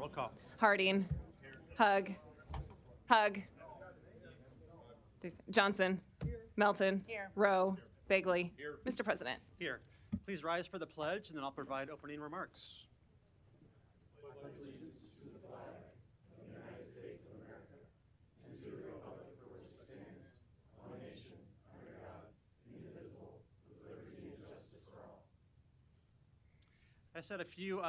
Roll call. Harding. Hug. Hug. Johnson. Melton. Here. Rowe. Bagley. Mr. President. Here. Please rise for the pledge, and then I'll provide opening remarks. I said a few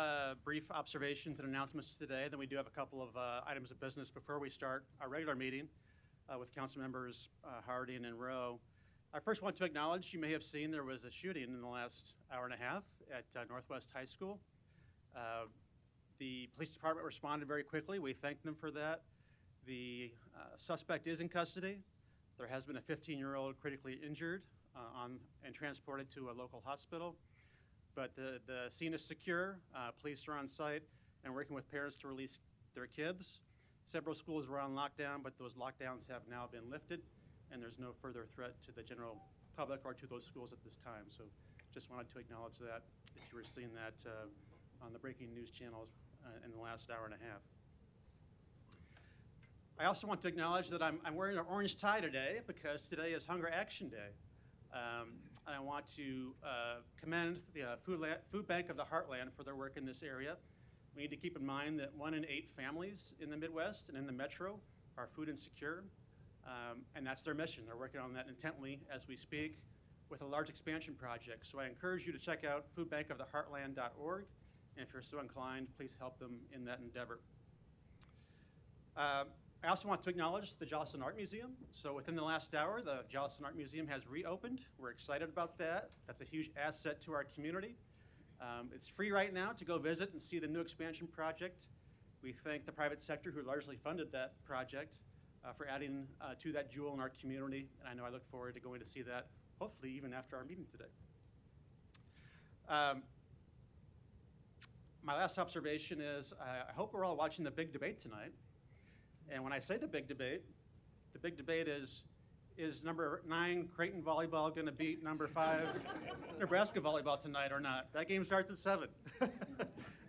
brief observations and announcements today. Then we do have a couple of items of business before we start our regular meeting with council members Harding and Rowe. I first want to acknowledge, you may have seen there was a shooting in the last hour and a half at Northwest High School. The police department responded very quickly. We thank them for that. The suspect is in custody. There has been a 15-year-old critically injured and transported to a local hospital. But the scene is secure. Police are on site and working with parents to release their kids. Several schools were on lockdown, but those lockdowns have now been lifted, and there's no further threat to the general public or to those schools at this time. So just wanted to acknowledge that if you were seeing that on the breaking news channels in the last hour and a half. I also want to acknowledge that I'm wearing an orange tie today because today is Hunger Action Day. And I want to commend the Food Bank of the Heartland for their work in this area. We need to keep in mind that 1 in 8 families in the Midwest and in the metro are food insecure, and that's their mission. They're working on that intently as we speak with a large expansion project. So I encourage you to check out foodbankoftheheartland.org, and if you're so inclined, please help them in that endeavor. I also want to acknowledge the Joslyn Art Museum. So within the last hour, the Joslyn Art Museum has reopened. We're excited about that. That's a huge asset to our community. It's free right now to go visit and see the new expansion project. We thank the private sector who largely funded that project for adding to that jewel in our community. And I know I look forward to going to see that, hopefully even after our meeting today. My last observation is I hope we're all watching the big debate tonight. And when I say the big debate is number 9 Creighton volleyball going to beat number 5 Nebraska volleyball tonight or not? That game starts at 7.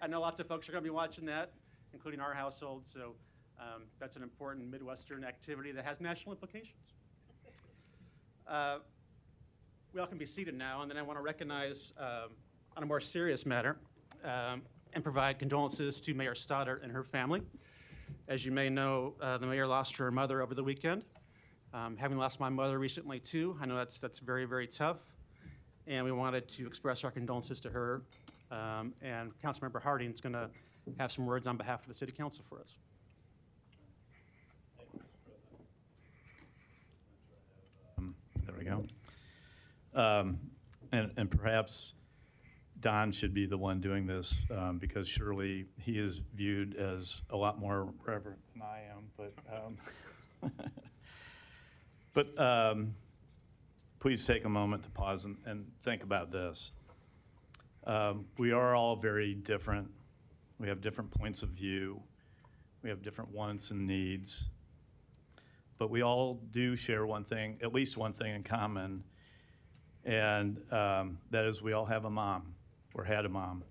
I know lots of folks are going to be watching that, including our household. So that's an important Midwestern activity that has national implications. We all can be seated now, and then I want to recognize, on a more serious matter, and provide condolences to Mayor Stoddard and her family. As you may know, the mayor lost her mother over the weekend. Having lost my mother recently too, I know that's very, very tough. And we wanted to express our condolences to her. And Councilmember Harding is going to have some words on behalf of the City Council for us. There we go. And perhaps Don should be the one doing this because surely he is viewed as a lot more reverent than I am. But please take a moment to pause and think about this. We are all very different. We have different points of view. We have different wants and needs. But we all do share one thing, at least one thing in common, and that is we all have a mom. Or had a mom,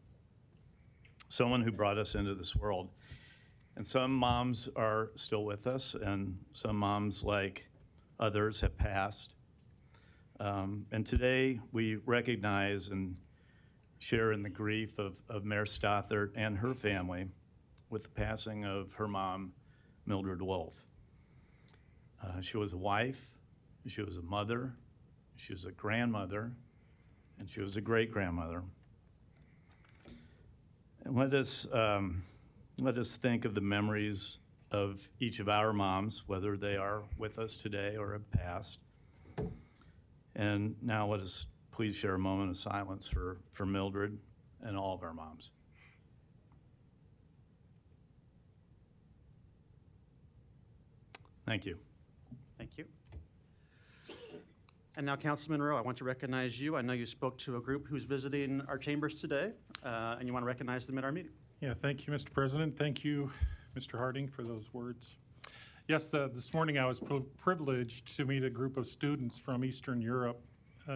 someone who brought us into this world. And some moms are still with us, and some moms, like others, have passed. And today we recognize and share in the grief of Mayor Stothert and her family with the passing of her mom, Mildred Wolf. She was a wife, she was a mother, she was a grandmother, and she was a great-grandmother. And let us think of the memories of each of our moms, whether they are with us today or have passed. And now let us please share a moment of silence for Mildred and all of our moms. Thank you. Thank you. And now, Councilman Rowe, I want to recognize you. I know you spoke to a group who's visiting our chambers today, and you want to recognize them at our meeting. Yeah, thank you, Mr. President. Thank you, Mr. Harding, for those words. Yes, this morning I was privileged to meet a group of students from Eastern Europe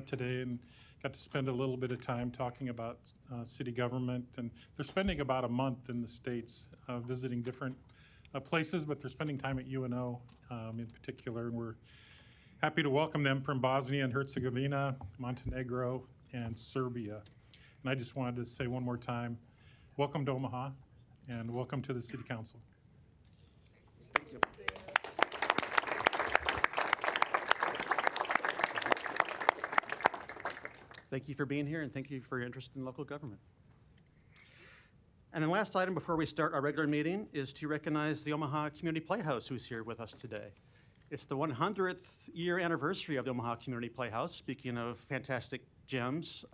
today, and got to spend a little bit of time talking about city government, and they're spending about a month in the States visiting different places, but they're spending time at UNO in particular, and we're happy to welcome them from Bosnia and Herzegovina, Montenegro, and Serbia. And I just wanted to say one more time, welcome to Omaha, and welcome to the City Council. Thank you. Thank you for being here, and thank you for your interest in local government. And the last item before we start our regular meeting is to recognize the Omaha Community Playhouse, who's here with us today. It's the 100th year anniversary of the Omaha Community Playhouse, speaking of fantastic gems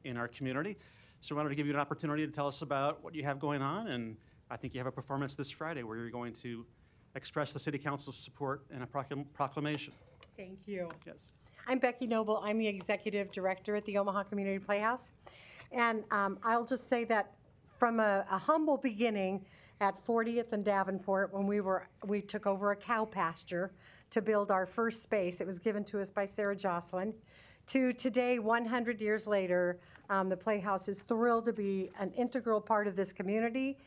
in our community. So I wanted to give you an opportunity to tell us about what you have going on, and I think you have a performance this Friday where you're going to express the City Council's support in a proclamation. Thank you. Yes. I'm Becky Noble. I'm the Executive Director at the Omaha Community Playhouse. And I'll just say that from a humble beginning at 40th and Davenport, when we took over a cow pasture to build our first space, it was given to us by Sarah Jocelyn, to today, 100 years later, the Playhouse is thrilled to be an integral part of this community.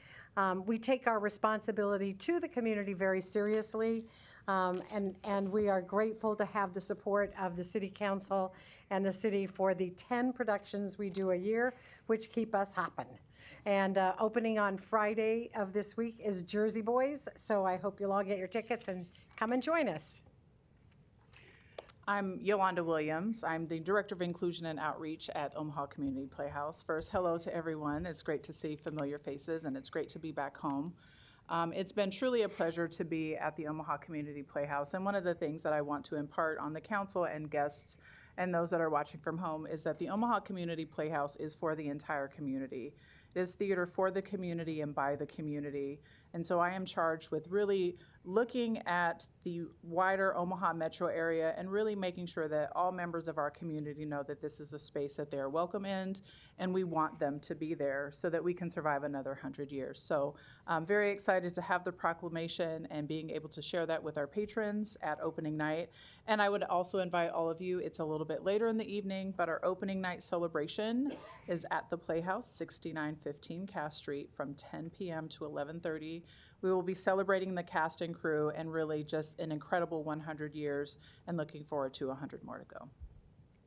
We take our responsibility to the community very seriously, and we are grateful to have the support of the City Council and the city for the 10 productions we do a year, which keep us hopping. And opening on Friday of this week is Jersey Boys, so I hope you'll all get your tickets and come and join us. I'm Yolanda Williams. I'm the Director of Inclusion and Outreach at Omaha Community Playhouse. First, hello to everyone. It's great to see familiar faces, and it's great to be back home. It's been truly a pleasure to be at the Omaha Community Playhouse, and one of the things that I want to impart on the council and guests and those that are watching from home is that the Omaha Community Playhouse is for the entire community. It is theater for the community and by the community. And so I am charged with really looking at the wider Omaha metro area and really making sure that all members of our community know that this is a space that they are welcome in, and we want them to be there so that we can survive another 100 years. So I'm very excited to have the proclamation and being able to share that with our patrons at opening night. And I would also invite all of you, it's a little bit later in the evening, but our opening night celebration is at the Playhouse, 6915 Cass Street, from 10 p.m. to 11:30. We will be celebrating the cast and crew and really just an incredible 100 years and looking forward to 100 more to go.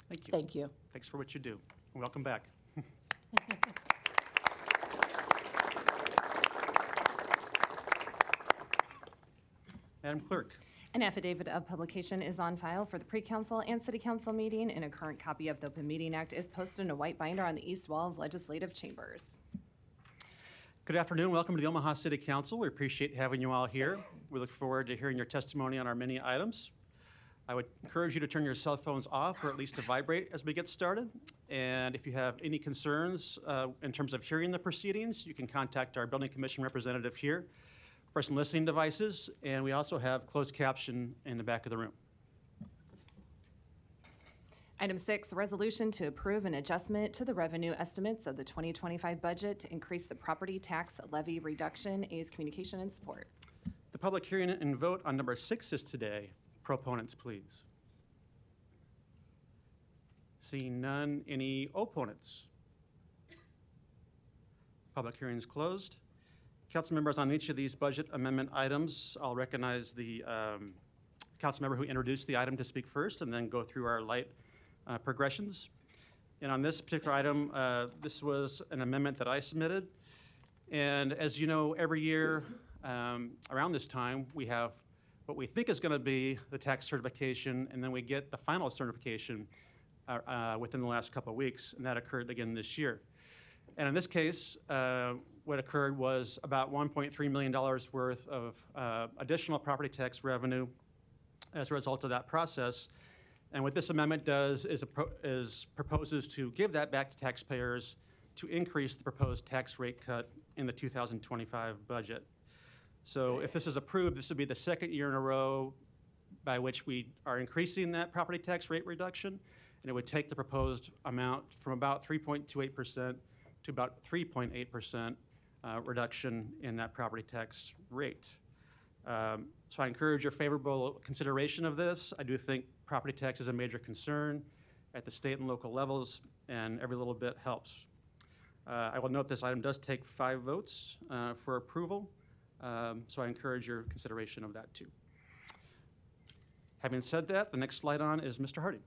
Thank you. Thank you. Thanks for what you do. Welcome back. Madam Clerk. An affidavit of publication is on file for the pre-council and city council meeting, and a current copy of the Open Meeting Act is posted in a white binder on the east wall of legislative chambers. Good afternoon. Welcome to the Omaha City Council. We appreciate having you all here. We look forward to hearing your testimony on our many items. I would encourage you to turn your cell phones off or at least to vibrate as we get started. And if you have any concerns in terms of hearing the proceedings, you can contact our Building Commission representative here for some listening devices. And we also have closed caption in the back of the room. Item 6, a resolution to approve an adjustment to the revenue estimates of the 2025 budget to increase the property tax levy reduction. A's communication and support. The public hearing and vote on number 6 is today. Proponents, please. Seeing none, any opponents? Public hearing is closed. Council members, on each of these budget amendment items, I'll recognize the council member who introduced the item to speak first and then go through our light progressions. And on this particular item, this was an amendment that I submitted. And as you know, every year around this time, we have what we think is going to be the tax certification, and then we get the final certification within the last couple of weeks, and that occurred again this year. And in this case, what occurred was about $1.3 million worth of additional property tax revenue as a result of that process. And what this amendment does is proposes to give that back to taxpayers to increase the proposed tax rate cut in the 2025 budget. So if this is approved, this would be the second year in a row by which we are increasing that property tax rate reduction, and it would take the proposed amount from about 3.28% to about 3.8% reduction in that property tax rate. So I encourage your favorable consideration of this. I do think property tax is a major concern at the state and local levels, and every little bit helps. I will note this item does take 5 votes for approval, so I encourage your consideration of that too. Having said that, the next slide on is Mr. Harding.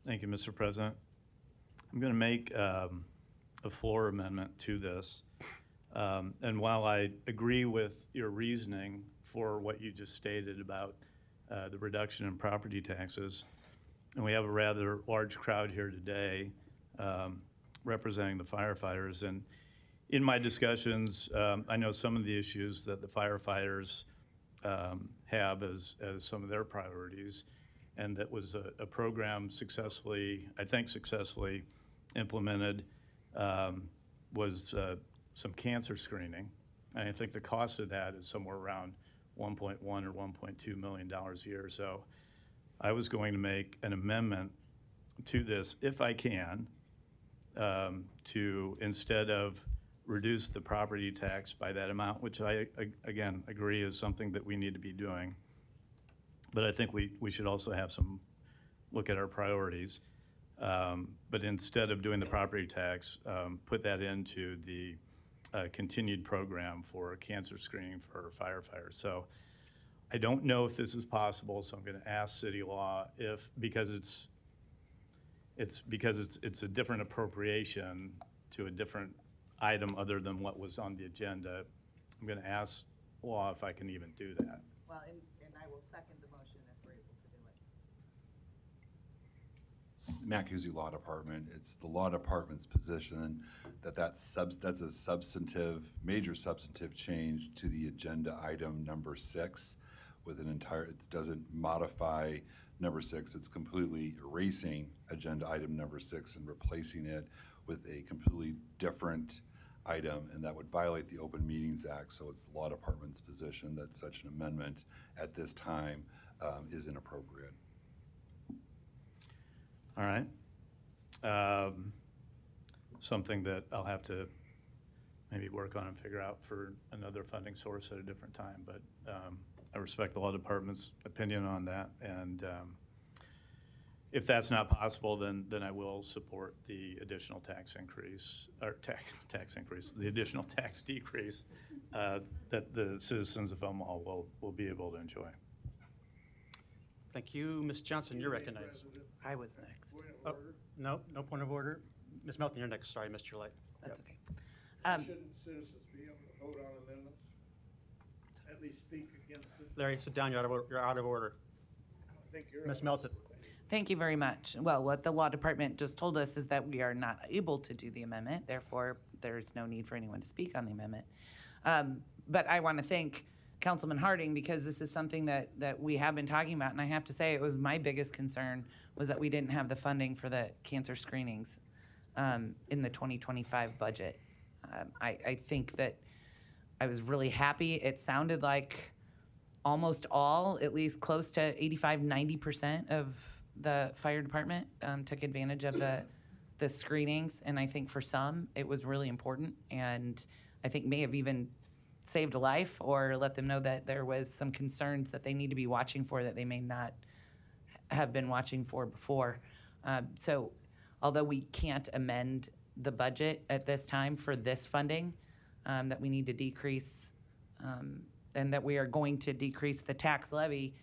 Thank you, Mr. President. I'm going to make a floor amendment to this. And while I agree with your reasoning for what you just stated about the reduction in property taxes, and we have a rather large crowd here today representing the firefighters, and in my discussions, I know some of the issues that the firefighters have as some of their priorities, and that was a program successfully, I think successfully implemented, was some cancer screening. And I think the cost of that is somewhere around $1.1 or $1.2 million a year. So I was going to make an amendment to this, if I can, to, instead of reduce the property tax by that amount, which I, again, agree is something that we need to be doing. But I think we should also have some look at our priorities. But instead of doing the property tax, put that into the continued program for cancer screening for firefighters. So I don't know if this is possible, so I'm going to ask City Law if, because it's a different appropriation to a different item other than what was on the agenda. I'm going to ask Law if I can even do that. Well, and I will second the motion if we're able to do it. Matt Cusey Law Department. It's the law department's position that's a substantive, major substantive change to the agenda item number 6 with an entire, it doesn't modify number 6, it's completely erasing agenda item number 6 and replacing it with a completely different item, and that would violate the Open Meetings Act. So it's the law department's position that such an amendment at this time is inappropriate. All right. Something that I'll have to maybe work on and figure out for another funding source at a different time, but I respect the law department's opinion on that, and if that's not possible, then I will support the additional tax increase, or tax increase, the additional tax decrease that the citizens of Omaha will be able to enjoy. Thank you. Ms. Johnson, you're recognized. I was next. Oh, no point of order. Ms. Melton, you're next. Sorry, missed your light. That's Yep. okay. Shouldn't citizens be able to vote on amendments? At least speak against it? Larry, sit down. You're out of order. I think you're. Ms. Melton. Thank you very much. Well, what the law department just told us is that we are not able to do the amendment. Therefore, there's no need for anyone to speak on the amendment. But I want to thank Councilman Harding, because this is something that we have been talking about. And I have to say, it was my biggest concern was that we didn't have the funding for the cancer screenings in the 2025 budget. I think that I was really happy. It sounded like almost all, at least close to 85, 90% of the fire department took advantage of the screenings. And I think for some, it was really important. And I think may have even saved a life or let them know that there was some concerns that they need to be watching for that they may not have been watching for before. So although we can't amend the budget at this time for this funding, that we need to decrease and that we are going to decrease the tax levy,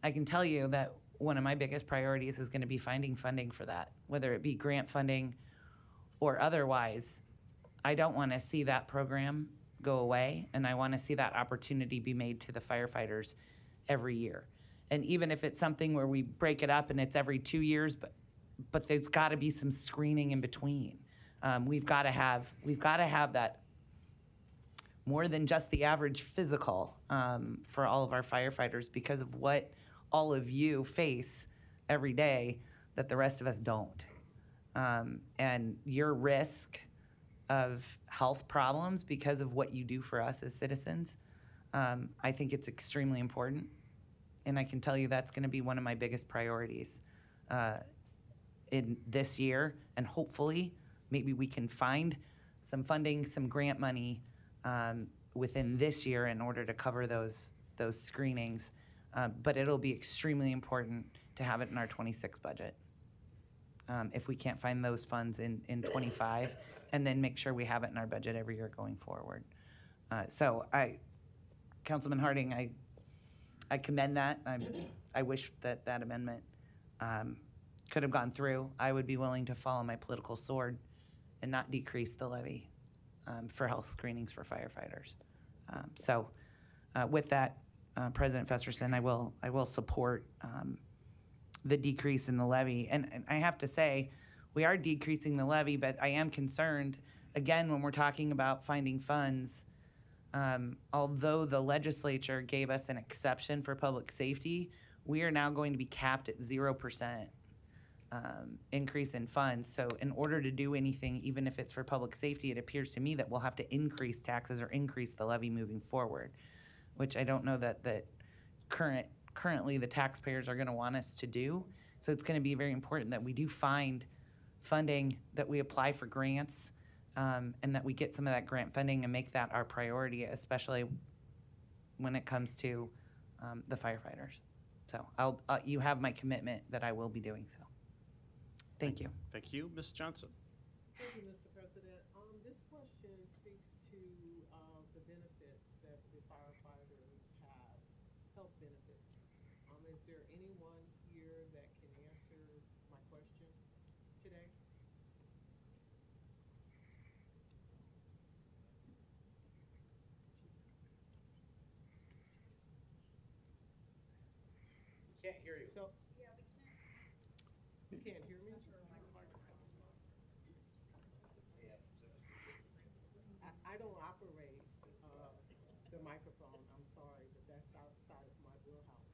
I can tell you that one of my biggest priorities is going to be finding funding for that, whether it be grant funding or otherwise. I don't want to see that program go away, and I want to see that opportunity be made to the firefighters every year. And even if it's something where we break it up and it's every 2 years, but there's got to be some screening in between. We've got to have that more than just the average physical for all of our firefighters, because of what all of you face every day that the rest of us don't. And your risk of health problems because of what you do for us as citizens, I think it's extremely important. And I can tell you that's going to be one of my biggest priorities in this year. And hopefully, maybe we can find some funding, some grant money within this year in order to cover those screenings. But it'll be extremely important to have it in our 26 budget. if we can't find those funds in '25, and then make sure we have it in our budget every year going forward. Councilman Harding, I commend that. I wish that that amendment could have gone through. I would be willing to fall on my political sword and not decrease the levy for health screenings for firefighters. With that, President Festerson, I will support the decrease in the levy. And I have to say, we are decreasing the levy, but I am concerned, again, when we're talking about finding funds, although the legislature gave us an exception for public safety, we are now going to be capped at 0% increase in funds. So in order to do anything, even if it's for public safety, it appears to me that we'll have to increase taxes or increase the levy moving forward, which I don't know that currently the taxpayers are going to want us to do. So it's going to be very important that we do find funding, that we apply for grants, and that we get some of that grant funding and make that our priority, especially when it comes to the firefighters. So you have my commitment that I will be doing so. Thank you. Thank you. Ms. Johnson. Thank you, Mr. President. This question speaks to the benefits that the firefighters have, health benefits. Is there anyone here that can answer my question today? Can't hear you. So, you can't hear me? I don't operate the microphone. I'm sorry, but that's outside of my wheelhouse.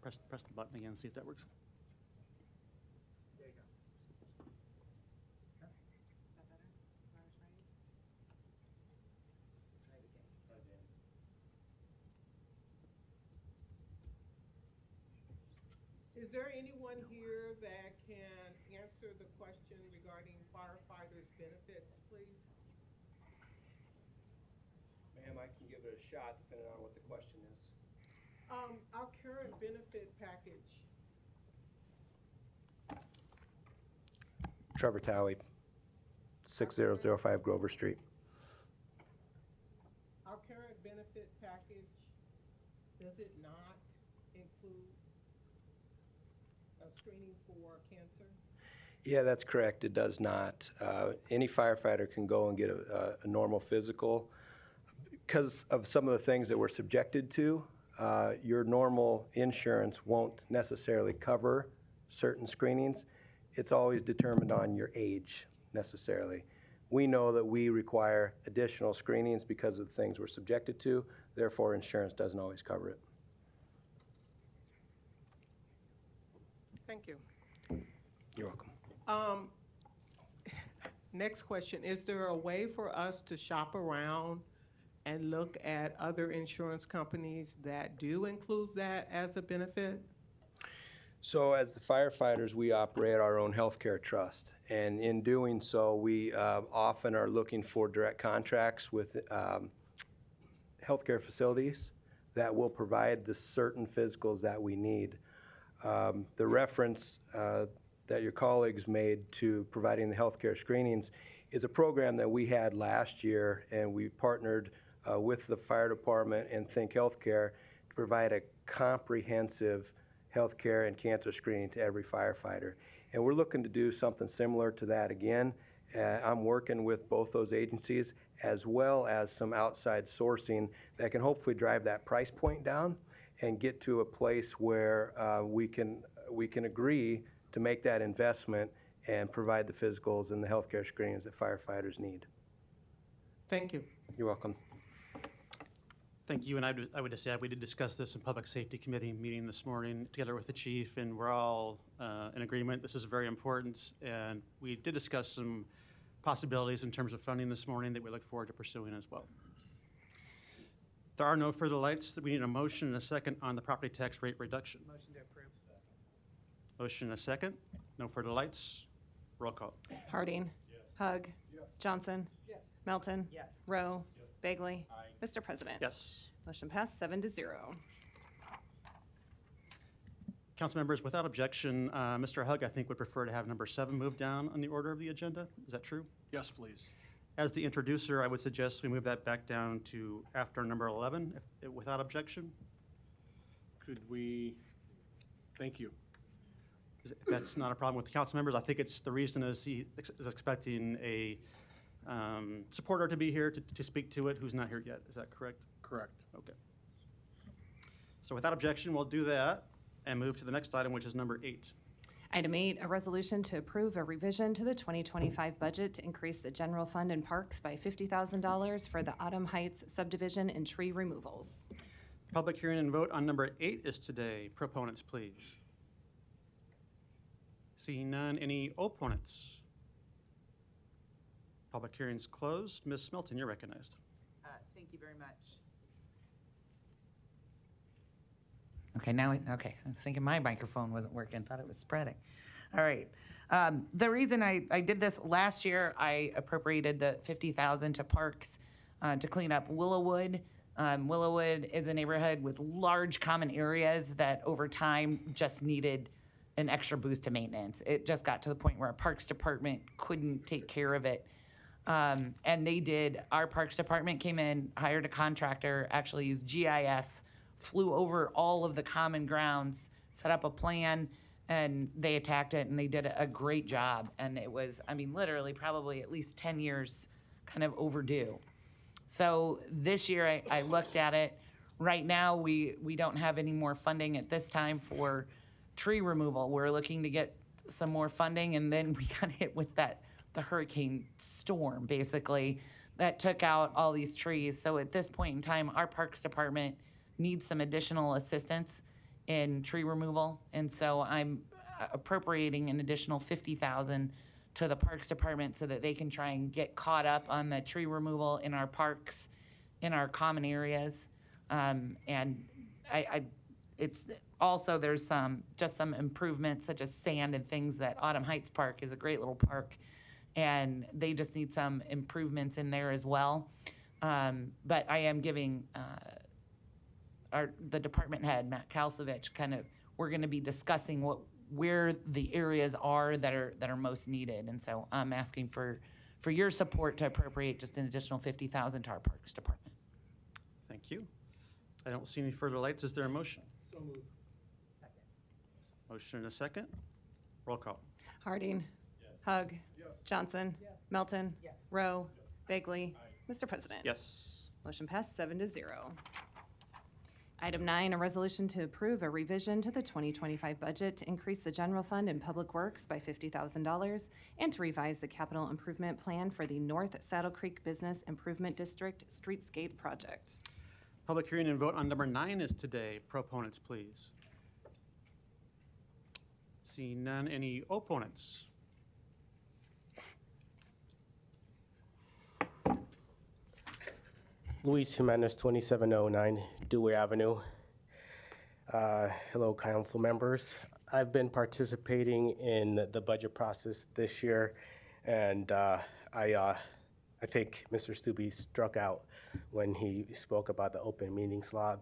Press the button again, see if that works. Is there anyone here that can answer the question regarding firefighters' benefits, please? Ma'am, I can give it a shot depending on what the question is. Our current benefit package. Trevor Towie, 6005 Grover Street. Our current benefit package, does it not include a screening for cancer? Yeah, that's correct. It does not. Any firefighter can go and get a normal physical. Because of some of the things that we're subjected to, your normal insurance won't necessarily cover certain screenings. It's always determined on your age, necessarily. We know that we require additional screenings because of the things we're subjected to. Therefore, insurance doesn't always cover it. Thank you. You're welcome. Next question, is there a way for us to shop around and look at other insurance companies that do include that as a benefit? So as the firefighters, we operate our own healthcare trust. And in doing so, we often are looking for direct contracts with healthcare facilities that will provide the certain physicals that we need. The reference that your colleagues made to providing the healthcare screenings is a program that we had last year, and we partnered with the fire department and Think Healthcare to provide a comprehensive healthcare and cancer screening to every firefighter. And we're looking to do something similar to that again. I'm working with both those agencies as well as some outside sourcing that can hopefully drive that price point down and get to a place where we can agree to make that investment and provide the physicals and the healthcare screenings that firefighters need. Thank you. You're welcome. Thank you, and I would just add, we did discuss this in Public Safety Committee meeting this morning together with the chief, and we're all in agreement. This is very important, and we did discuss some possibilities in terms of funding this morning that we look forward to pursuing as well. There are no further lights. We need a motion and a second on the property tax rate reduction. Motion to approve. Motion and a second. No further lights. Roll call. Harding. Hug. Johnson. Yes. Melton. Yes. Rowe. Bagley. Mr. President. Yes. Motion passed 7-0. Council members, without objection, Mr. Hug, I think, would prefer to have number 7 moved down on the order of the agenda. Is that true? Yes, please. As the introducer, I would suggest we move that back down to after number 11, without objection. Could we, thank you. If that's not a problem with the council members, I think it's, the reason is he is expecting a supporter to be here to speak to it who's not here yet. Is that correct? Correct. Okay. So without objection, we'll do that and move to the next item, which is number 8. Item 8, a resolution to approve a revision to the 2025 budget to increase the general fund and parks by $50,000 for the Autumn Heights subdivision and tree removals. Public hearing and vote on number 8 is today. Proponents, please. Seeing none, any opponents? Public hearing's closed. Ms. Smelton, you're recognized. Thank you very much. Okay, now, okay, I was thinking my microphone wasn't working, thought it was spreading. All right. The reason I did this last year, I appropriated the $50,000 to parks to clean up Willowwood. Willowwood is a neighborhood with large common areas that over time just needed an extra boost to maintenance. It just got to the point where our parks department couldn't take care of it. And they did, our parks department came in, hired a contractor, actually used GIS, flew over all of the common grounds, set up a plan, and they attacked it, and they did a great job. And it was, I mean, literally probably at least 10 years kind of overdue. So this year I looked at it. Right now, we don't have any more funding at this time for tree removal. We're looking to get some more funding, and then we got hit with the hurricane storm, basically, that took out all these trees. So at this point in time, our parks department needs some additional assistance in tree removal. And so I'm appropriating an additional $50,000 to the Parks Department so that they can try and get caught up on the tree removal in our parks, in our common areas. And it's also, there's just some improvements such as sand and things that Autumn Heights Park is a great little park, and they just need some improvements in there as well. But I am giving the department head, Matt Kalsovich, we're gonna be discussing where the areas are that are most needed. And so I'm asking for your support to appropriate just an additional $50,000 to our Parks Department. Thank you. I don't see any further lights. Is there a motion? So moved. Motion and a second. Roll call. Harding. Hug. Johnson. Melton. Rowe. Bagley. Mr. President. Yes. Motion passed 7-0. Item 9, a resolution to approve a revision to the 2025 budget to increase the general fund and public works by $50,000 and to revise the capital improvement plan for the North Saddle Creek Business Improvement District Streetscape Project. Public hearing and vote on number 9 is today. Proponents, please. Seeing none, any opponents? Luis Jimenez, 2709 Dewey Avenue. Hello, council members. I've been participating in the budget process this year, and I think Mr. Stubbe struck out when he spoke about the open meetings law.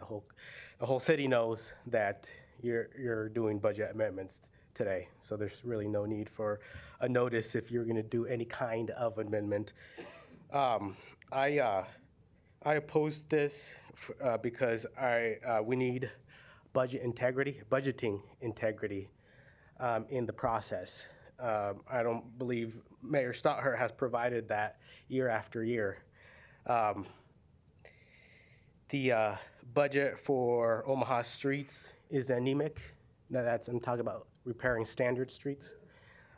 The whole city knows that you're doing budget amendments today, so there's really no need for a notice if you're going to do any kind of amendment. I oppose this because we need budgeting integrity in the process. I don't believe Mayor Stother has provided that year after year. The budget for Omaha streets is anemic. I'm talking about repairing standard streets.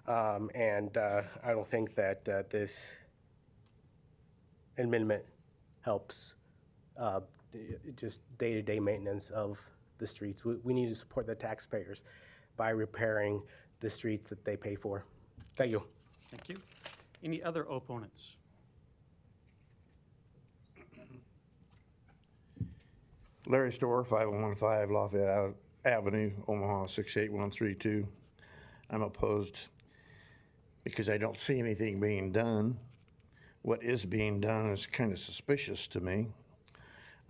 And I don't think that this amendment helps just day-to-day maintenance of the streets. We need to support the taxpayers by repairing the streets that they pay for. Thank you. Thank you. Any other opponents? Larry Storr, 5115 Lafayette Avenue, Omaha 68132. I'm opposed because I don't see anything being done what is being done is kind of suspicious to me.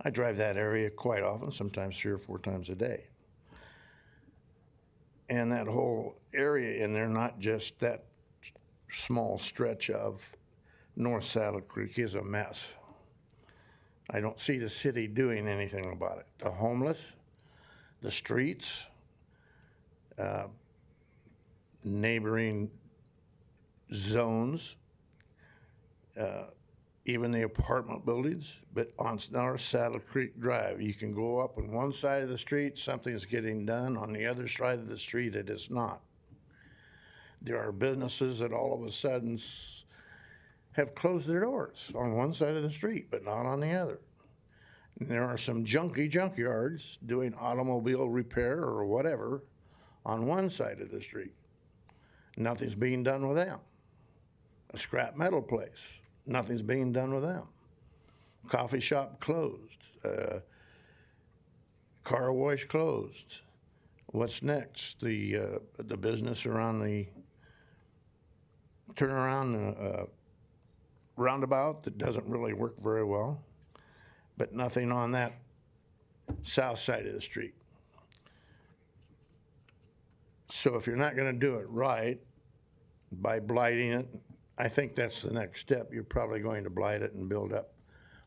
I drive that area quite often, sometimes 3 or 4 times a day. And that whole area in there, not just that small stretch of North Saddle Creek, is a mess. I don't see the city doing anything about it. The homeless, the streets, neighboring zones, even the apartment buildings. But on North Saddle Creek Drive, you can go up on one side of the street, something's getting done. On the other side of the street, it is not. There are businesses that all of a sudden have closed their doors on one side of the street, but not on the other. And there are some junkyards doing automobile repair or whatever on one side of the street. Nothing's being done with them. A scrap metal place, nothing's being done with them. Coffee shop closed. Car wash closed. What's next? The business around the turnaround roundabout that doesn't really work very well, but nothing on that south side of the street. So if you're not going to do it right by blighting it, I think that's the next step. You're probably going to blight it and build up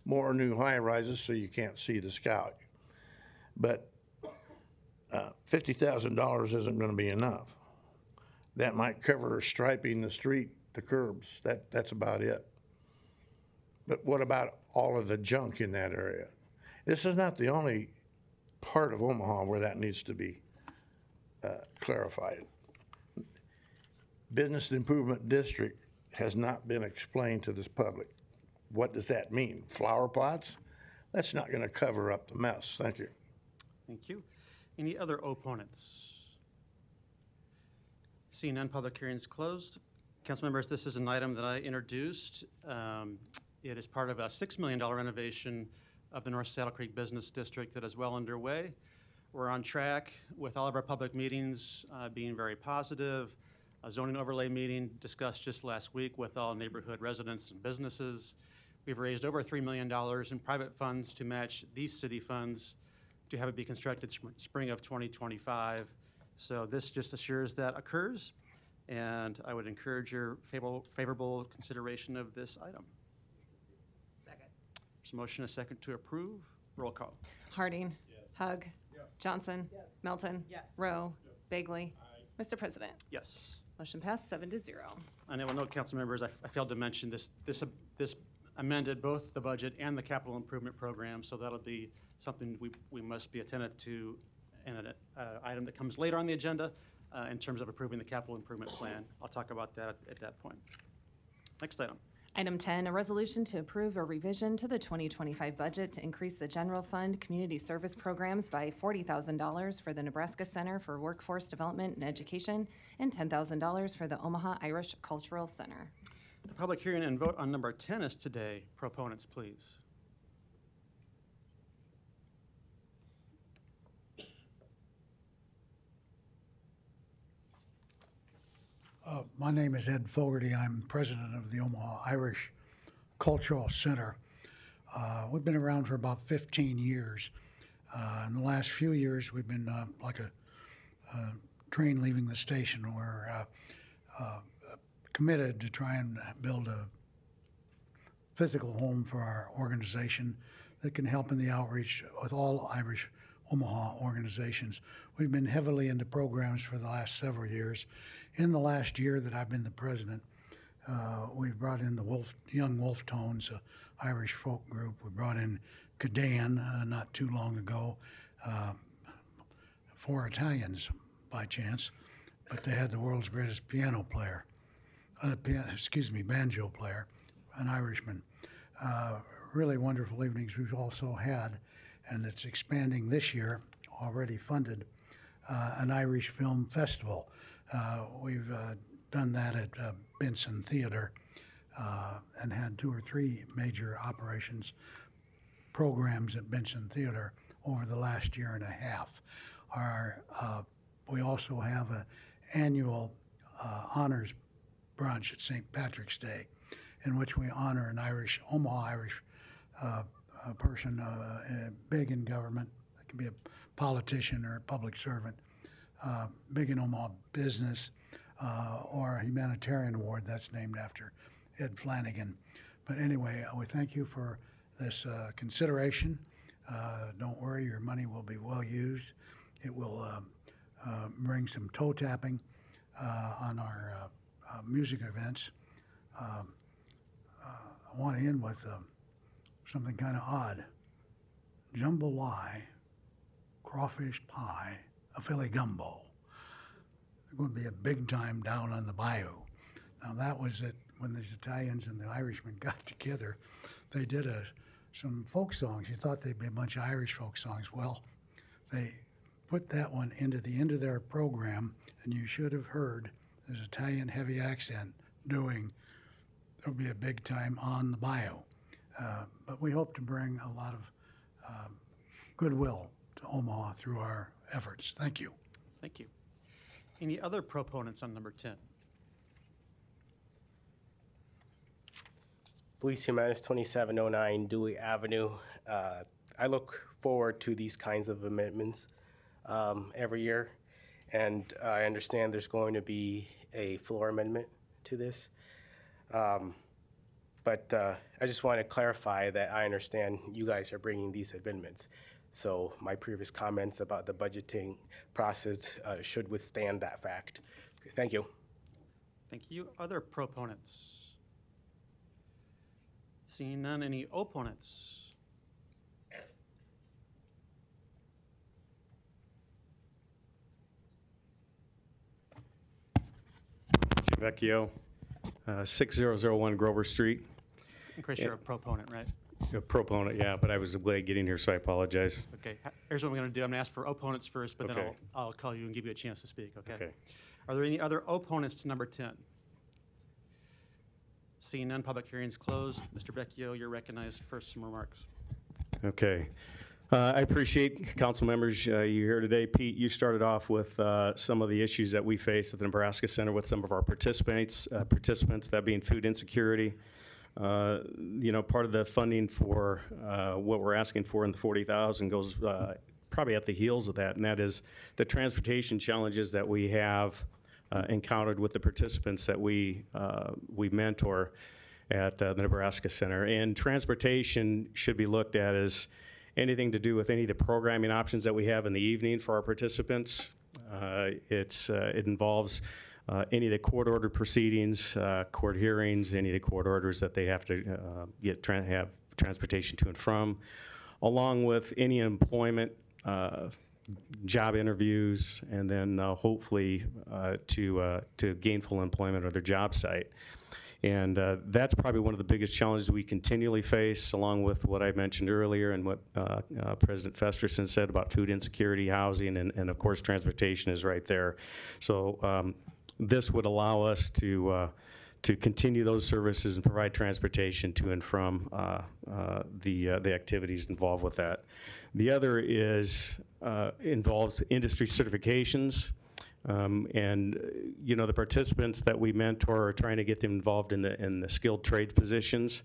more new high-rises so you can't see the scout. But $50,000 isn't going to be enough. That might cover striping the street, the curbs. That's about it. But what about all of the junk in that area? This is not the only part of Omaha where that needs to be clarified. Business Improvement District has not been explained to this public. What does that mean? Flower pots? That's not going to cover up the mess. Thank you. Thank you. Any other opponents? Seeing none, public hearing's closed. Council members, this is an item that I introduced. It is part of a $6 million renovation of the North Saddle Creek Business District that is well underway. We're on track with all of our public meetings being very positive. A zoning overlay meeting discussed just last week with all neighborhood residents and businesses. We've raised over $3 million in private funds to match these city funds to have it be constructed spring of 2025. So this just assures that occurs, and I would encourage your favorable consideration of this item. Second. There's a motion, a second to approve. Roll call. Harding. Hug. Johnson. Melton. Rowe. Bagley. Mr. President. Yes. Motion passed 7-0. And I will note, council members, I failed to mention this amended both the budget and the capital improvement program, so that'll be something we must be attentive to in an item that comes later on the agenda in terms of approving the capital improvement plan. I'll talk about that at that point. Next item. Item 10, a resolution to approve a revision to the 2025 budget to increase the general fund community service programs by $40,000 for the Nebraska Center for Workforce Development and Education and $10,000 for the Omaha Irish Cultural Center. The public hearing and vote on number 10 is today. Proponents, please. My name is Ed Fogarty. I'm president of the Omaha Irish Cultural Center. We've been around for about 15 years. In the last few years, we've been like a train leaving the station. We're committed to try and build a physical home for our organization that can help in the outreach with all Irish Omaha organizations. We've been heavily into programs for the last several years. In the last year that I've been the president, we've brought in the Young Wolf Tones, an Irish folk group. We brought in Cadan not too long ago, 4 Italians by chance, but they had the world's greatest banjo player, an Irishman. Really wonderful evenings we've also had, and it's expanding this year, already funded, an Irish Film Festival. We've done that at Benson Theater and had 2 or 3 major programs at Benson Theater over the last year and a half. We also have an annual honors brunch at St. Patrick's Day, in which we honor an Omaha Irish person, big in government. It can be a politician or a public servant, big in Omaha business, or a humanitarian award that's named after Ed Flanagan. But anyway, we thank you for this consideration. Don't worry, your money will be well used. It will bring some toe tapping on our music events. I want to end with something kind of odd. Jambalaya, crawfish pie, a Philly gumbo. There's going to be a big time down on the bayou. Now that was it when these Italians and the Irishmen got together. They did some folk songs. You thought they'd be a bunch of Irish folk songs. Well, they put that one into the end of their program, and you should have heard this Italian heavy accent doing "There'll be a big time on the bayou." But we hope to bring a lot of goodwill to Omaha through our efforts. Thank you. Thank you. Any other proponents on number 10? Police Humanis 2709 Dewey Avenue. I look forward to these kinds of amendments every year, and I understand there's going to be a floor amendment to this. But I just want to clarify that I understand you guys are bringing these amendments. So my previous comments about the budgeting process should withstand that fact. Okay, thank you. Thank you. Other proponents? Seeing none, any opponents? Vecchio, 6001 Grover Street. And Chris, you're a proponent, right? A proponent, yeah, but I was late getting here, so I apologize. Okay, here's what I'm going to do. I'm going to ask for opponents first, but then Okay. I'll call you and give you a chance to speak, okay? Okay. Are there any other opponents to number 10? Seeing none, public hearing's closed. Mr. Vecchio, you're recognized for some remarks. Okay. I appreciate council members, you here today. Pete, you started off with some of the issues that we face at the Nebraska Center with some of our participants, that being food insecurity. You know, part of the funding for what we're asking for in the 40,000 goes probably at the heels of that, and that is the transportation challenges that we have encountered with the participants that we mentor at the Nebraska Center. And transportation should be looked at as anything to do with any of the programming options that we have in the evening for our participants. It involves any of the court order proceedings, court hearings, any of the court orders that they have to have transportation to and from, along with any employment, job interviews, and then hopefully to gainful employment or their job site. And that's probably one of the biggest challenges we continually face, along with what I mentioned earlier and what President Festerson said about food insecurity, housing, and of course transportation is right there. So this would allow us to continue those services and provide transportation to and from the activities involved with that. The other involves industry certifications. And you know, the participants that we mentor are trying to get them involved in the skilled trade positions,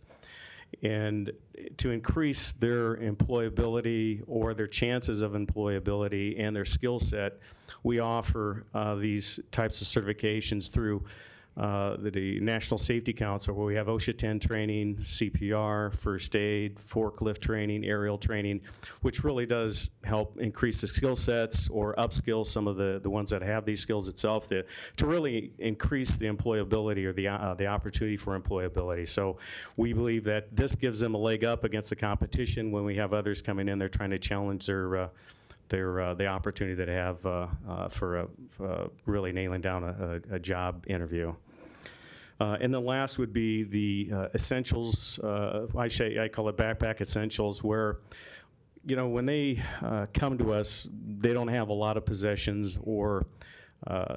and to increase their employability or their chances of employability and their skill set, we offer these types of certifications through the National Safety Council, where we have OSHA 10 training, CPR, first aid, forklift training, aerial training, which really does help increase the skill sets or upskill some of the ones that have these skills itself to really increase the employability or the opportunity for employability. So we believe that this gives them a leg up against the competition when we have others coming in, they're trying to challenge the opportunity that they have for really nailing down a job interview. And the last would be the essentials. I call it backpack essentials, where, you know, when they come to us, they don't have a lot of possessions, or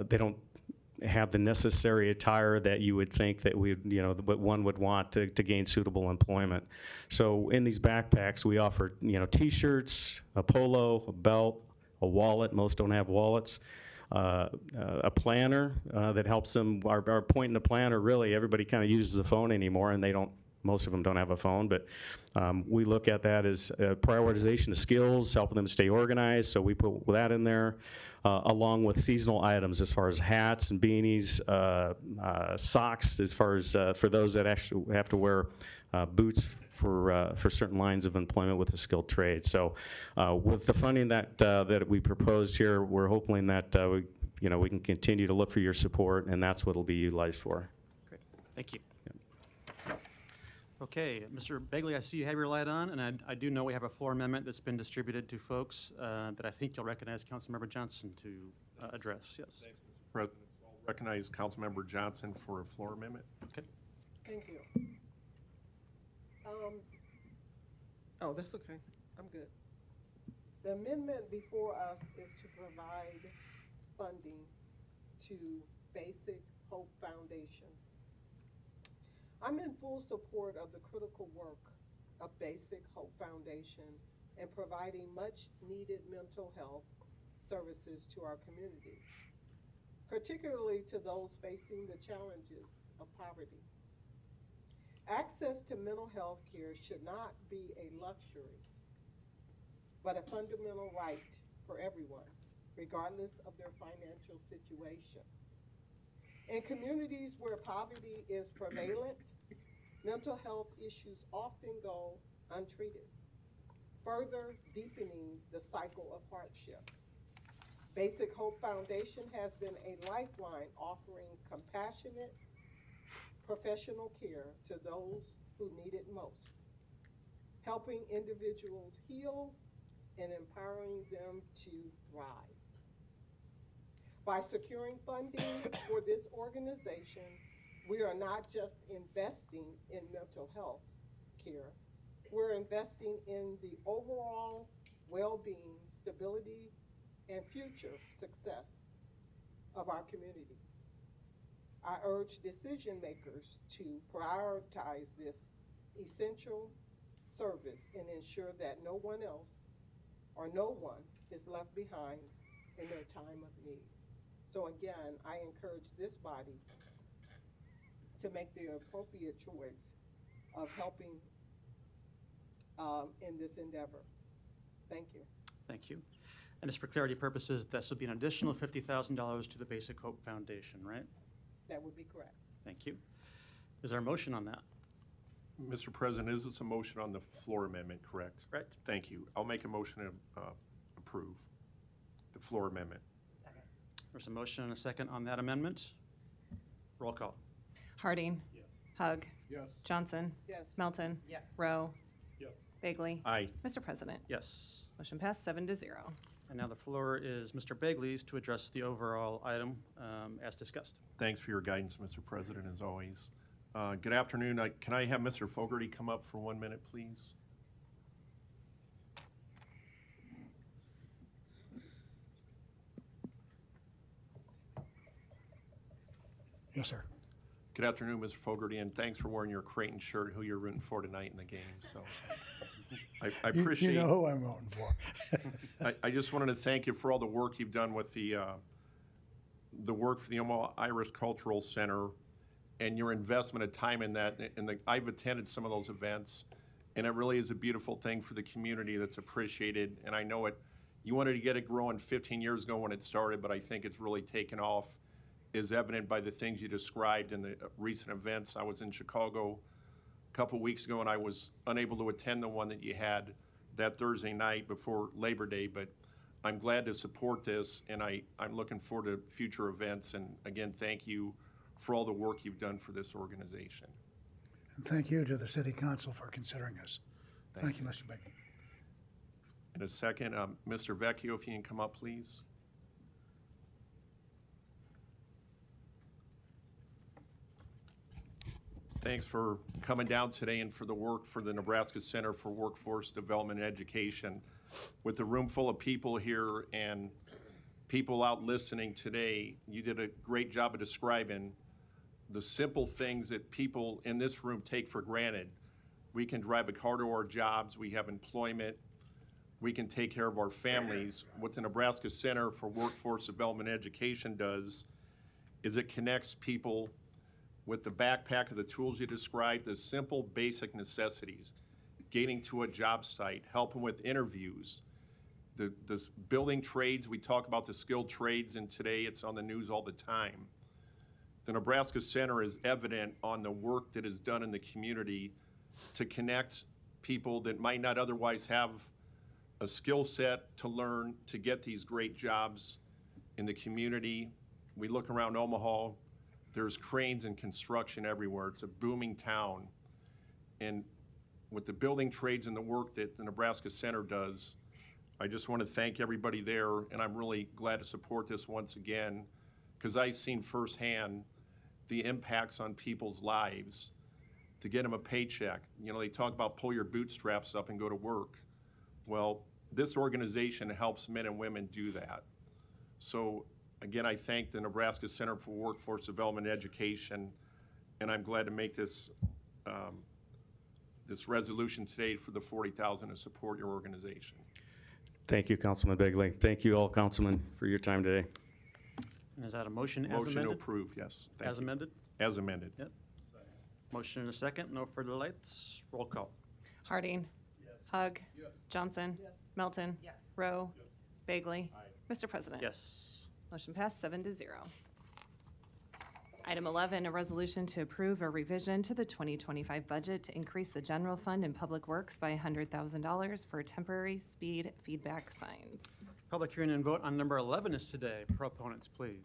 they don't have the necessary attire that you would think that what one would want to gain suitable employment. So in these backpacks, we offer, T-shirts, a polo, a belt, a wallet. Most don't have wallets. a planner that helps them. Our point in the planner, really, everybody kind of uses a phone anymore, and most of them don't have a phone, but we look at that as prioritization of skills, helping them stay organized, so we put that in there, along with seasonal items as far as hats and beanies, socks, as far as for those that actually have to wear boots for certain lines of employment with the skilled trade. So with the funding that we proposed here, we're hoping that we can continue to look for your support, and that's what it'll be utilized for. Great, thank you. Okay, Mr. Begley, I see you have your light on, and I do know we have a floor amendment that's been distributed to folks that I think you'll recognize Councilmember Johnson to address. Yes. Thanks, Mr. President. I'll recognize Councilmember Johnson for a floor amendment. Okay. Thank you. Oh, that's okay. I'm good. The amendment before us is to provide funding to Basic Hope Foundation. I'm in full support of the critical work of Basic Hope Foundation in providing much needed mental health services to our community, particularly to those facing the challenges of poverty. Access to mental health care should not be a luxury, but a fundamental right for everyone, regardless of their financial situation. In communities where poverty is prevalent, mental health issues often go untreated, further deepening the cycle of hardship. Basic Hope Foundation has been a lifeline offering compassionate, professional care to those who need it most, helping individuals heal and empowering them to thrive. By securing funding for this organization, we are not just investing in mental health care, we're investing in the overall well-being, stability, and future success of our community. I urge decision makers to prioritize this essential service and ensure that no one else or no one is left behind in their time of need. So again, I encourage this body to make the appropriate choice of helping in this endeavor. Thank you. Thank you. And just for clarity purposes, this will be an additional $50,000 to the Basic Hope Foundation, right? That would be correct. Thank you. Is there a motion on that? Mr. President, is this a motion on the floor amendment, correct? Correct. Thank you. I'll make a motion to approve the floor amendment. There's a motion and a second on that amendment. Roll call. Harding. Yes. Hug. Yes. Johnson. Yes. Melton. Yes. Rowe. Yes. Bagley. Aye. Mr. President. Yes. Motion passed 7-0. And now the floor is Mr. Begley's to address the overall item as discussed. Thanks for your guidance, Mr. President, as always. Good afternoon. Can I have Mr. Fogarty come up for 1 minute, please? Yes, sir. Good afternoon, Mr. Fogarty, and thanks for wearing your Creighton shirt, who you're rooting for tonight in the game. So I appreciate. You know who I'm rooting for. I just wanted to thank you for all the work you've done with the work for the Omaha Irish Cultural Center and your investment of time in that. And I've attended some of those events, and it really is a beautiful thing for the community that's appreciated. And I know you wanted to get it growing 15 years ago when it started, but I think it's really taken off, is evident by the things you described in the recent events. I was in Chicago a couple weeks ago, and I was unable to attend the one that you had that Thursday night before Labor Day, but I'm glad to support this, and I'm looking forward to future events. And again, thank you for all the work you've done for this organization. And thank you to the City Council for considering us. Thank you, Mr. Baker. In a second, Mr. Vecchio, if you can come up, please. Thanks for coming down today and for the work for the Nebraska Center for Workforce Development and Education. With the room full of people here and people out listening today, you did a great job of describing the simple things that people in this room take for granted. We can drive a car to our jobs, we have employment, we can take care of our families. What the Nebraska Center for Workforce Development and Education does is it connects people with the backpack of the tools you described, the simple basic necessities, getting to a job site, helping with interviews, the building trades. We talk about the skilled trades, and today it's on the news all the time. The Nebraska Center is evident on the work that is done in the community to connect people that might not otherwise have a skill set to learn to get these great jobs in the community. We look around Omaha, there's cranes and construction everywhere. It's a booming town. And with the building trades and the work that the Nebraska Center does, I just want to thank everybody there, and I'm really glad to support this once again, because I've seen firsthand the impacts on people's lives to get them a paycheck. You know, they talk about pull your bootstraps up and go to work. Well, this organization helps men and women do that. So again, I thank the Nebraska Center for Workforce Development and Education, and I'm glad to make this this resolution today for the $40,000 to support your organization. Thank you, Councilman Begley. Thank you all, councilmen, for your time today. And is that a motion as Motion to amended? approve, yes. Thank As you. amended? As amended. Yep. Motion and a second, no further lights, roll call. Harding. Hug. Johnson. Melton. Rowe. Bagley. Mr. President. Yes. Motion passed 7-0. Item 11, a resolution to approve a revision to the 2025 budget to increase the general fund in Public Works by $100,000 for temporary speed feedback signs. Public hearing and vote on number 11 is today. Proponents, please.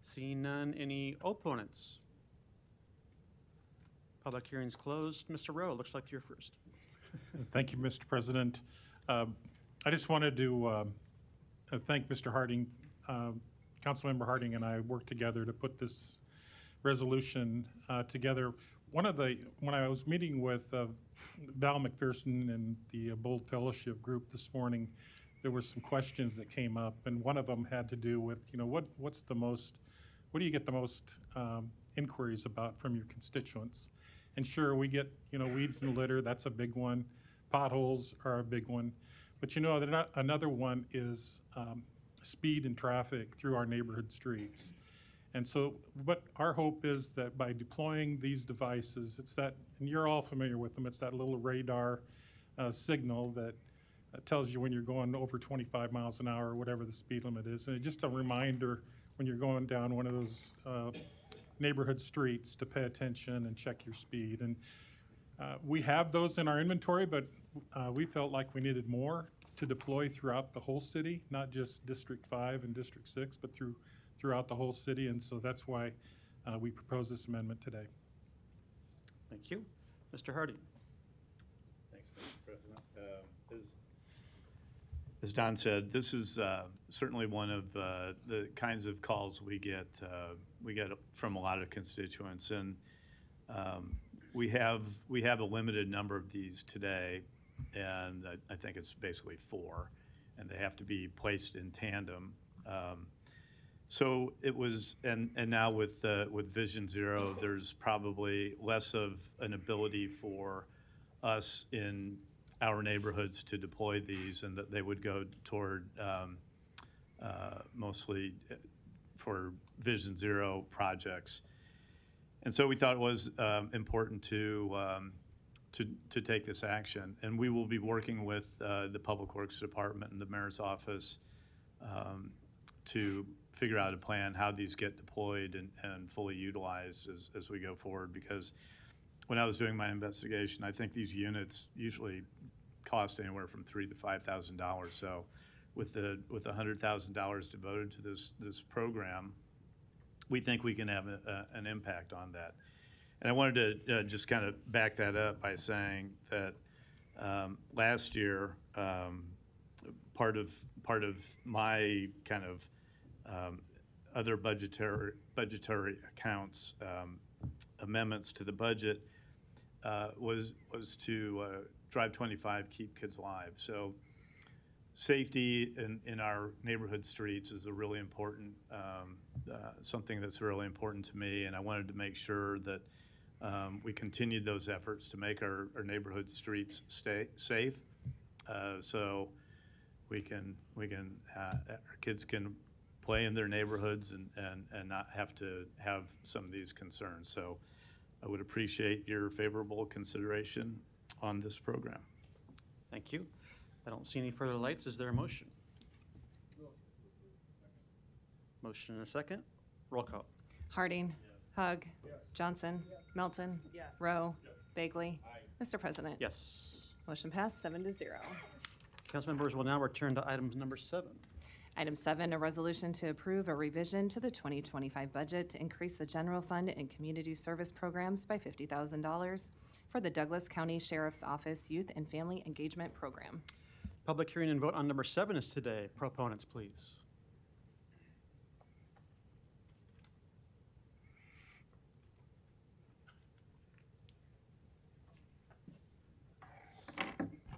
Seeing none, any opponents? Public hearing's closed. Mr. Rowe, looks like you're first. Thank you, Mr. President. I just wanted to thank Mr. Harding. Councilmember Harding and I worked together to put this resolution together. When I was meeting with Val McPherson and the Bold Fellowship group this morning, there were some questions that came up, and one of them had to do with, you know, what do you get the most inquiries about from your constituents? And sure, we get, you know, weeds and litter, that's a big one. Potholes are a big one. But you know, another one is speed and traffic through our neighborhood streets. And so what our hope is that by deploying these devices, it's that, and you're all familiar with them, it's that little radar signal that tells you when you're going over 25 miles an hour or whatever the speed limit is. And it's just a reminder when you're going down one of those neighborhood streets to pay attention and check your speed. And we have those in our inventory, but we felt like we needed more to deploy throughout the whole city, not just District 5 and District 6, but throughout the whole city. And so that's why we propose this amendment today. Thank you. Mr. Harding. Thanks, Mr. President. As Don said, this is certainly one of the kinds of calls we get from a lot of constituents, and we have a limited number of these today, and I think it's basically 4, and they have to be placed in tandem. So it was, and now with Vision Zero, there's probably less of an ability for us in our neighborhoods to deploy these, and that they would go toward mostly for Vision Zero projects. And so we thought it was important to take this action, and we will be working with the Public Works Department and the Mayor's office to figure out a plan how these get deployed and fully utilized as we go forward. Because when I was doing my investigation, I think these units usually cost anywhere from $3,000 to $5,000. So with $100,000 devoted to this program, we think we can have an impact on that. And I wanted to just kind of back that up by saying that last year, part of my kind of other budgetary accounts amendments to the budget was to Drive 25, Keep Kids Alive. So safety in our neighborhood streets is a really important, something that's really important to me, and I wanted to make sure that We continued those efforts to make our neighborhood streets stay safe, so our kids can play in their neighborhoods and not have to have some of these concerns. So I would appreciate your favorable consideration on this program. Thank you. I don't see any further lights. Is there a motion? Motion and a second. Roll call. Harding. Hug. Johnson. Melton. Rowe. Bagley. Mr. President. Yes. Motion passed 7-0. Council members will now return to item number 7. Item 7, a resolution to approve a revision to the 2025 budget to increase the general fund and community service programs by $50,000 for the Douglas County Sheriff's Office Youth and Family Engagement Program. Public hearing and vote on number 7 is today. Proponents, please.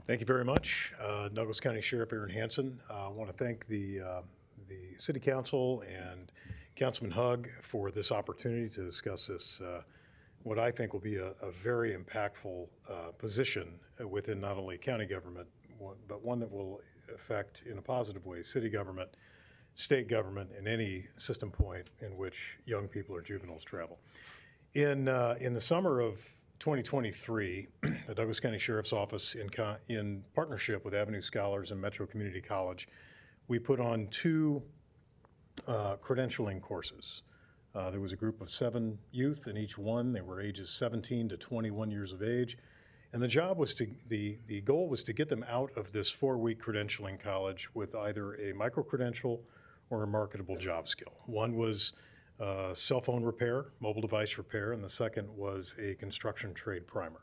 Thank you very much. Douglas County Sheriff Aaron Hansen. I want to thank the City Council and Councilman Hugg for this opportunity to discuss this, what I think will be a very impactful position within not only county government, but one that will affect in a positive way city government, state government, and any system point in which young people or juveniles travel. In the summer of 2023, the Douglas County Sheriff's Office, in partnership with Avenue Scholars and Metro Community College, we put on 2 credentialing courses. There was a group of 7 youth in each one. They were ages 17 to 21 years of age. And the job was the goal was to get them out of this 4-week credentialing college with either a micro-credential or a marketable job skill. One was cell phone repair, mobile device repair, and the second was a construction trade primer.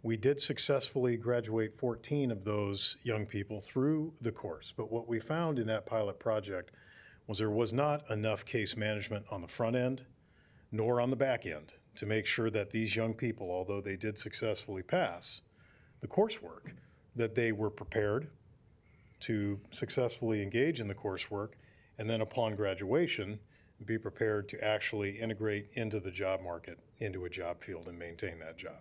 We did successfully graduate 14 of those young people through the course, but what we found in that pilot project was there was not enough case management on the front end nor on the back end to make sure that these young people, although they did successfully pass the coursework, that they were prepared to successfully engage in the coursework, and then upon graduation, be prepared to actually integrate into the job market, into a job field, and maintain that job.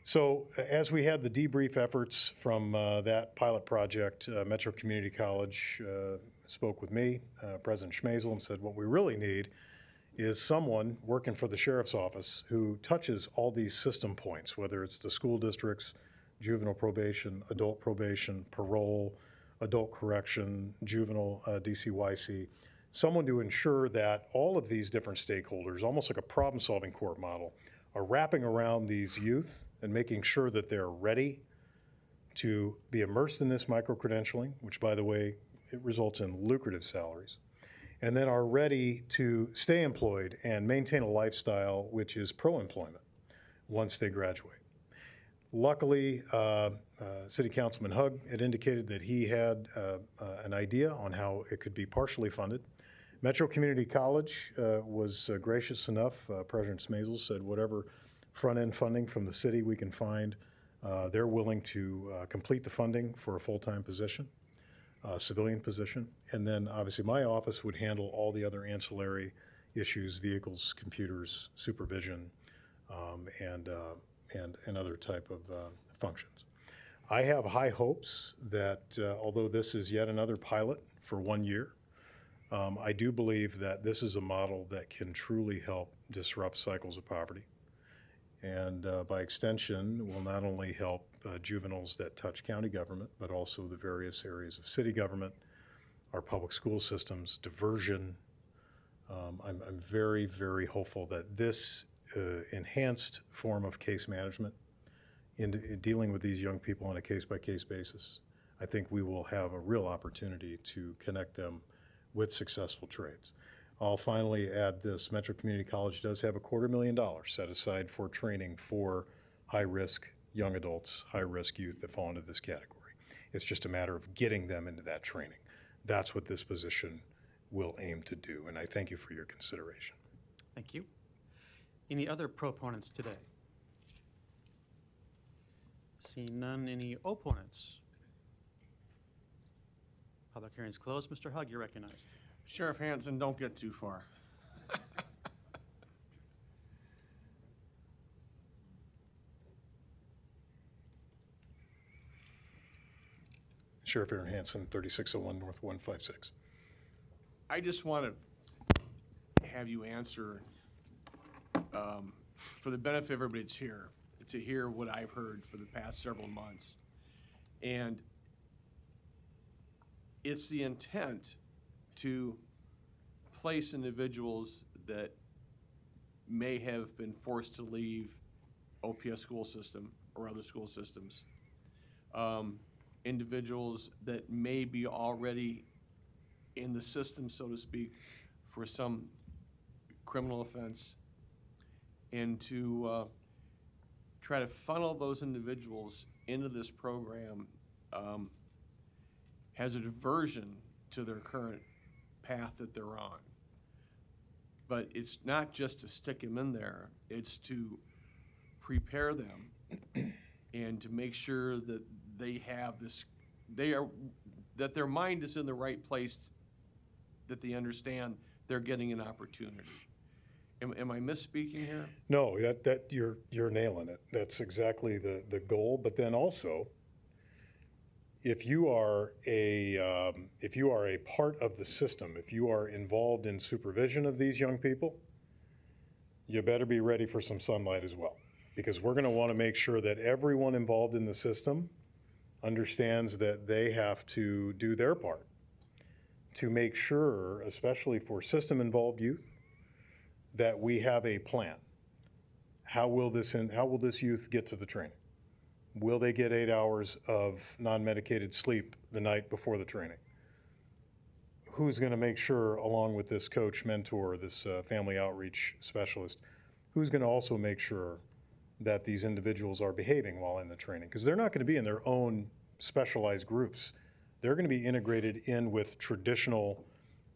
So as we had the debrief efforts from that pilot project, Metro Community College spoke with me, President Schmazel, and said, what we really need is someone working for the Sheriff's Office who touches all these system points, whether it's the school districts, juvenile probation, adult probation, parole, adult correction, juvenile DCYC, someone to ensure that all of these different stakeholders, almost like a problem-solving court model, are wrapping around these youth and making sure that they're ready to be immersed in this micro-credentialing, which, by the way, it results in lucrative salaries, and then are ready to stay employed and maintain a lifestyle which is pro-employment once they graduate. Luckily, City Councilman Hugg had indicated that he had an idea on how it could be partially funded. Metro Community College was gracious enough. President Schmazel said whatever front-end funding from the city we can find, they're willing to complete the funding for a full-time position, civilian position. And then obviously my office would handle all the other ancillary issues, vehicles, computers, supervision, and other type of functions. I have high hopes that although this is yet another pilot for 1 year, I do believe that this is a model that can truly help disrupt cycles of poverty, and by extension will not only help juveniles that touch county government, but also the various areas of city government, our public school systems, diversion. I'm very, very hopeful that this enhanced form of case management in dealing with these young people on a case-by-case basis, I think we will have a real opportunity to connect them with successful trades. I'll finally add this. Metro Community College does have $250,000 set aside for training for high-risk young adults, high-risk youth that fall into this category. It's just a matter of getting them into that training. That's what this position will aim to do, and I thank you for your consideration. Thank you. Any other proponents today? Seeing none, any opponents? Public hearing is closed. Mr. Hugg, you're recognized. Sheriff Hansen, don't get too far. Sheriff Aaron Hansen, 3601 North 156. I just want to have you answer, for the benefit of everybody that's here, to hear what I've heard for the past several months. And it's the intent to place individuals that may have been forced to leave OPS school system or other school systems, individuals that may be already in the system, so to speak, for some criminal offense, and to try to funnel those individuals into this program has a diversion to their current path that they're on. But it's not just to stick them in there, it's to prepare them and to make sure that they have this, that their mind is in the right place, that they understand they're getting an opportunity. Am I misspeaking here? No, you're nailing it. That's exactly the goal. But then also, if you are a part of the system, if you are involved in supervision of these young people, you better be ready for some sunlight as well, because we're going to want to make sure that everyone involved in the system understands that they have to do their part to make sure, especially for system-involved youth, that we have a plan. How will this youth get to the training? Will they get 8 hours of non-medicated sleep the night before the training? Who's going to make sure, along with this coach, mentor, this family outreach specialist, who's going to also make sure that these individuals are behaving while in the training? Because they're not going to be in their own specialized groups. They're going to be integrated in with traditional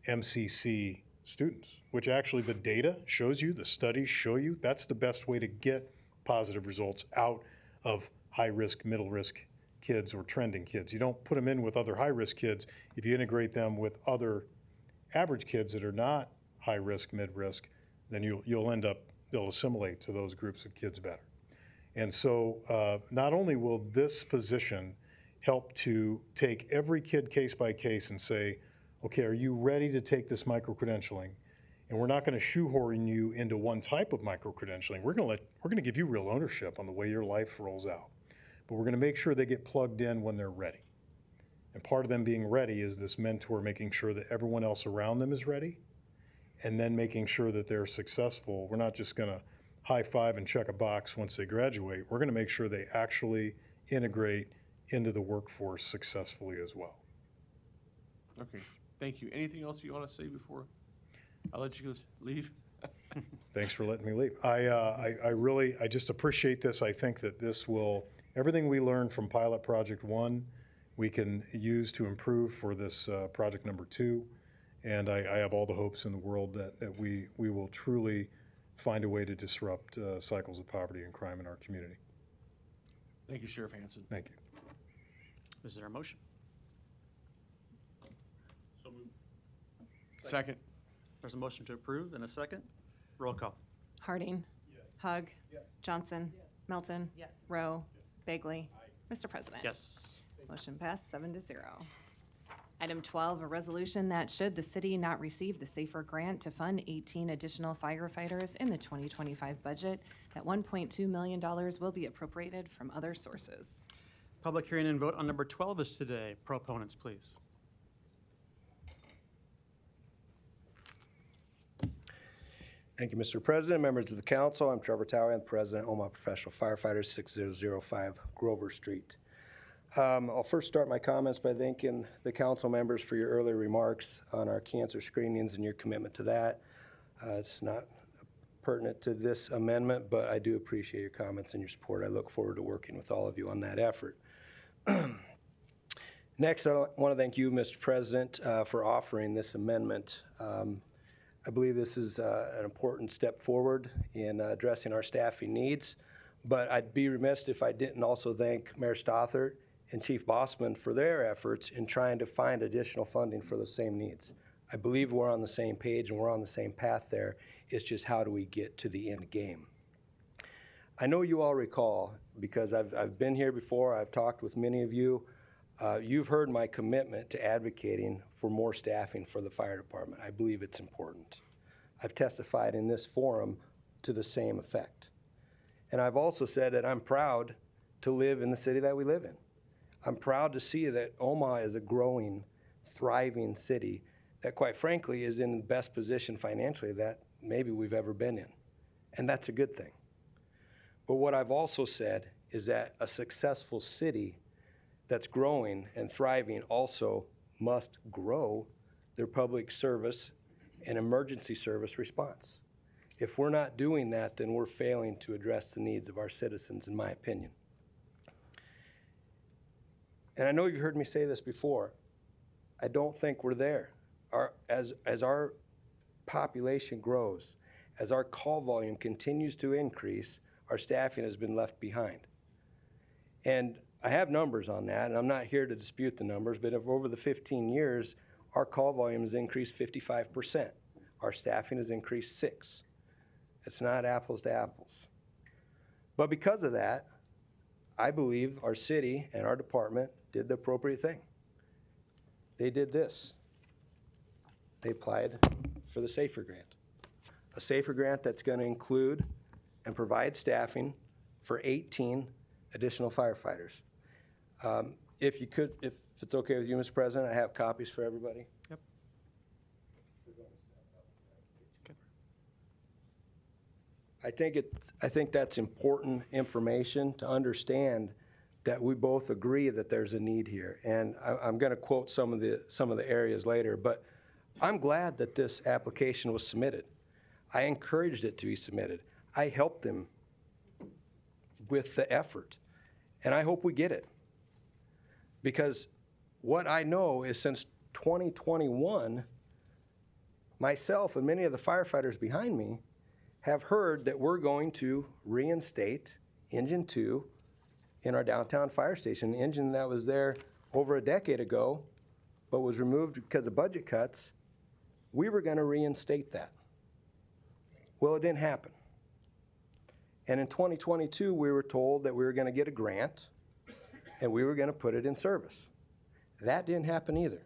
MCC students, which actually the data shows you, the studies show you, that's the best way to get positive results out of high-risk, middle-risk kids or trending kids. You don't put them in with other high-risk kids. If you integrate them with other average kids that are not high-risk, mid-risk, then you'll end up, they'll assimilate to those groups of kids better. And so not only will this position help to take every kid case by case and say, okay, are you ready to take this micro-credentialing? And we're not going to shoehorn you into one type of micro-credentialing. We're going to give you real ownership on the way your life rolls out. But we're going to make sure they get plugged in when they're ready. And part of them being ready is this mentor making sure that everyone else around them is ready, and then making sure that they're successful. We're not just going to high five and check a box once they graduate. We're going to make sure they actually integrate into the workforce successfully as well. Okay, thank you. Anything else you want to say before I'll let you go leave? Thanks for letting me leave. I just appreciate this. I think that this will, everything we learned from Pilot Project 1, we can use to improve for this project number 2. And I have all the hopes in the world that we will truly find a way to disrupt cycles of poverty and crime in our community. Thank you, Sheriff Hansen. Thank you. Is there a motion? So moved. Second. There's a motion to approve and a second. Roll call. Harding. Yes. Hug. Yes. Johnson. Melton. Yes. Rowe. Bagley. Mr. President. Yes. Motion passed 7-0. Item 12, a resolution that should the city not receive the SAFER grant to fund 18 additional firefighters in the 2025 budget, that $1.2 million will be appropriated from other sources. Public hearing and vote on number 12 is today. Proponents, please. Thank you, Mr. President, members of the council. I'm Trevor Towie. I'm President, Omaha Professional Firefighters, 6005 Grover Street. I'll first start my comments by thanking the council members for your earlier remarks on our cancer screenings and your commitment to that. It's not pertinent to this amendment, but I do appreciate your comments and your support. I look forward to working with all of you on that effort. Next, I want to thank you, Mr. President, for offering this amendment. I believe this is an important step forward in addressing our staffing needs, but I'd be remiss if I didn't also thank Mayor Stothert and Chief Bossman for their efforts in trying to find additional funding for those same needs. I believe we're on the same page and we're on the same path there. It's just how do we get to the end game? I know you all recall, because I've been here before, I've talked with many of you. You've heard my commitment to advocating for more staffing for the fire department. I believe it's important. I've testified in this forum to the same effect. And I've also said that I'm proud to live in the city that we live in. I'm proud to see that Omaha is a growing, thriving city that, quite frankly, is in the best position financially that maybe we've ever been in. And that's a good thing. But what I've also said is that a successful city that's growing and thriving also must grow their public service and emergency service response. If we're not doing that, then we're failing to address the needs of our citizens, in my opinion. And I know you've heard me say this before. I don't think we're there. As our population grows, as our call volume continues to increase, our staffing has been left behind. And I have numbers on that, and I'm not here to dispute the numbers, but over the 15 years, our call volume has increased 55%. Our staffing has increased 6%. It's not apples to apples. But because of that, I believe our city and our department did the appropriate thing. They did this. They applied for the SAFER grant. A SAFER grant that's going to include and provide staffing for 18 additional firefighters. If it's okay with you, Mr. President, I have copies for everybody. Yep. I think that's important information to understand that we both agree that there's a need here. And I'm going to quote some of the areas later, but I'm glad that this application was submitted. I encouraged it to be submitted. I helped them with the effort, and I hope we get it. Because what I know is since 2021, myself and many of the firefighters behind me have heard that we're going to reinstate Engine 2 in our downtown fire station, an engine that was there over a decade ago, but was removed because of budget cuts. We were going to reinstate that. Well, it didn't happen. And in 2022, we were told that we were going to get a grant and we were going to put it in service. That didn't happen either.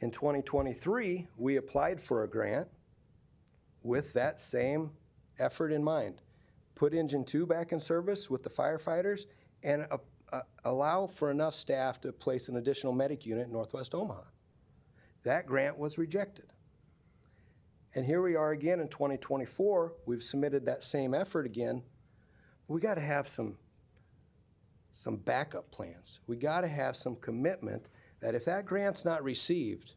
In 2023, we applied for a grant with that same effort in mind. Put Engine 2 back in service with the firefighters and allow for enough staff to place an additional medic unit in Northwest Omaha. That grant was rejected. And here we are again in 2024. We've submitted that same effort again. We got to have some backup plans. We got to have some commitment that if that grant's not received,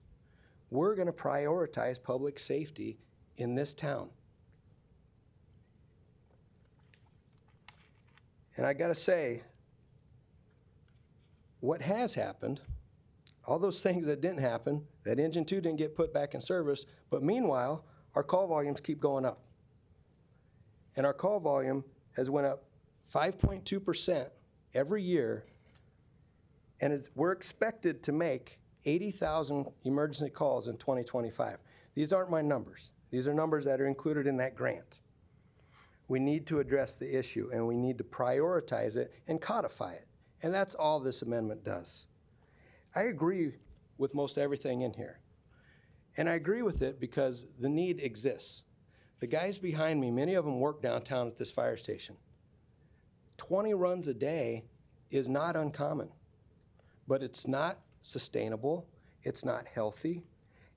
we're going to prioritize public safety in this town. And I got to say, what has happened, all those things that didn't happen, that Engine 2 didn't get put back in service, but meanwhile, our call volumes keep going up. And our call volume has went up 5.2% every year, and we're expected to make 80,000 emergency calls in 2025. These aren't my numbers. These are numbers that are included in that grant. We need to address the issue, and we need to prioritize it and codify it. And that's all this amendment does. I agree with most everything in here. And I agree with it because the need exists. The guys behind me, many of them work downtown at this fire station. 20 runs a day is not uncommon, but it's not sustainable, it's not healthy,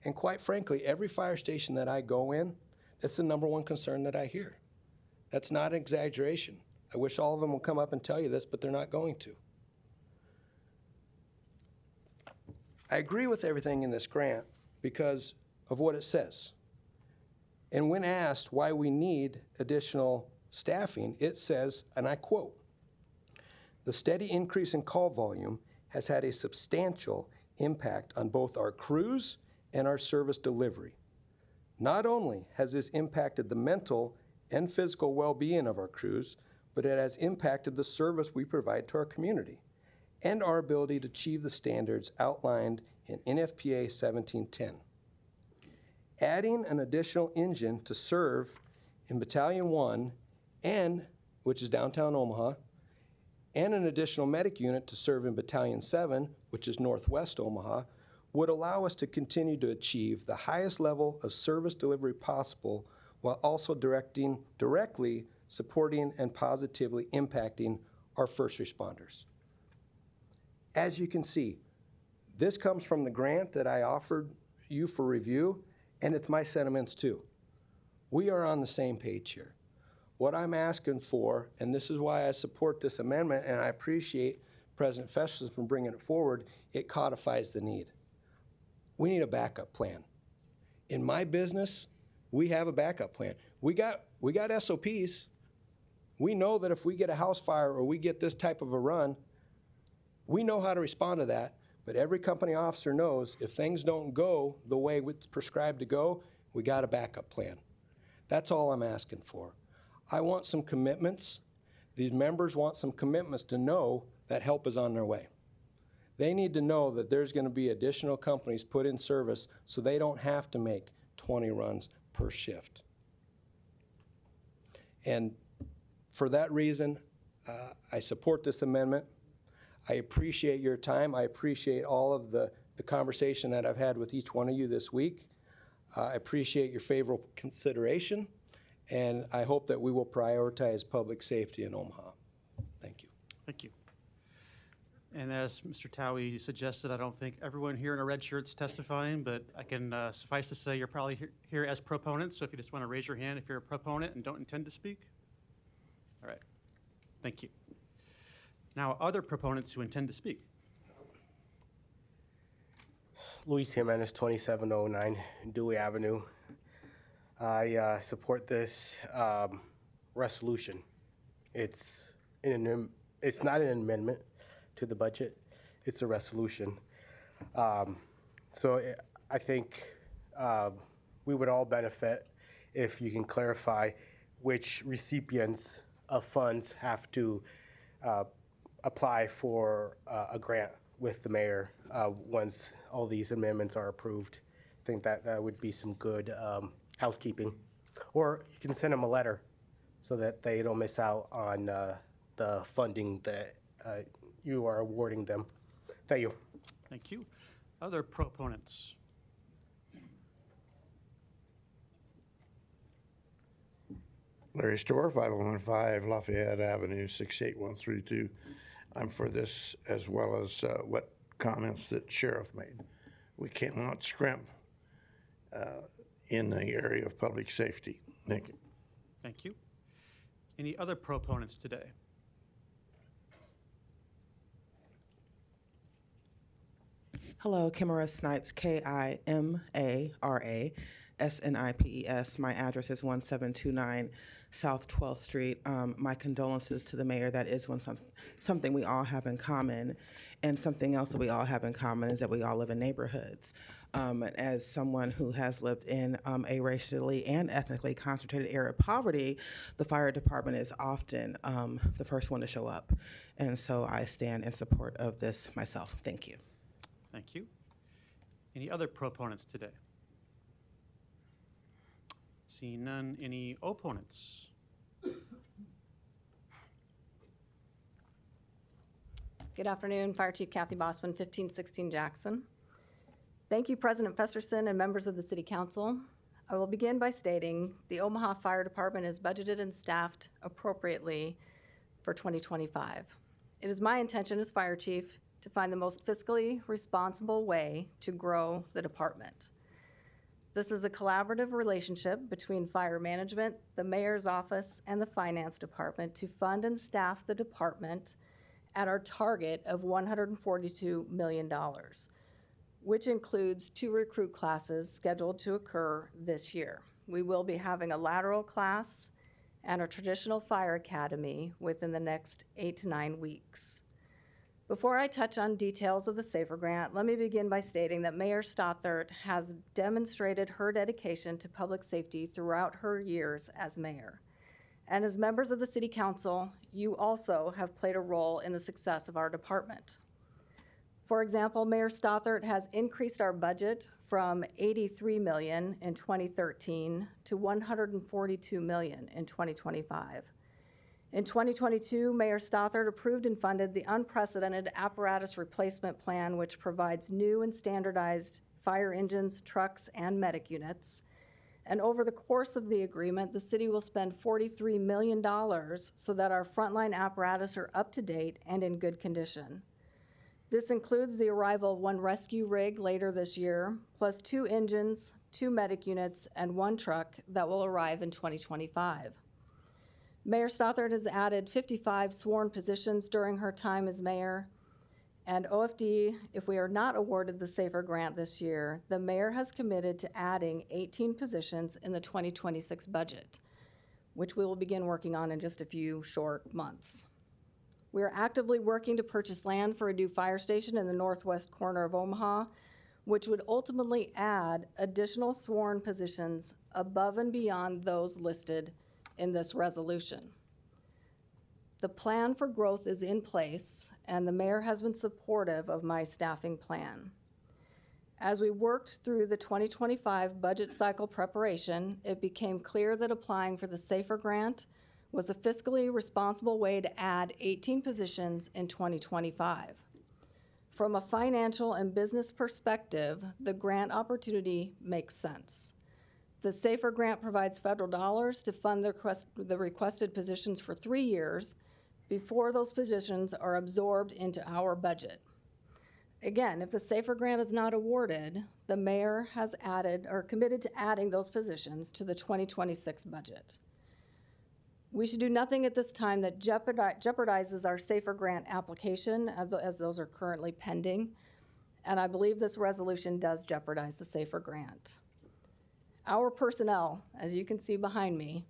and quite frankly, every fire station that I go in, that's the number one concern that I hear. That's not an exaggeration. I wish all of them would come up and tell you this, but they're not going to. I agree with everything in this grant because of what it says. And when asked why we need additional staffing, it says, and I quote, "The steady increase in call volume has had a substantial impact on both our crews and our service delivery. Not only has this impacted the mental and physical well-being of our crews, but it has impacted the service we provide to our community and our ability to achieve the standards outlined in NFPA 1710. Adding an additional engine to serve in Battalion 1 and, which is downtown Omaha, and an additional medic unit to serve in Battalion 7, which is Northwest Omaha, would allow us to continue to achieve the highest level of service delivery possible while also directly supporting and positively impacting our first responders. As you can see, this comes from the grant that I offered you for review, and it's my sentiments too. We are on the same page here. What I'm asking for, and this is why I support this amendment, and I appreciate President Festus for bringing it forward, it codifies the need. We need a backup plan. In my business, we have a backup plan. We got SOPs. We know that if we get a house fire or we get this type of a run, we know how to respond to that, but every company officer knows if things don't go the way it's prescribed to go, we got a backup plan. That's all I'm asking for. I want some commitments. These members want some commitments to know that help is on their way. They need to know that there's going to be additional companies put in service so they don't have to make 20 runs per shift. And for that reason, I support this amendment. I appreciate your time. I appreciate all of the conversation that I've had with each one of you this week. I appreciate your favorable consideration, and I hope that we will prioritize public safety in Omaha. Thank you. Thank you. And as Mr. Towie suggested, I don't think everyone here in a red shirt's testifying, but I can suffice to say you're probably here as proponents, so if you just want to raise your hand if you're a proponent and don't intend to speak. All right. Thank you. Now, other proponents who intend to speak. Luis Jimenez, 2709 Dewey Avenue. I support this resolution. It's not an amendment to the budget. It's a resolution. I think we would all benefit if you can clarify which recipients of funds have to apply for a grant with the mayor once all these amendments are approved. I think that would be some good housekeeping. Or you can send them a letter so that they don't miss out on the funding that you are awarding them. Thank you. Thank you. Other proponents? Larry Storr, 5015 Lafayette Avenue, 68132. I'm for this as well as what comments that Sheriff made. We cannot scrimp in the area of public safety. Thank you. Thank you. Any other proponents today? Hello, Kimara Snipes, KIMARA SNIPES. My address is 1729 South 12th Street. My condolences to the mayor. That is something we all have in common. And something else that we all have in common is that we all live in neighborhoods. As someone who has lived in a racially and ethnically concentrated area of poverty, the fire department is often the first one to show up. And so I stand in support of this myself. Thank you. Thank you. Any other proponents today? Seeing none, any opponents? Good afternoon, Fire Chief Kathy Bosman, 1516 Jackson. Thank you, President Festerson and members of the City Council. I will begin by stating the Omaha Fire Department is budgeted and staffed appropriately for 2025. It is my intention as Fire Chief to find the most fiscally responsible way to grow the department. This is a collaborative relationship between fire management, the mayor's office, and the finance department to fund and staff the department at our target of $142 million, which includes 2 recruit classes scheduled to occur this year. We will be having a lateral class and a traditional fire academy within the next 8 to 9 weeks. Before I touch on details of the SAFER grant, let me begin by stating that Mayor Stothert has demonstrated her dedication to public safety throughout her years as mayor. And as members of the City Council, you also have played a role in the success of our department. For example, Mayor Stothert has increased our budget from $83 million in 2013 to $142 million in 2025. In 2022, Mayor Stothert approved and funded the unprecedented apparatus replacement plan, which provides new and standardized fire engines, trucks, and medic units. And over the course of the agreement, the city will spend $43 million so that our frontline apparatus are up to date and in good condition. This includes the arrival of 1 rescue rig later this year, plus 2 engines, 2 medic units, and 1 truck that will arrive in 2025. Mayor Stothert has added 55 sworn positions during her time as mayor. And OFD, if we are not awarded the SAFER grant this year, the mayor has committed to adding 18 positions in the 2026 budget, which we will begin working on in just a few short months. We are actively working to purchase land for a new fire station in the northwest corner of Omaha, which would ultimately add additional sworn positions above and beyond those listed in this resolution. The plan for growth is in place, and the mayor has been supportive of my staffing plan. As we worked through the 2025 budget cycle preparation, it became clear that applying for the SAFER grant was a fiscally responsible way to add 18 positions in 2025. From a financial and business perspective, the grant opportunity makes sense. The SAFER grant provides federal dollars to fund the requested positions for 3 years before those positions are absorbed into our budget. Again, if the SAFER grant is not awarded, the mayor has added or committed to adding those positions to the 2026 budget. We should do nothing at this time that jeopardizes our SAFER grant application, as those are currently pending, and I believe this resolution does jeopardize the SAFER grant. Our personnel, as you can see behind me,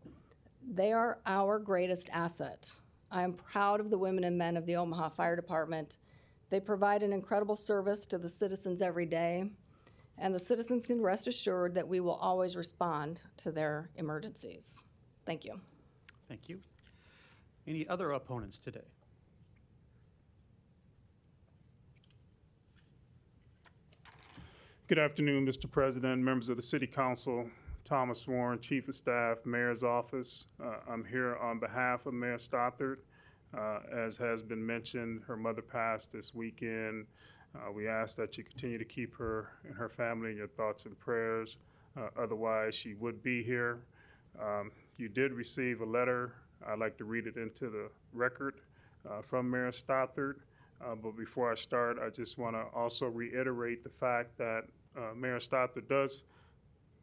they are our greatest asset. I am proud of the women and men of the Omaha Fire Department. They provide an incredible service to the citizens every day, and the citizens can rest assured that we will always respond to their emergencies. Thank you. Thank you. Any other opponents today? Good afternoon, Mr. President, members of the City Council, Thomas Warren, Chief of Staff, Mayor's Office. I'm here on behalf of Mayor Stothert. As has been mentioned, her mother passed this weekend. We ask that you continue to keep her and her family in your thoughts and prayers. Otherwise, she would be here. You did receive a letter. I'd like to read it into the record from Mayor Stothert. But before I start, I just want to also reiterate the fact that Mayor Stothert does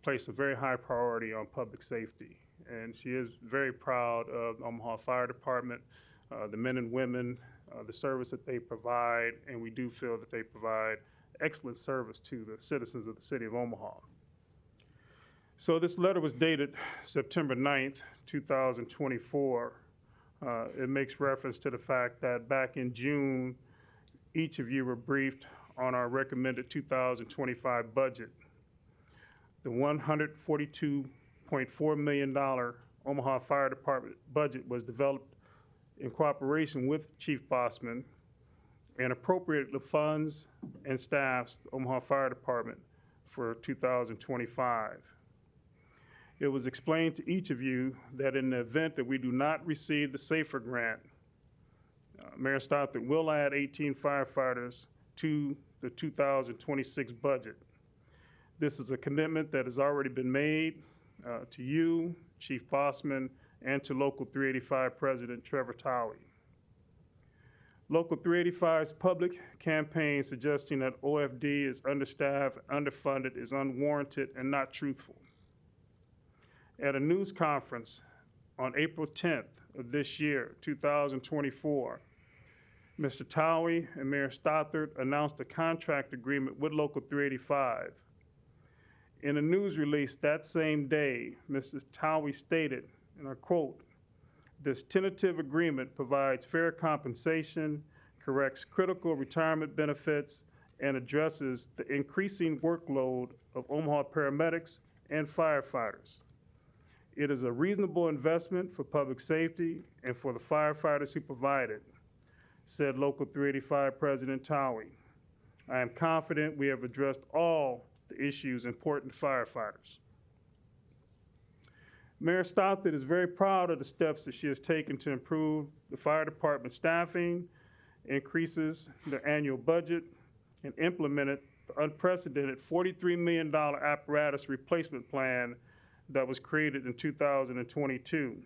place a very high priority on public safety. And she is very proud of the Omaha Fire Department, the men and women, the service that they provide, and we do feel that they provide excellent service to the citizens of the city of Omaha. So this letter was dated September 9th, 2024. It makes reference to the fact that back in June, each of you were briefed on our recommended 2025 budget. The $142.4 million Omaha Fire Department budget was developed in cooperation with Chief Bossman and appropriated the funds and staffs the Omaha Fire Department for 2025. It was explained to each of you that in the event that we do not receive the SAFER grant, Mayor Stothert will add 18 firefighters to the 2026 budget. This is a commitment that has already been made to you, Chief Bossman, and to Local 385 President Trevor Towie. Local 385's public campaign suggesting that OFD is understaffed, underfunded, is unwarranted, and not truthful. At a news conference on April 10th of this year, 2024, Mr. Towie and Mayor Stothert announced a contract agreement with Local 385. In a news release that same day, Mr. Towie stated, and I quote, "This tentative agreement provides fair compensation, corrects critical retirement benefits, and addresses the increasing workload of Omaha paramedics and firefighters. It is a reasonable investment for public safety and for the firefighters who provide it," said Local 385 President Towie. "I am confident we have addressed all the issues important to firefighters." Mayor Stothard is very proud of the steps that she has taken to improve the fire department staffing, increases the annual budget, and implemented the unprecedented $43 million apparatus replacement plan that was created in 2022.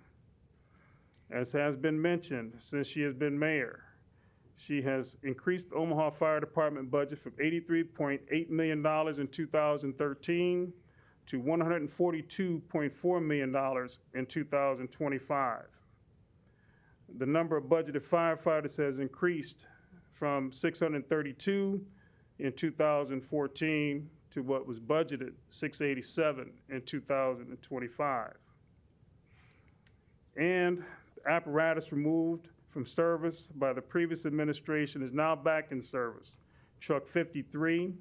As has been mentioned, since she has been mayor, she has increased the Omaha Fire Department budget from $83.8 million in 2013 to $142.4 million in 2025. The number of budgeted firefighters has increased from 632 in 2014 to what was budgeted 687 in 2025. And the apparatus removed from service by the previous administration is now back in service. Truck 53,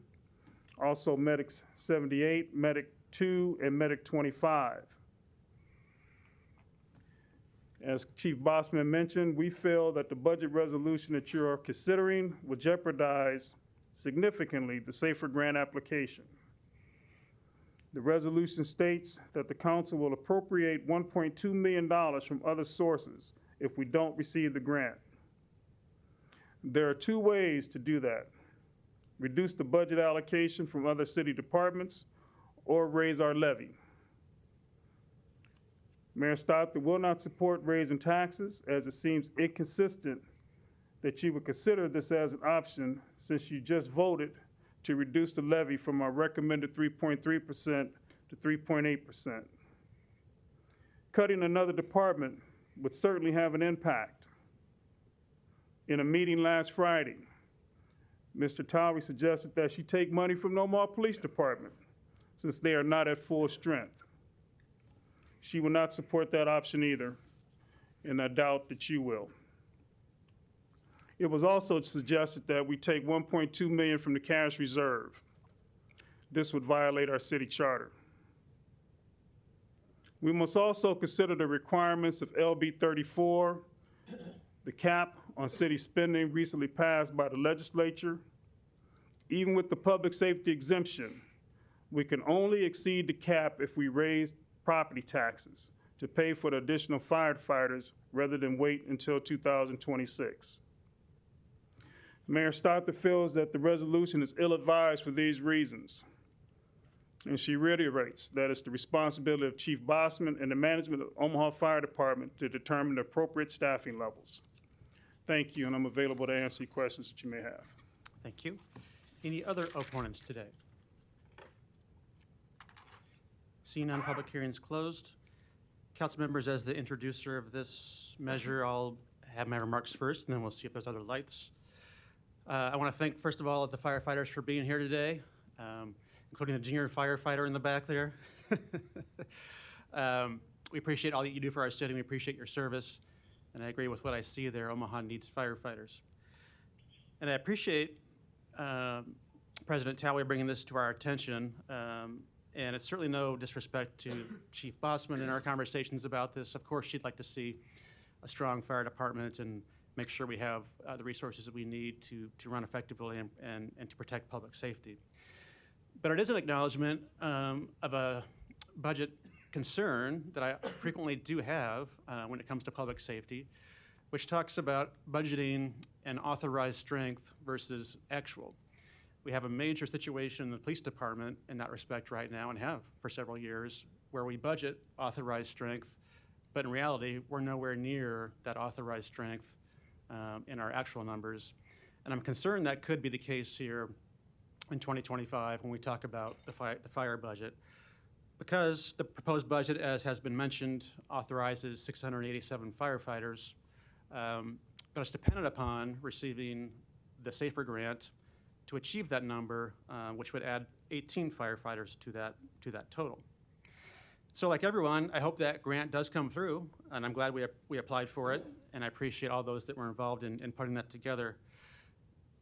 also Medics 78, Medic 2, and Medic 25. As Chief Bossman mentioned, we feel that the budget resolution that you are considering will jeopardize significantly the SAFER grant application. The resolution states that the council will appropriate $1.2 million from other sources if we don't receive the grant. There are two ways to do that: reduce the budget allocation from other city departments or raise our levy. Mayor Stothard will not support raising taxes, as it seems inconsistent that you would consider this as an option since you just voted to reduce the levy from our recommended 3.3% to 3.8%. Cutting another department would certainly have an impact. In a meeting last Friday, Mr. Towery suggested that she take money from the Omaha Police Department since they are not at full strength. She will not support that option either, and I doubt that you will. It was also suggested that we take $1.2 million from the cash reserve. This would violate our city charter. We must also consider the requirements of LB 34, the cap on city spending recently passed by the legislature. Even with the public safety exemption, we can only exceed the cap if we raise property taxes to pay for the additional firefighters rather than wait until 2026. Mayor Stothard feels that the resolution is ill-advised for these reasons, and she reiterates that it's the responsibility of Chief Bossman and the management of Omaha Fire Department to determine the appropriate staffing levels. Thank you, and I'm available to answer any questions that you may have. Thank you. Any other opponents today? Seeing none, public hearings closed. Council members, as the introducer of this measure, I'll have my remarks first, and then we'll see if there's other lights. I want to thank, first of all, the firefighters for being here today, including the junior firefighter in the back there. We appreciate all that you do for our city. We appreciate your service, and I agree with what I see there. Omaha needs firefighters. And I appreciate President Towery bringing this to our attention. And it's certainly no disrespect to Chief Bossman in our conversations about this. Of course, she'd like to see a strong fire department and make sure we have the resources that we need to run effectively and to protect public safety. But it is an acknowledgement of a budget concern that I frequently do have when it comes to public safety, which talks about budgeting and authorized strength versus actual. We have a major situation in the police department in that respect right now, and have for several years, where we budget authorized strength, but in reality, we're nowhere near that authorized strength in our actual numbers. And I'm concerned that could be the case here in 2025 when we talk about the fire budget, because the proposed budget, as has been mentioned, authorizes 687 firefighters, but it's dependent upon receiving the SAFER grant to achieve that number, which would add 18 firefighters to that total. So like everyone, I hope that grant does come through, and I'm glad we applied for it, and I appreciate all those that were involved in putting that together.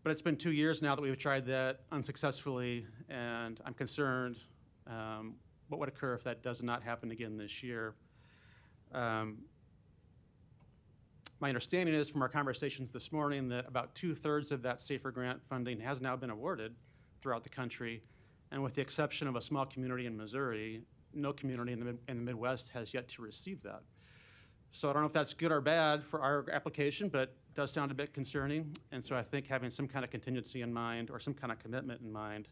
But it's been 2 years now that we've tried that unsuccessfully, and I'm concerned what would occur if that does not happen again this year. My understanding is from our conversations this morning that about 2/3 of that SAFER grant funding has now been awarded throughout the country, and with the exception of a small community in Missouri, no community in the Midwest has yet to receive that. So I don't know if that's good or bad for our application, but it does sound a bit concerning. And so I think having some kind of contingency in mind or some kind of commitment in mind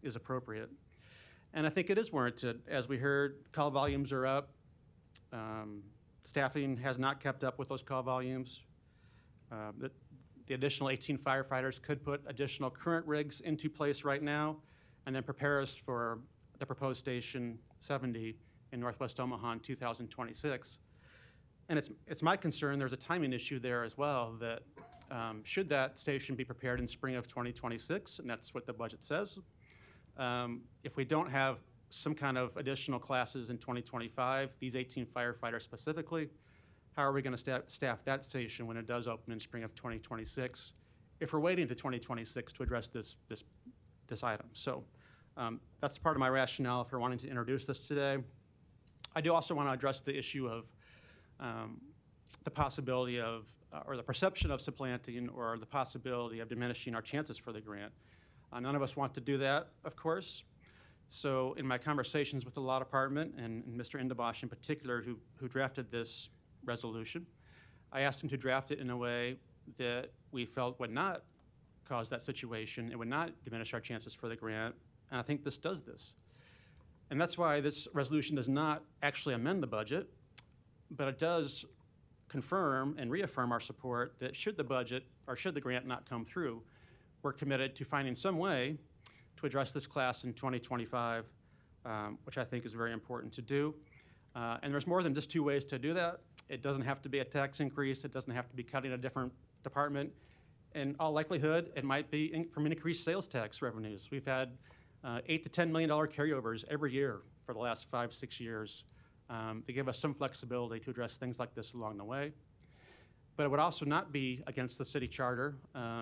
is appropriate. And I think it is warranted. As we heard, call volumes are up. Staffing has not kept up with those call volumes. The additional 18 firefighters could put additional current rigs into place right now and then prepare us for the proposed Station 70 in Northwest Omaha in 2026. And it's my concern there's a timing issue there as well, that should that station be prepared in spring of 2026, and that's what the budget says, if we don't have some kind of additional classes in 2025, these 18 firefighters specifically, how are we going to staff that station when it does open in spring of 2026 if we're waiting to 2026 to address this item? So that's part of my rationale for wanting to introduce this today. I do also want to address the issue of the possibility of, or the perception of supplanting, or the possibility of diminishing our chances for the grant. None of us want to do that, of course. So in my conversations with the law department, and Mr. Indabosh in particular, who drafted this resolution, I asked him to draft it in a way that we felt would not cause that situation. It would not diminish our chances for the grant, and I think this does this. And that's why this resolution does not actually amend the budget, but it does confirm and reaffirm our support that should the budget, or should the grant not come through, we're committed to finding some way to address this class in 2025, which I think is very important to do. And there's more than just two ways to do that. It doesn't have to be a tax increase. It doesn't have to be cutting a different department. In all likelihood, it might be from increased sales tax revenues. We've had $8 to $10 million carryovers every year for the last 5-6 years. They give us some flexibility to address things like this along the way. But it would also not be against the city charter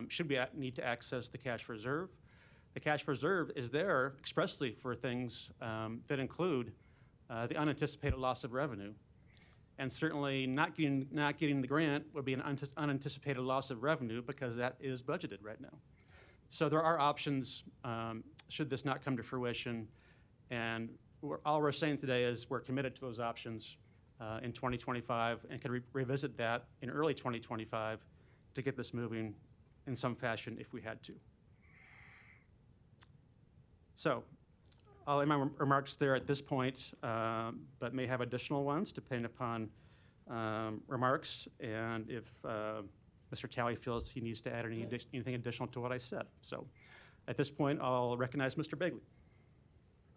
should we need to access the cash reserve. The cash reserve is there expressly for things that include the unanticipated loss of revenue. And certainly not getting the grant would be an unanticipated loss of revenue because that is budgeted right now. So there are options should this not come to fruition. And all we're saying today is we're committed to those options in 2025 and can revisit that in early 2025 to get this moving in some fashion if we had to. So I'll end my remarks there at this point, but may have additional ones depending upon remarks and if Mr. Talley feels he needs to add anything additional to what I said. So at this point, I'll recognize Mr. Begley.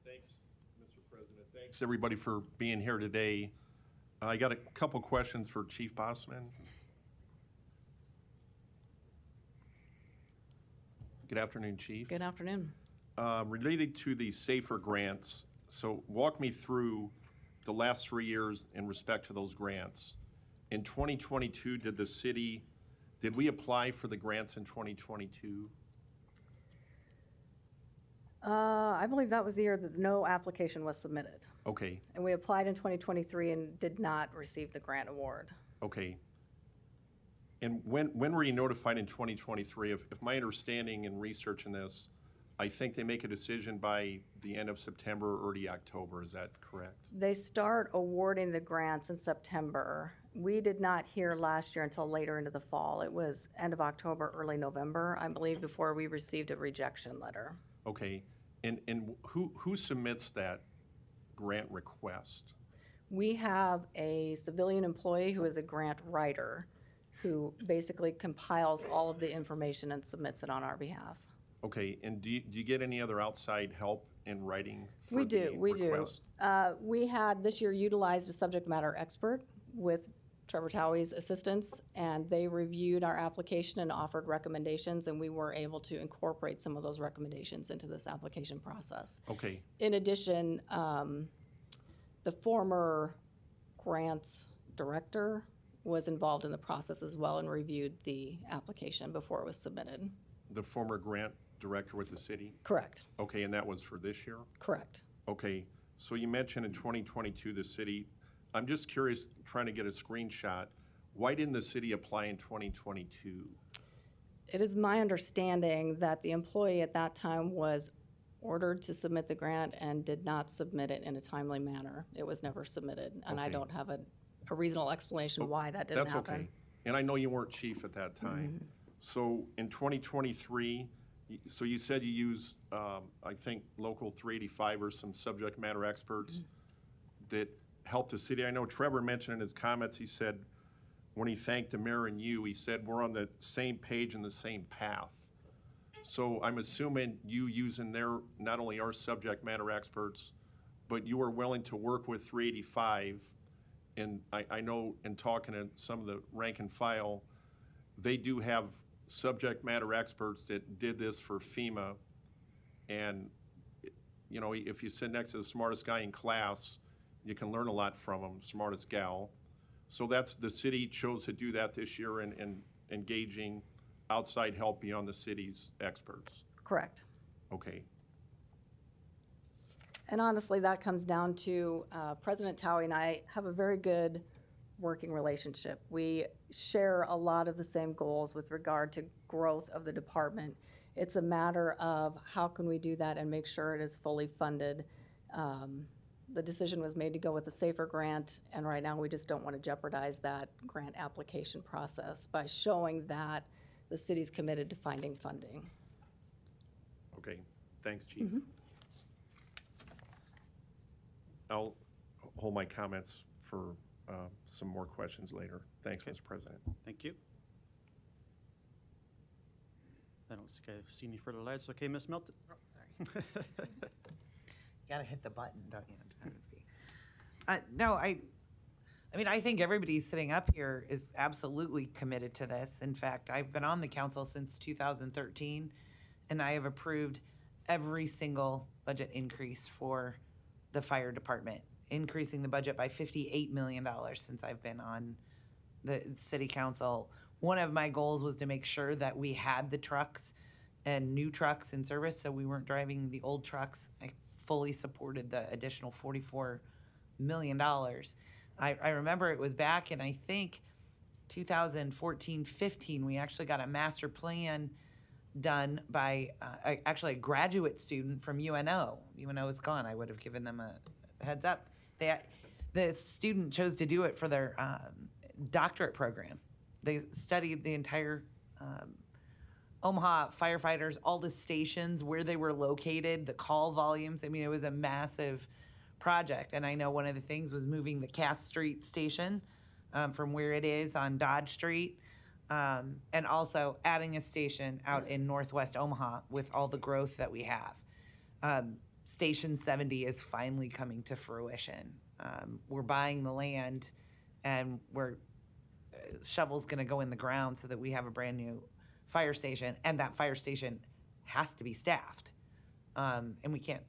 Thanks, Mr. President. Thanks, everybody, for being here today. I got a couple questions for Chief Bossman. Good afternoon, Chief. Good afternoon. Related to the SAFER grants, so walk me through the last 3 years in respect to those grants. In 2022, did we apply for the grants in 2022? I believe that was the year that no application was submitted. Okay, And we applied in 2023 and did not receive the grant award. okay. And when were you notified in 2023? If my understanding in researching this, I think they make a decision by the end of September or early October, is that correct? They start awarding the grants in September. We did not hear last year until later into the fall. It was end of October, early November, I believe, before we received a rejection letter. Okay, and who submits that grant request? We have a civilian employee who is a grant writer who basically compiles all of the information and submits it on our behalf. Okay, and do you get any other outside help in writing for We do. We had this year utilized a subject matter expert with Trevor Towey's assistance, and they reviewed our application and offered recommendations, and we were able to incorporate some of those recommendations into this application process. Okay. In addition, the former grants director was involved in the process as well and reviewed the application before it was submitted. The former grant director with the city? Correct. Okay, and that was for this year? Correct. Okay, so you mentioned in 2022 the city, I'm just curious, trying to get a screenshot, why didn't the city apply in 2022? It is my understanding that the employee at that time was ordered to submit the grant and did not submit it in a timely manner. It was never submitted, and I Okay. don't have a reasonable explanation why that didn't That's happen. okay. And I know you weren't chief at that time. So in 2023, so you said you used, I think, Local 385 or some subject matter experts that helped the city. I know Trevor mentioned in his comments, he said, when he thanked the mayor and you, he said, we're on the same page and the same path. So I'm assuming you using their, not only our subject matter experts, but you were willing to work with 385. And I know in talking to some of the rank and file, they do have subject matter experts that did this for FEMA. And, you know, if you sit next to the smartest guy in class, you can learn a lot from him, smartest gal. So that's, the city chose to do that this year in engaging outside help beyond the city's experts. Correct. Okay. And honestly, that comes down to President Towie and I have a very good working relationship. We share a lot of the same goals with regard to growth of the department. It's a matter of how can we do that and make sure it is fully funded. The decision was made to go with the SAFER grant, and right now we just don't want to jeopardize that grant application process by showing that the city's committed to finding funding. Okay. Thanks, Chief. I'll hold my comments for some more questions later. Thanks, Mr. President. Thank you. I don't think I've seen any further lights. Okay, Ms. Melton. Oh, sorry. You gotta hit the button, don't you? No, I mean, I think everybody sitting up here is absolutely committed to this. In fact, I've been on the council since 2013, and I have approved every single budget increase for the fire department, increasing the budget by $58 million since I've been on the city council. One of my goals was to make sure that we had the trucks and new trucks in service, so we weren't driving the old trucks. I fully supported the additional $44 million. I remember it was back in, I think, 2014-15, we actually got a master plan done by actually a graduate student from UNO. UNO is gone. I would have given them a heads up. The student chose to do it for their doctorate program. They studied the entire Omaha firefighters, all the stations, where they were located, the call volumes. I mean, it was a massive project. And I know one of the things was moving the Cass Street station from where it is on Dodge Street, and also adding a station out in Northwest Omaha with all the growth that we have. Station 70 is finally coming to fruition. We're buying the land, and shovel's going to go in the ground so that we have a brand new fire station, and that fire station has to be staffed. And we can't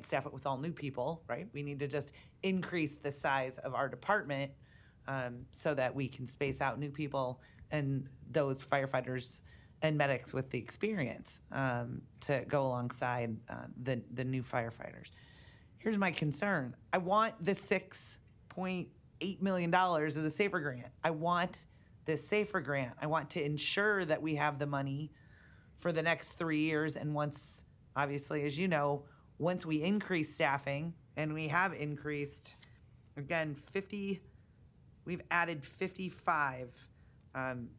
staff it with all new people, right? We need to just increase the size of our department so that we can space out new people and those firefighters and medics with the experience to go alongside the new firefighters. Here's my concern. I want the $6.8 million of the SAFER grant. I want this SAFER grant. I want to ensure that we have the money for the next 3 years. And once, obviously, as you know, once we increase staffing, and we have increased, again, we've added 55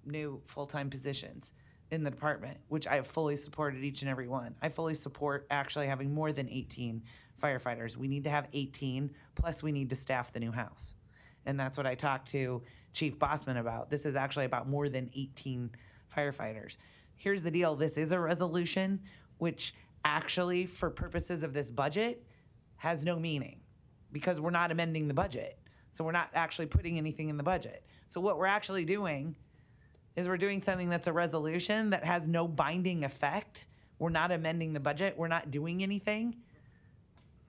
new full-time positions in the department, which I have fully supported each and every one. I fully support actually having more than 18 firefighters. We need to have 18, plus we need to staff the new house. And that's what I talked to Chief Bossman about. This is actually about more than 18 firefighters. Here's the deal. This is a resolution, which actually, for purposes of this budget, has no meaning because we're not amending the budget. So we're not actually putting anything in the budget. So what we're actually doing is we're doing something that's a resolution that has no binding effect. We're not amending the budget. We're not doing anything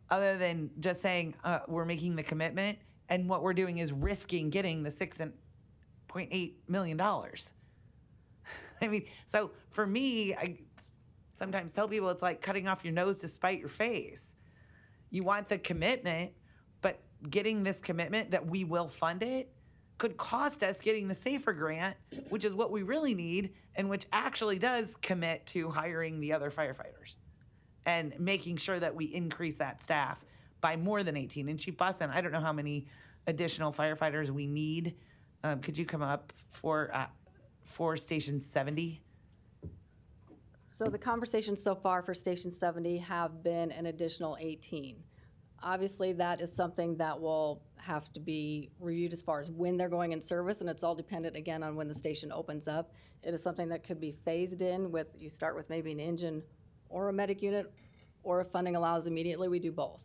other than just saying we're making the commitment. And what we're doing is risking getting the $6.8 million. I mean, so for me, I sometimes tell people it's like cutting off your nose to spite your face. You want the commitment, but getting this commitment that we will fund it could cost us getting the SAFER grant, which is what we really need, and which actually does commit to hiring the other firefighters. and making sure that we increase that staff by more than 18. And Chief Boston, I don't know how many additional firefighters we need. Could you come up for Station 70? So the conversations so far for Station 70 have been an additional 18. Obviously, that is something that will have to be reviewed as far as when they're going in service, and it's all dependent, again, on when the station opens up. It is something that could be phased in with, you start with maybe an engine or a medic unit, or if funding allows immediately, we do both.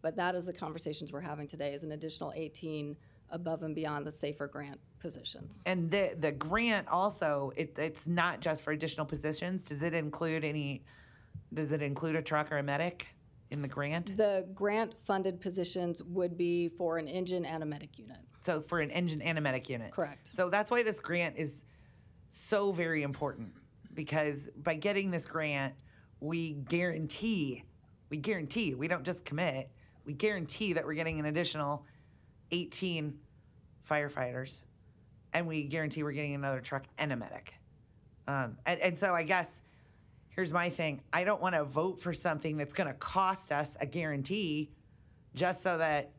But that is the conversations we're having today, is an additional 18 above and beyond the SAFER grant positions. And the grant also, it's not just for additional positions. Does it include a truck or a medic in the grant? The grant-funded positions would be for an engine and a medic unit. So for an engine and a medic unit? Correct. So that's why this grant is so very important, because by getting this grant, we guarantee, we don't just commit, we guarantee that we're getting an additional 18 firefighters, and we guarantee we're getting another truck and a medic. And so I guess, here's my thing. I don't want to vote for something that's going to cost us a guarantee just so that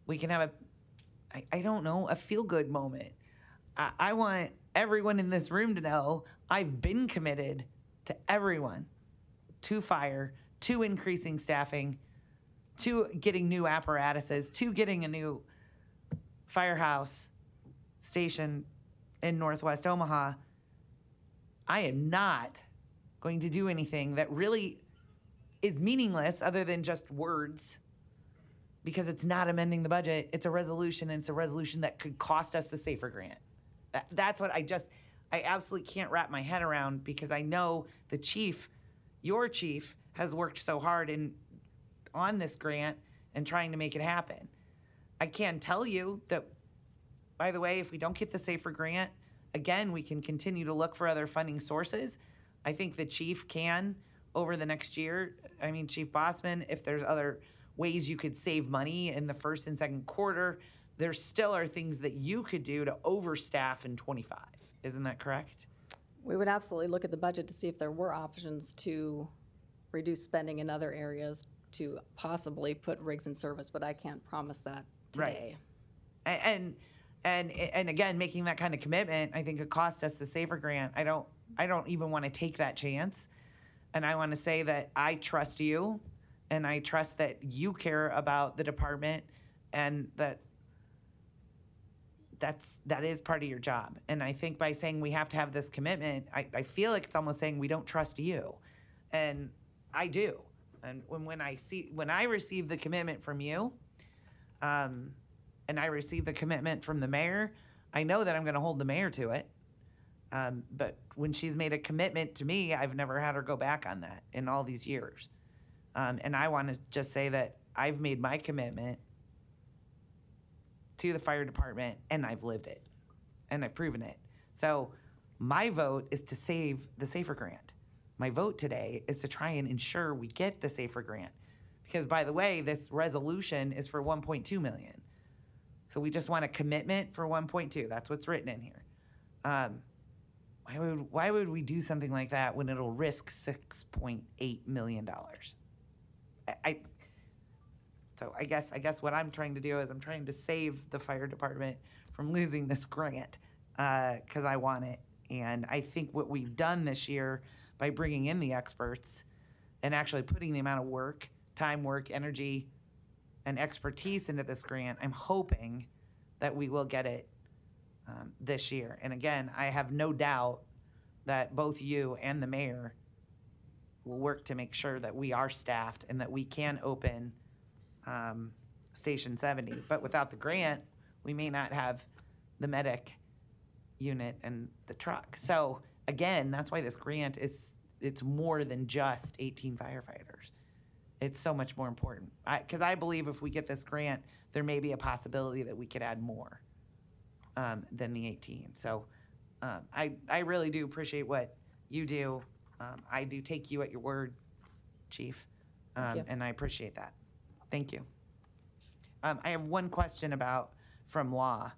we can have a feel-good moment. I want everyone in this room to know I've been committed to everyone, to fire, to increasing staffing, to getting new apparatuses, to getting a new firehouse station in Northwest Omaha. I am not going to do anything that really is meaningless other than just words, because it's not amending the budget. It's a resolution, and it's a resolution that could cost us the SAFER grant. That's what I absolutely can't wrap my head around, because I know the chief, your chief, has worked so hard on this grant and trying to make it happen. I can tell you that, by the way, if we don't get the SAFER grant, again, we can continue to look for other funding sources. I think the chief can, over the next year, Chief Bossman, if there's other ways you could save money in the first and second quarter, there still are things that you could do to overstaff in 25. Isn't that correct? We would absolutely look at the budget to see if there were options to reduce spending in other areas to possibly put rigs in service, but I can't promise that today. Right. And again, making that kind of commitment, I think it cost us the SAFER grant. I don't even want to take that chance. And I want to say that I trust you, and I trust that you care about the department, and that is part of your job. And I think by saying we have to have this commitment, I feel like it's almost saying we don't trust you. And I do. And when I receive the commitment from you, and I receive the commitment from the mayor, I know that I'm going to hold the mayor to it. But when she's made a commitment to me, I've never had her go back on that in all these years. And I want to just say that I've made my commitment to the fire department, and I've lived it, and I've proven it. So my vote is to save the SAFER grant. My vote today is to try and ensure we get the SAFER grant. Because, by the way, this resolution is for $1.2 million. So we just want a commitment for 1.2. That's what's written in here. Why would we do something like that when it'll risk $6.8 million? So I guess what I'm trying to do is I'm trying to save the fire department from losing this grant, because I want it. And I think what we've done this year by bringing in the experts and actually putting the amount of work, time, work, energy, and expertise into this grant, I'm hoping that we will get it this year. And again, I have no doubt that both you and the mayor will work to make sure that we are staffed and that we can open Station 70. But without the grant, we may not have the medic unit and the truck. So again, that's why this grant it's more than just 18 firefighters. It's so much more important. Because I believe if we get this grant, there may be a possibility that we could add more than the 18. So I really do appreciate what you do. I do take you at your word, Chief, and I appreciate that. Thank you. I have one question from law.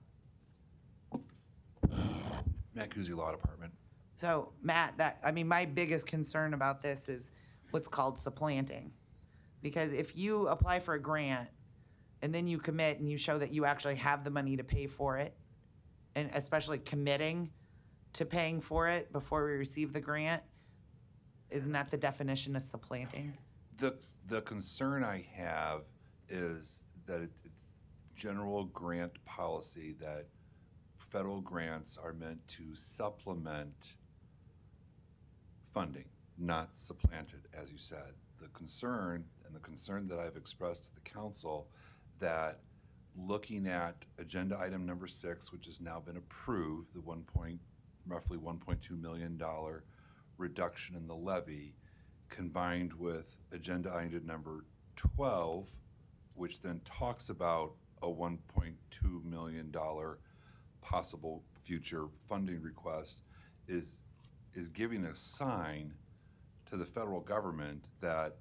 Matt Kuzi, Law Department. So Matt, my biggest concern about this is what's called supplanting. Because if you apply for a grant and then you commit and you show that you actually have the money to pay for it, and especially committing to paying for it before we receive the grant, isn't that the definition of supplanting? The concern I have is that it's general grant policy that federal grants are meant to supplement funding, not supplant it, as you said. The concern that I've expressed to the council, that looking at agenda item number 6, which has now been approved, the roughly $1.2 million reduction in the levy, combined with agenda item number 12, which then talks about a $1.2 million possible future funding request, is giving a sign to the federal government that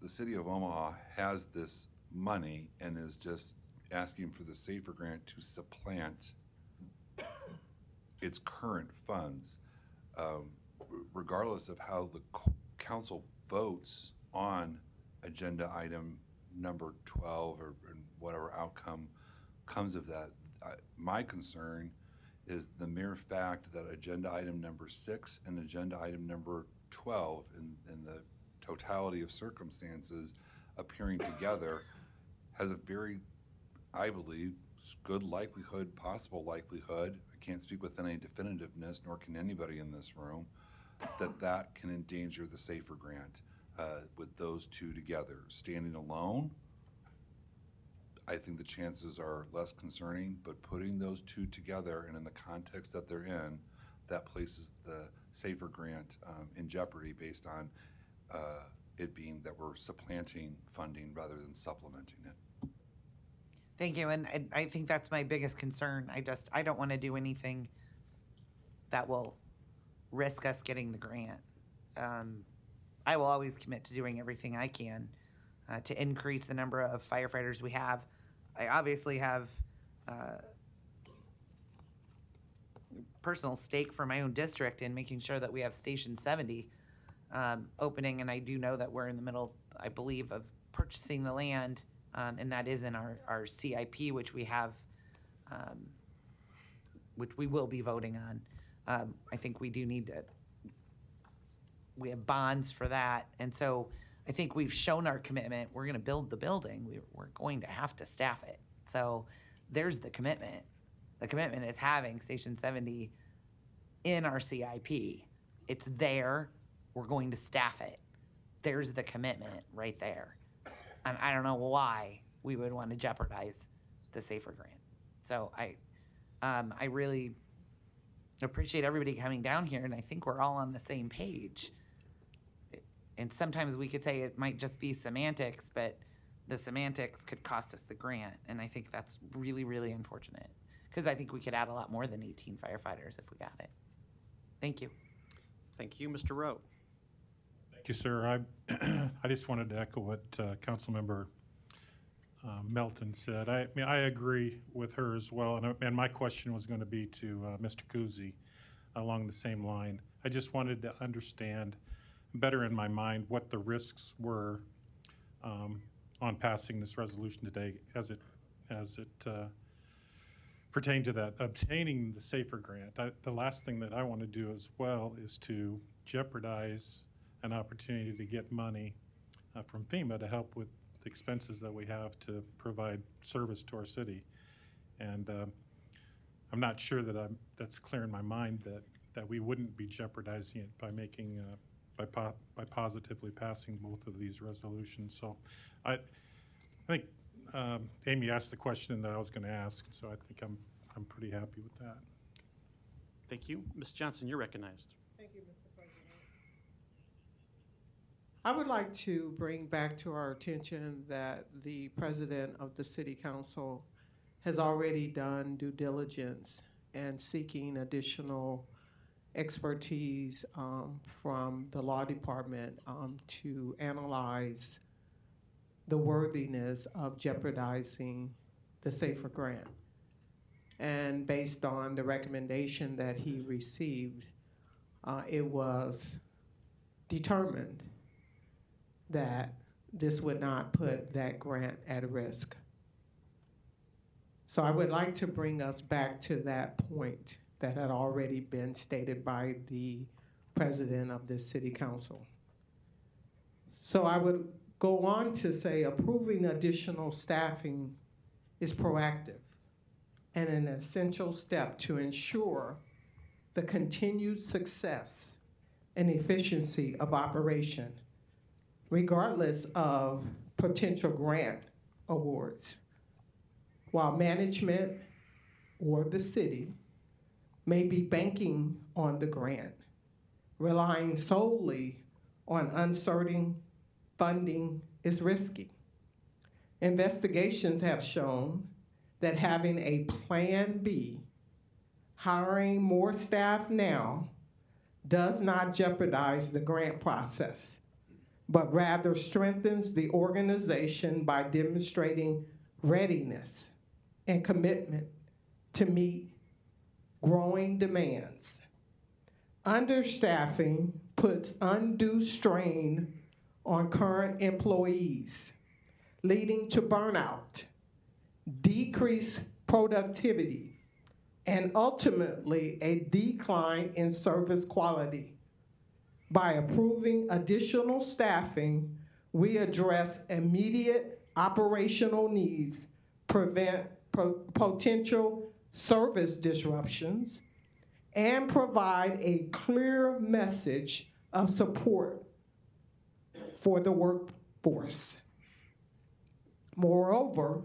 the city of Omaha has this money and is just asking for the SAFER grant to supplant its current funds. Regardless of how the council votes on agenda item number 12 or whatever outcome comes of that, my concern is the mere fact that agenda item number 6 and agenda item number 12 in the totality of circumstances appearing together has a very, I believe, good likelihood, possible likelihood, I can't speak with any definitiveness, nor can anybody in this room, that can endanger the SAFER grant with those two together. Standing alone, I think the chances are less concerning, but putting those two together and in the context that they're in, that places the SAFER grant in jeopardy based on it being that we're supplanting funding rather than supplementing it. Thank you, and I think that's my biggest concern. I don't want to do anything that will risk us getting the grant. I will always commit to doing everything I can to increase the number of firefighters we have. I obviously have personal stake for my own district in making sure that we have Station 70 opening, and I do know that we're in the middle, I believe, of purchasing the land, and that is in our CIP, which we have, which we will be voting on. I think we do need to, we have bonds for that, and so I think we've shown our commitment. We're going to build the building. We're going to have to staff it. So there's the commitment. The commitment is having Station 70 in our CIP. It's there. We're going to staff it. There's the commitment right there. And I don't know why we would want to jeopardize the SAFER grant. So I really appreciate everybody coming down here, and I think we're all on the same page. And sometimes we could say it might just be semantics, but the semantics could cost us the grant. And I think that's really, really unfortunate, because I think we could add a lot more than 18 firefighters if we got it. Thank you. Thank you, Mr. Rowe. Thank you, sir. I just wanted to echo what Councilmember Melton said. I mean, I agree with her as well. And my question was going to be to Mr. Kuzi along the same line. I just wanted to understand better in my mind what the risks were on passing this resolution today as it pertained to that, obtaining the SAFER grant. The last thing that I want to do as well is to jeopardize an opportunity to get money from FEMA to help with the expenses that we have to provide service to our city. And I'm not sure that that's clear in my mind that we wouldn't be jeopardizing it by making by positively passing both of these resolutions. So I think Amy asked the question that I was going to ask, so I think I'm pretty happy with that. Thank you. Ms. Johnson, you're recognized. Thank you, Mr. President. I would like to bring back to our attention that the president of the City Council has already done due diligence and seeking additional expertise from the law department to analyze the worthiness of jeopardizing the SAFER grant. And based on the recommendation that he received, it was determined that this would not put that grant at risk. So I would like to bring us back to that point that had already been stated by the president of this city council. So I would go on to say approving additional staffing is proactive and an essential step to ensure the continued success and efficiency of operation, regardless of potential grant awards. While management or the city may be banking on the grant, relying solely on uncertain funding is risky. Investigations have shown that having a plan B, hiring more staff now, does not jeopardize the grant process, but rather strengthens the organization by demonstrating readiness and commitment to meet growing demands. Understaffing puts undue strain on current employees, leading to burnout, decreased productivity, and ultimately a decline in service quality. By approving additional staffing, we address immediate operational needs, prevent potential service disruptions, and provide a clear message of support for the workforce. Moreover,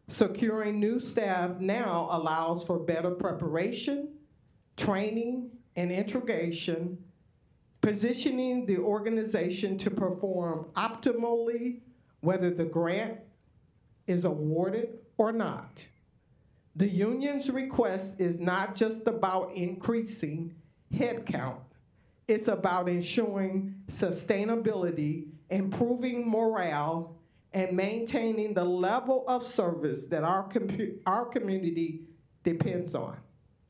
securing new staff now allows for better preparation, training, and integration, positioning the organization to perform optimally whether the grant is awarded or not. The union's request is not just about increasing headcount, it's about ensuring sustainability, improving morale, and maintaining the level of service that our community depends on.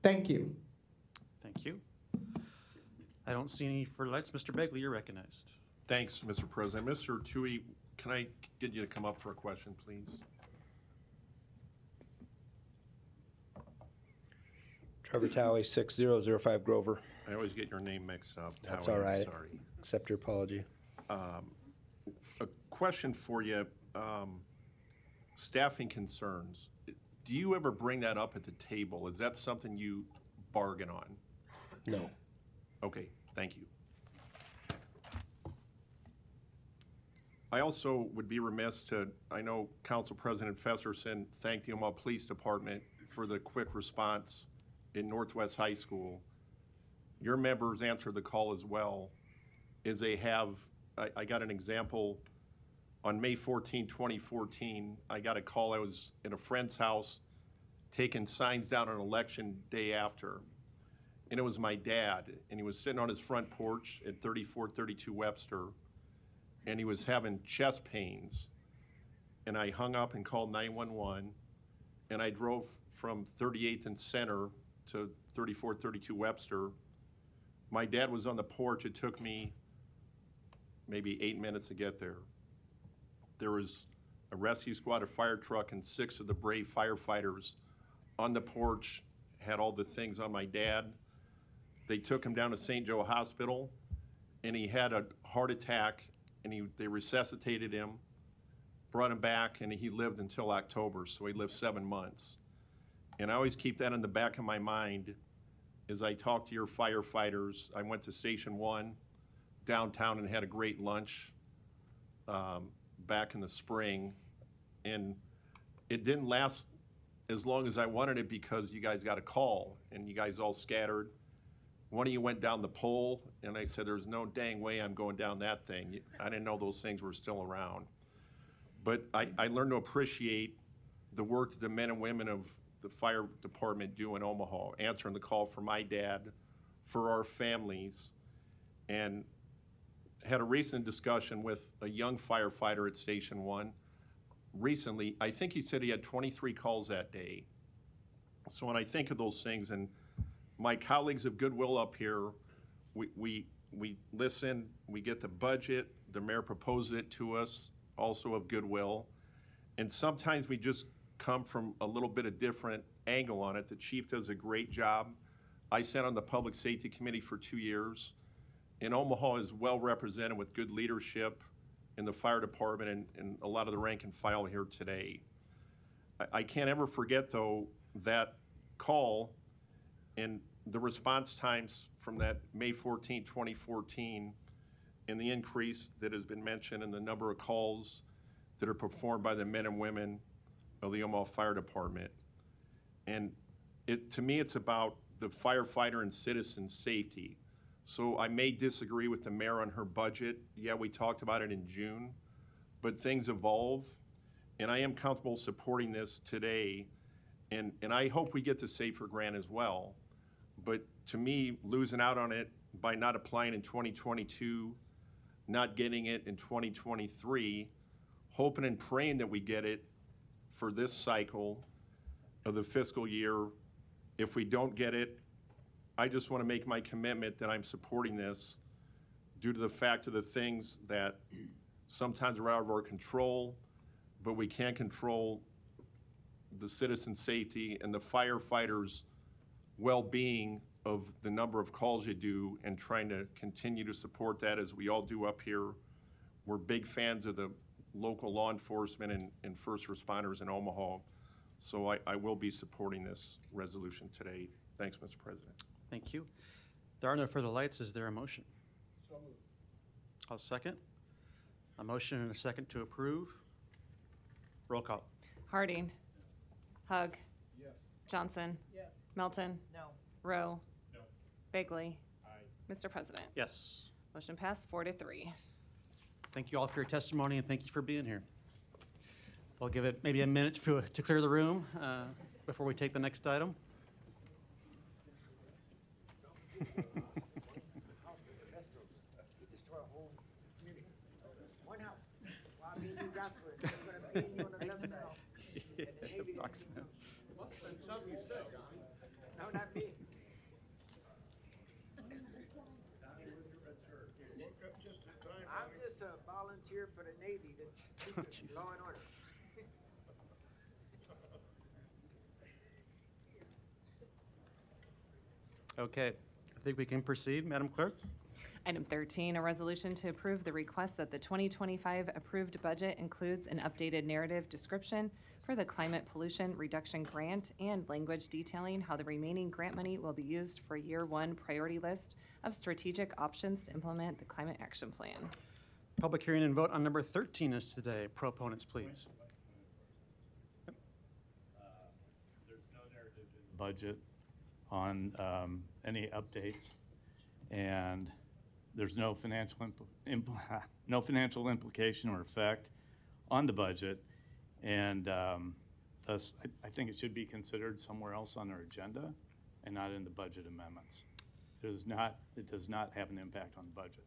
Thank you. Thank you. I don't see any further lights. Mr. Begley, you're recognized. Thanks, Mr. President. Mr. Tui, can I get you to come up for a question, please? Trevor Towie, 6005 Grover. I always get your name mixed up. That's Howie, all right. Sorry. Accept your apology. A question for you. Staffing concerns. Do you ever bring that up at the table? Is that something you bargain on? No. Okay, thank you. I also would be remiss to, I know Council President Festerson thanked the Omaha Police Department for the quick response in Northwest High School. Your members answered the call as well, as they have, I got an example on May 14, 2014, I got a call. I was at a friend's house taking signs down on election day after. And it was my dad, and he was sitting on his front porch at 3432 Webster, and he was having chest pains. And I hung up and called 911, and I drove from 38th and Center to 3432 Webster. My dad was on the porch. It took me maybe 8 minutes to get there. There was a rescue squad, a fire truck, and 6 of the brave firefighters on the porch, had all the things on my dad. They took him down to St. Joe Hospital, and he had a heart attack, and they resuscitated him, brought him back, and he lived until October, so he lived 7 months. And I always keep that in the back of my mind as I talk to your firefighters. I went to Station 1 downtown and had a great lunch back in the spring, and it didn't last as long as I wanted it because you guys got a call, and you guys all scattered. One of you went down the pole, and I said, there's no dang way I'm going down that thing. I didn't know those things were still around. But I learned to appreciate the work that the men and women of the fire department do in Omaha, answering the call for my dad, for our families, and had a recent discussion with a young firefighter at Station 1. Recently, I think he said he had 23 calls that day. So when I think of those things, and my colleagues of Goodwill up here, we we listen, we get the budget, the mayor proposes it to us, also of goodwill. And sometimes we just come from a little bit of different angle on it. The chief does a great job. I sat on the Public Safety Committee for 2 years. And Omaha is well represented with good leadership in the fire department and a lot of the rank and file here today. I can't ever forget, though, that call and the response times from that May 14, 2014, and the increase that has been mentioned in the number of calls that are performed by the men and women of the Omaha Fire Department. And to me, it's about the firefighter and citizen safety. So I may disagree with the mayor on her budget. Yeah, we talked about it in June, but things evolve, and I am comfortable supporting this today, and I hope we get the SAFER grant as well. But to me, losing out on it by not applying in 2022, not getting it in 2023, hoping and praying that we get it for this cycle of the fiscal year. If we don't get it, I just want to make my commitment that I'm supporting this due to the fact of the things that sometimes are out of our control, but we can't control the citizen safety and the firefighters' well-being of the number of calls you do, and trying to continue to support that as we all do up here. We're big fans of the local law enforcement and first responders in Omaha. So I will be supporting this resolution today. Thanks, Mr. President. Thank you. There are no further lights. Is there a motion? So moved. I'll second. A motion and a second to approve. Roll call. Harding. Hug. Yes. Johnson. Yes. Melton. No. Rowe. No. Bagley. Mr. President. Yes. Motion passed 4-3. Thank you all for your testimony, and thank you for being here. We'll give it maybe a minute to clear the room before we take the next item. No, not me. I'm just a volunteer for the Navy to keep law and order. Okay, I think we can proceed, Madam Clerk. Item 13, a resolution to approve the request that the 2025 approved budget includes an updated narrative description for the climate pollution reduction grant and language detailing how the remaining grant money will be used for year one priority list of strategic options to implement the climate action plan. Public hearing and vote on number 13 is today. Proponents, please. There's no narrative in the budget on any updates, and there's no financial implication or effect on the budget, and thus I think it should be considered somewhere else on our agenda and not in the budget amendments. It does not have an impact on the budget.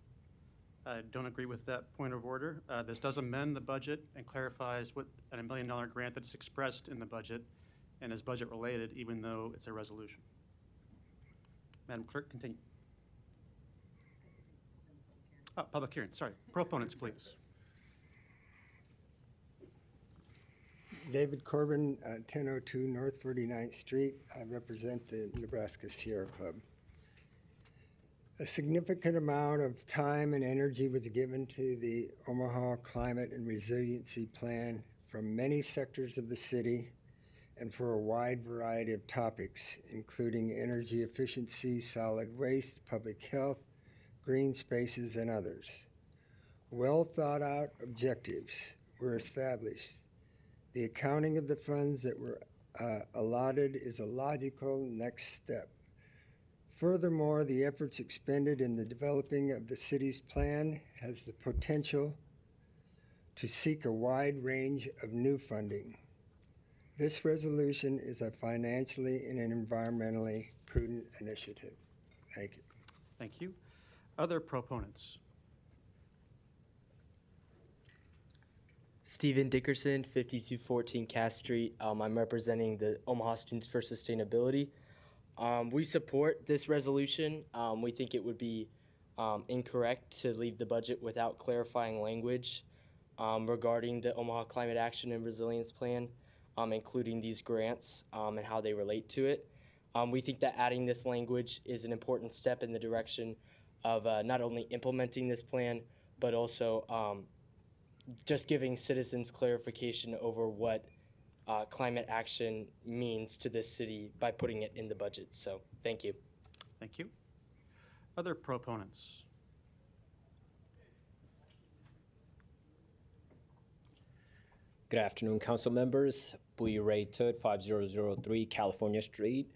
I don't agree with that point of order. This does amend the budget and clarifies what a $1 million grant that is expressed in the budget and is budget related, even though it's a resolution. Madam Clerk, continue. Oh, public hearing, sorry. Proponents, please. David Corbin, 1002 North 49th Street. I represent the Nebraska Sierra Club. A significant amount of time and energy was given to the Omaha Climate and Resiliency Plan from many sectors of the city and for a wide variety of topics, including energy efficiency, solid waste, public health, green spaces, and others. Well thought out objectives were established. The accounting of the funds that were allotted is a logical next step. Furthermore, the efforts expended in the developing of the city's plan has the potential to seek a wide range of new funding. This resolution is a financially and an environmentally prudent initiative. Thank you. Thank you. Other proponents? Stephen Dickerson, 5214 Cass Street. I'm representing the Omaha Students for Sustainability. We support this resolution. We think it would be incorrect to leave the budget without clarifying language regarding the Omaha Climate Action and Resilience Plan, including these grants and how they relate to it. We think that adding this language is an important step in the direction of not only implementing this plan, but also just giving citizens clarification over what climate action means to this city by putting it in the budget. So thank you. Thank you. Other proponents? Good afternoon, council members. Bui Ray Tut, 5003 California Street.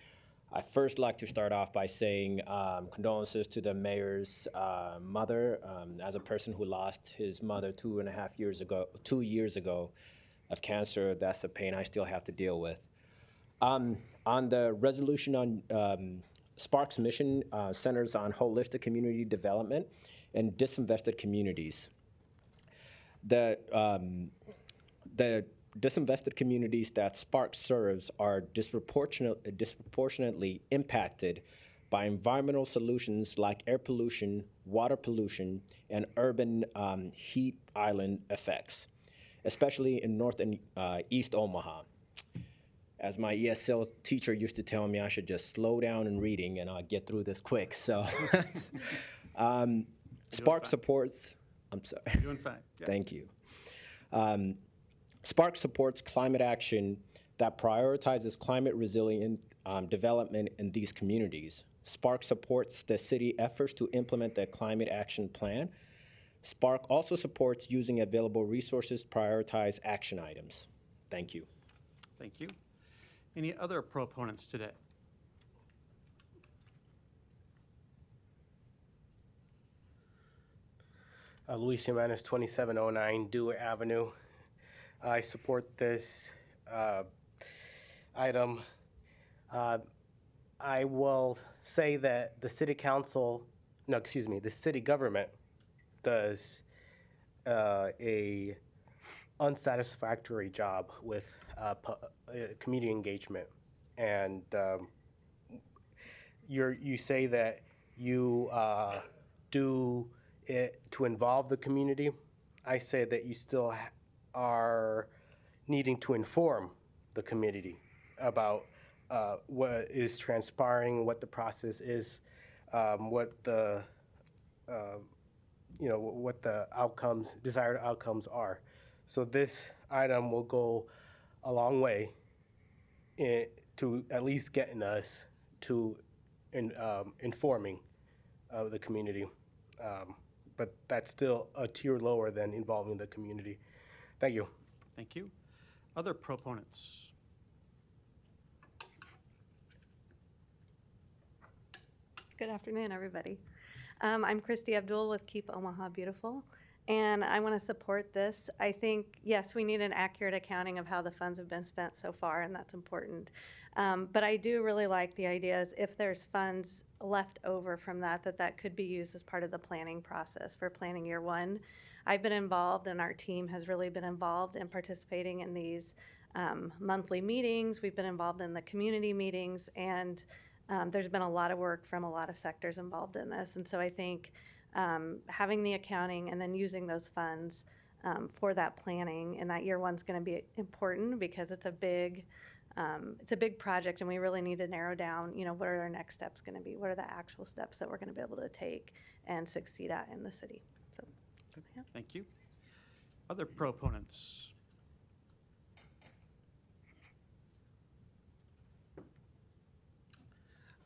I first like to start off by saying condolences to the mayor's mother. As a person who lost his mother 2 years ago of cancer, that's the pain I still have to deal with. On the resolution on Spark's mission centers on holistic community development and disinvested communities. The disinvested communities that Spark serves are disproportionately impacted by environmental solutions like air pollution, water pollution, and urban heat island effects, especially in North and East Omaha. As my ESL teacher used to tell me, I should just slow down in reading and I'll get through this quick. So Spark supports, I'm sorry. You're doing fine. Yeah. Thank you. Spark supports climate action that prioritizes climate resilient development in these communities. Spark supports the city efforts to implement the climate action plan. Spark also supports using available resources to prioritize action items. Thank you. Thank you. Any other proponents today? Luis Jimenez, 2709 Dewey Avenue. I support this item. I will say that the city council, the city government does a unsatisfactory job with community engagement. And you say that you do it to involve the community. I say that you still are needing to inform the community about what is transpiring, what the process is, what the what the desired outcomes are. So this item will go a long way to at least getting us to informing the community. But that's still a tier lower than involving the community. Thank you. Thank you. Other proponents? Good afternoon, everybody. I'm Christy Abdul with Keep Omaha Beautiful, and I want to support this. I think, yes, we need an accurate accounting of how the funds have been spent so far, and that's important. But I do really like the ideas, if there's funds left over from that could be used as part of the planning process for planning year one. I've been involved, and our team has really been involved in participating in these monthly meetings. We've been involved in the community meetings, and there's been a lot of work from a lot of sectors involved in this. And so I think having the accounting and then using those funds for that planning in that year one's going to be important, because it's a big project, and we really need to narrow down, what are our next steps going to be? What are the actual steps that we're going to be able to take and succeed at in the city? So, yeah. Thank you. Other proponents?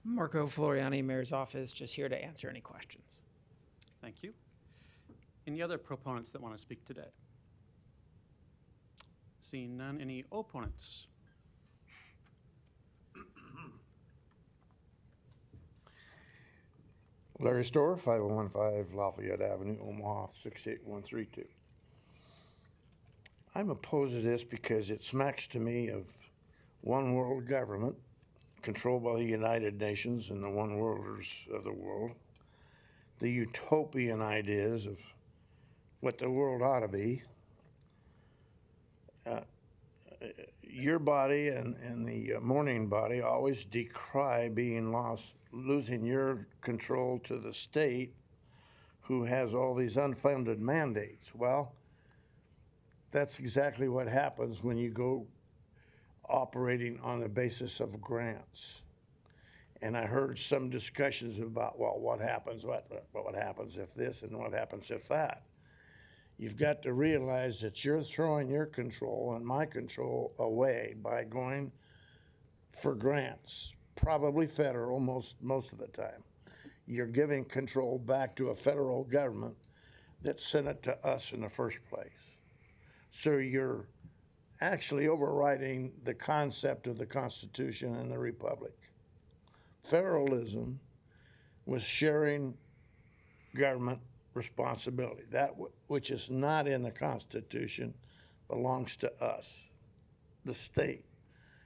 Marco Floriani, Mayor's Office, just here to answer any questions. Thank you. Any other proponents that want to speak today? Seeing none, any opponents? Larry Storr, 5015 Lafayette Avenue, Omaha, 68132. I'm opposed to this because it smacks to me of one world government controlled by the United Nations and the one worlders of the world. The utopian ideas of what the world ought to be. Your body and the mourning body always decry being lost, losing your control to the state who has all these unfunded mandates. Well, that's exactly what happens when you go operating on the basis of grants. And I heard some discussions about, well, what happens if this and what happens if that. You've got to realize that you're throwing your control and my control away by going for grants, probably federal most of the time. You're giving control back to a federal government that sent it to us in the first place. So you're actually overriding the concept of the Constitution and the Republic. Federalism was sharing government responsibility. That which is not in the Constitution belongs to us, the state,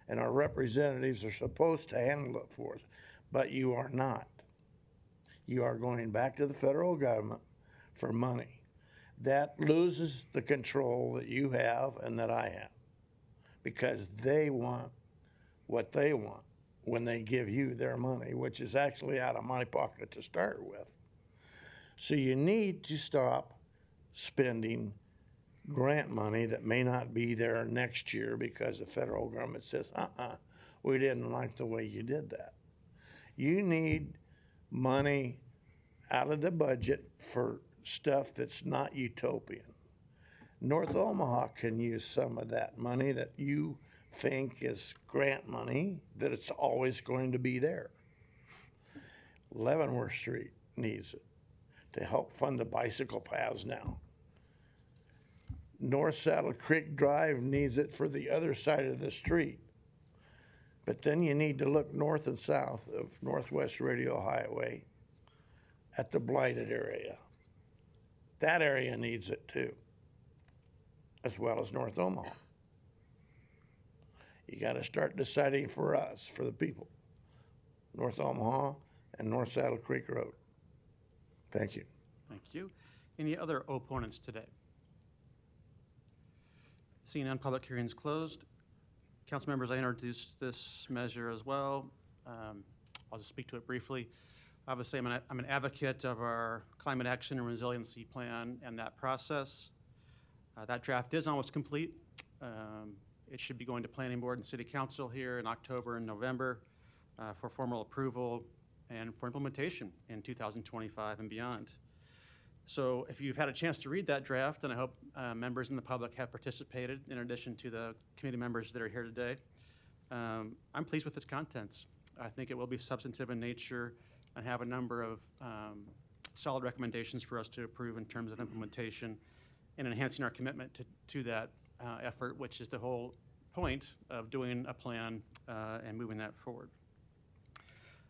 and our representatives are supposed to handle it for us, but you are not. You are going back to the federal government for money. That loses the control that you have and that I have, because they want what they want when they give you their money, which is actually out of my pocket to start with. So you need to stop spending grant money that may not be there next year because the federal government says, we didn't like the way you did that. You need money out of the budget for stuff that's not utopian. North Omaha can use some of that money that you think is grant money, that it's always going to be there. Leavenworth Street needs it to help fund the bicycle paths now. North Saddle Creek Drive needs it for the other side of the street. But then you need to look north and south of Northwest Radio Highway at the blighted area. That area needs it too, as well as North Omaha. You got to start deciding for us, for the people. North Omaha and North Saddle Creek Road. Thank you. Thank you. Any other opponents today? Seeing none, public hearings closed. Council members, I introduced this measure as well. I'll just speak to it briefly. Obviously, I'm an advocate of our climate action and resiliency plan and that process. That draft is almost complete. It should be going to Planning Board and City Council here in October and November for formal approval and for implementation in 2025 and beyond. So if you've had a chance to read that draft, and I hope members in the public have participated in addition to the committee members that are here today, I'm pleased with its contents. I think it will be substantive in nature and have a number of solid recommendations for us to approve in terms of implementation and enhancing our commitment to that effort, which is the whole point of doing a plan and moving that forward.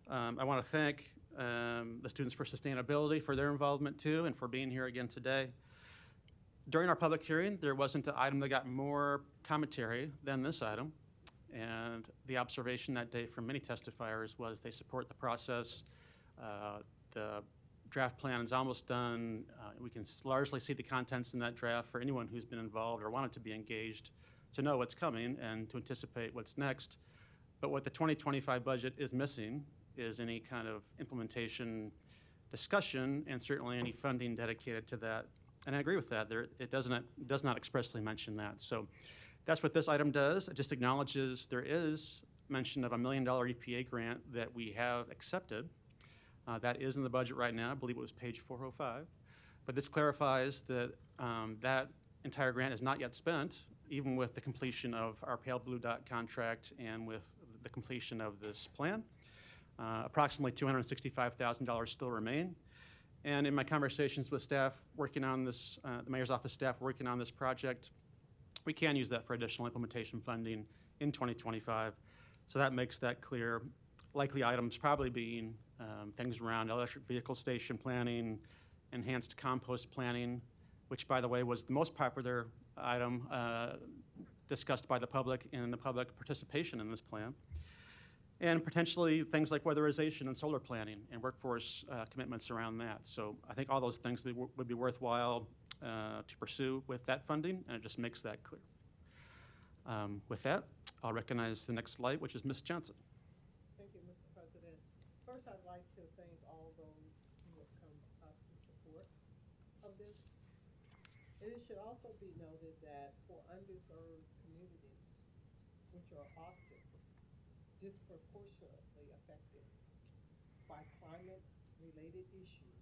I want to thank the Students for Sustainability for their involvement too and for being here again today. During our public hearing, there wasn't an item that got more commentary than this item. And the observation that day from many testifiers was they support the process. The draft plan is almost done. We can largely see the contents in that draft for anyone who's been involved or wanted to be engaged to know what's coming and to anticipate what's next. But what the 2025 budget is missing is any kind of implementation discussion and certainly any funding dedicated to that. And I agree with that. It does not expressly mention that. So that's what this item does. It just acknowledges there is mention of $1 million EPA grant that we have accepted. That is in the budget right now. I believe it was page 405. But this clarifies that that entire grant is not yet spent, even with the completion of our Pale Blue Dot contract and with the completion of this plan. Approximately $265,000 still remain. And in my conversations with staff working on this, the mayor's office staff working on this project, we can use that for additional implementation funding in 2025. So that makes that clear. Likely items probably being things around electric vehicle station planning, enhanced compost planning, which by the way was the most popular item discussed by the public in the public participation in this plan. And potentially things like weatherization and solar planning and workforce commitments around that. So I think all those things would be worthwhile to pursue with that funding, and it just makes that clear. With that, I'll recognize the next slide, which is Ms. Johnson. Thank you, Mr. President. First, I'd like to thank all those who have come up to support this. And it should also be noted that for underserved communities, which are often disproportionately affected by climate-related issues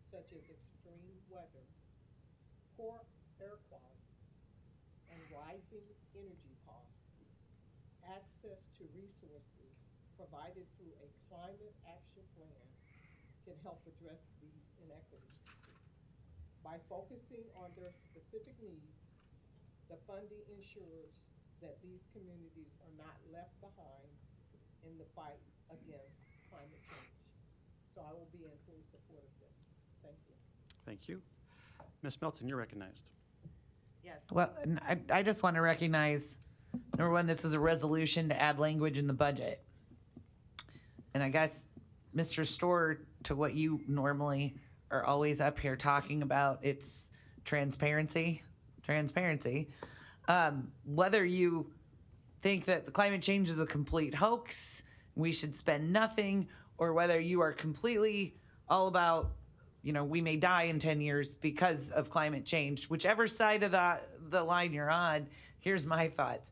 such as extreme weather, poor air quality, and rising energy costs, access to resources provided through a climate action plan can help address these inequities. By focusing on their specific needs, the funding ensures that these communities are not left behind in the fight against climate change. So I will be in full support of this. Thank you. Thank you. Ms. Melton, you're recognized. Yes. Well, and I just want to recognize, number one, this is a resolution to add language in the budget. And I guess, Mr. Storer, to what you normally are always up here talking about, it's transparency. Whether you think that the climate change is a complete hoax, we should spend nothing, or whether you are completely all about, we may die in 10 years because of climate change, whichever side of the line you're on, here's my thoughts.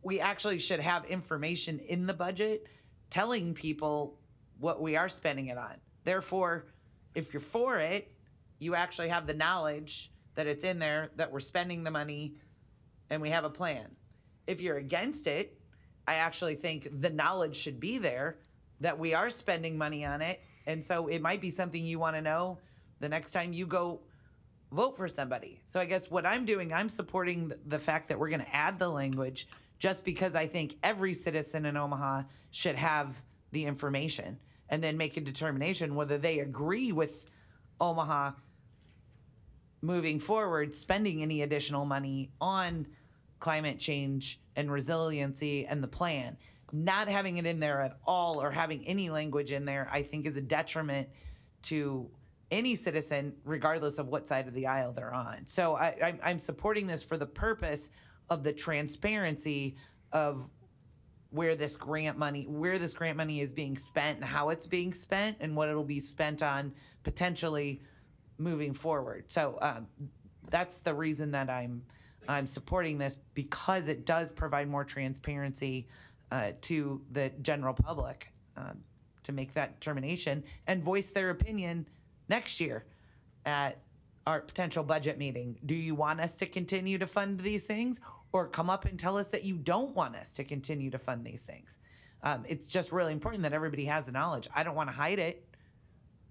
We actually should have information in the budget telling people what we are spending it on. Therefore, if you're for it, you actually have the knowledge that it's in there, that we're spending the money, and we have a plan. If you're against it, I actually think the knowledge should be there that we are spending money on it. And so it might be something you want to know the next time you go vote for somebody. So I guess what I'm doing, I'm supporting the fact that we're going to add the language just because I think every citizen in Omaha should have the information and then make a determination whether they agree with Omaha moving forward, spending any additional money on climate change and resiliency and the plan. Not having it in there at all or having any language in there, I think is a detriment to any citizen, regardless of what side of the aisle they're on. So I'm supporting this for the purpose of the transparency of where this grant money is being spent and how it's being spent and what it'll be spent on potentially moving forward. So that's the reason that I'm supporting this, because it does provide more transparency to the general public to make that determination and voice their opinion next year at our potential budget meeting. Do you want us to continue to fund these things, or come up and tell us that you don't want us to continue to fund these things? It's just really important that everybody has the knowledge. I don't want to hide it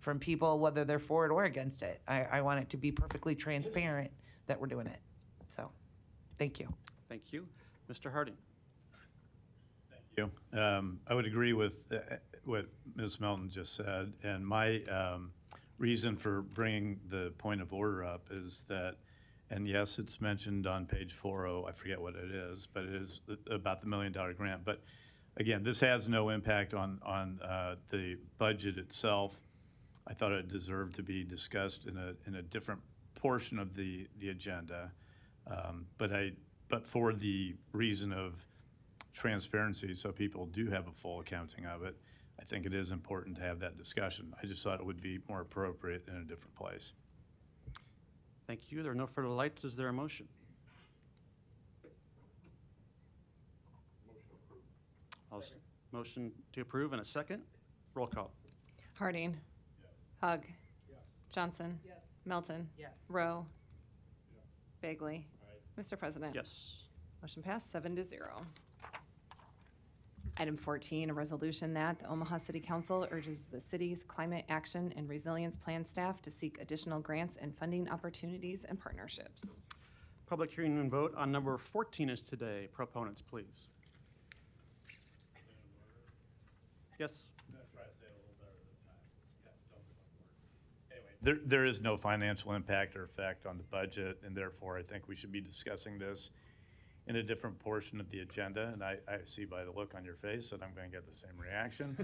from people, whether they're for it or against it. I want it to be perfectly transparent that we're doing it. So, thank you. Thank you. Mr. Harding. Thank you. I would agree with what Ms. Melton just said, and my reason for bringing the point of order up is that, and yes, it's mentioned on page 40, I forget what it is, but it is about the $1 million grant. But again, this has no impact on the budget itself. I thought it deserved to be discussed in a different portion of the agenda, but for the reason of transparency, so people do have a full accounting of it, I think it is important to have that discussion. I just thought it would be more appropriate in a different place. Thank you. There are no further lights. Is there a motion? Motion to approve and a second. Roll call. Harding. Yes. Hug. Yes. Johnson. Yes. Melton. Yes. Rowe. Bagley. Mr. President. Yes. Motion passed 7-0. Item 14, a resolution that the Omaha City Council urges the city's Climate Action and Resilience Plan staff to seek additional grants and funding opportunities and partnerships. Public hearing and vote on number 14 is today. Proponents, please. Yes. There is no financial impact or effect on the budget, and therefore I think we should be discussing this in a different portion of the agenda. And I see by the look on your face that I'm going to get the same reaction.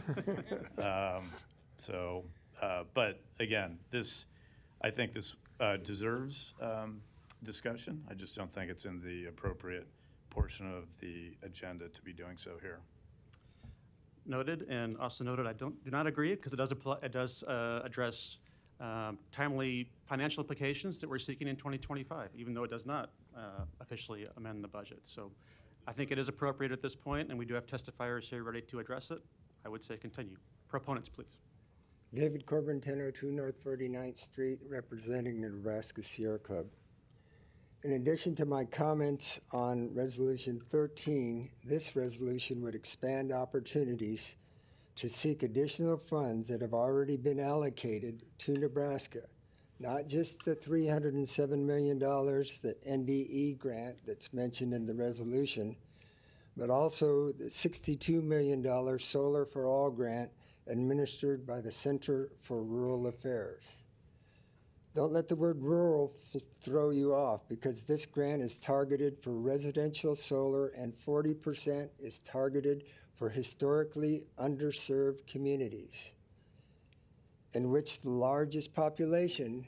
But again, I think this deserves discussion. I just don't think it's in the appropriate portion of the agenda to be doing so here. Noted, and also noted, I do not agree, because it does address timely financial implications that we're seeking in 2025, even though it does not officially amend the budget. So I think it is appropriate at this point, and we do have testifiers here ready to address it. I would say continue. Proponents, please. David Corbin, 1002 North 49th Street, representing the Nebraska Sierra Club. In addition to my comments on Resolution 13, this resolution would expand opportunities to seek additional funds that have already been allocated to Nebraska, not just the $307 million, the NDE grant that's mentioned in the resolution, but also the $62 million Solar for All grant administered by the Center for Rural Affairs. Don't let the word rural throw you off, because this grant is targeted for residential solar and 40% is targeted for historically underserved communities, in which the largest population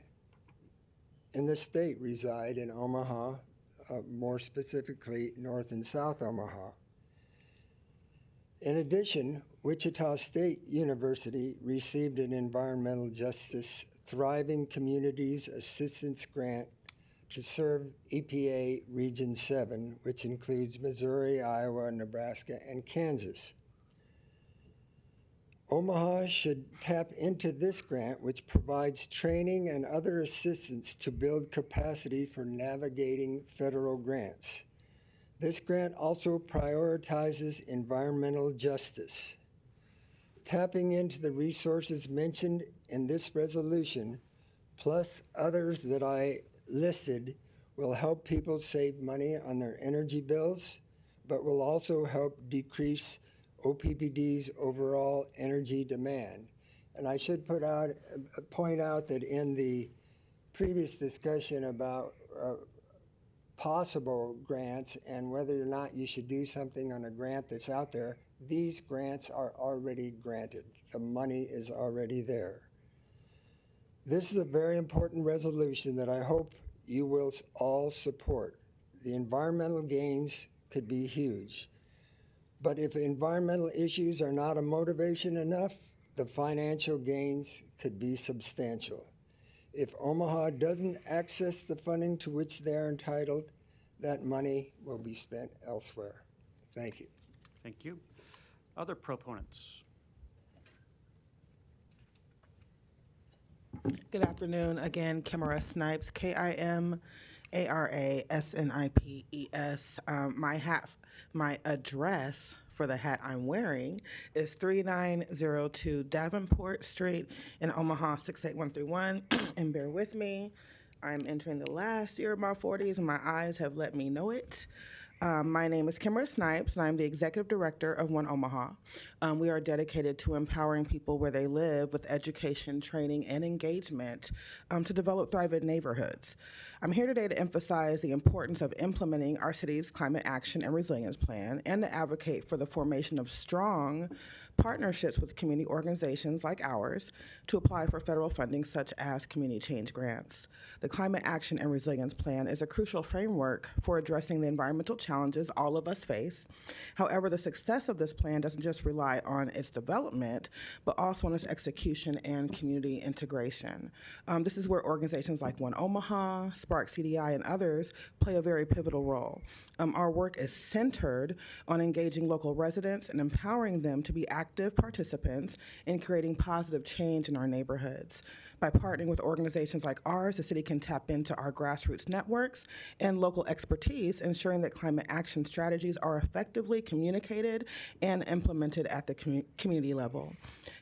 in the state reside in Omaha, more specifically North and South Omaha. In addition, Wichita State University received an Environmental Justice Thriving Communities Assistance Grant to serve EPA Region 7, which includes Missouri, Iowa, Nebraska, and Kansas. Omaha should tap into this grant, which provides training and other assistance to build capacity for navigating federal grants. This grant also prioritizes environmental justice. Tapping into the resources mentioned in this resolution, plus others that I listed, will help people save money on their energy bills, but will also help decrease OPPD's overall energy demand. And I should point out that in the previous discussion about possible grants and whether or not you should do something on a grant that's out there, these grants are already granted. The money is already there. This is a very important resolution that I hope you will all support. The environmental gains could be huge. But if environmental issues are not a motivation enough, the financial gains could be substantial. If Omaha doesn't access the funding to which they're entitled, that money will be spent elsewhere. Thank you. Thank you. Other proponents? Good afternoon. Again, Kimara Snipes, KIMARASNIPES. My address for the hat I'm wearing is 3902 Davenport Street in Omaha 68131. And bear with me, I'm entering the last year of my 40s and my eyes have let me know it. My name is Kimara Snipes, and I'm the Executive Director of One Omaha. We are dedicated to empowering people where they live with education, training, and engagement to develop thriving neighborhoods. I'm here today to emphasize the importance of implementing our city's climate action and resilience plan and to advocate for the formation of strong partnerships with community organizations like ours to apply for federal funding such as community change grants. The Climate Action and Resilience Plan is a crucial framework for addressing the environmental challenges all of us face. However, the success of this plan doesn't just rely on its development, but also on its execution and community integration. This is where organizations like One Omaha, Spark CDI, and others play a very pivotal role. Our work is centered on engaging local residents and empowering them to be active participants in creating positive change in our neighborhoods. By partnering with organizations like ours, the city can tap into our grassroots networks and local expertise, ensuring that climate action strategies are effectively communicated and implemented at the community level.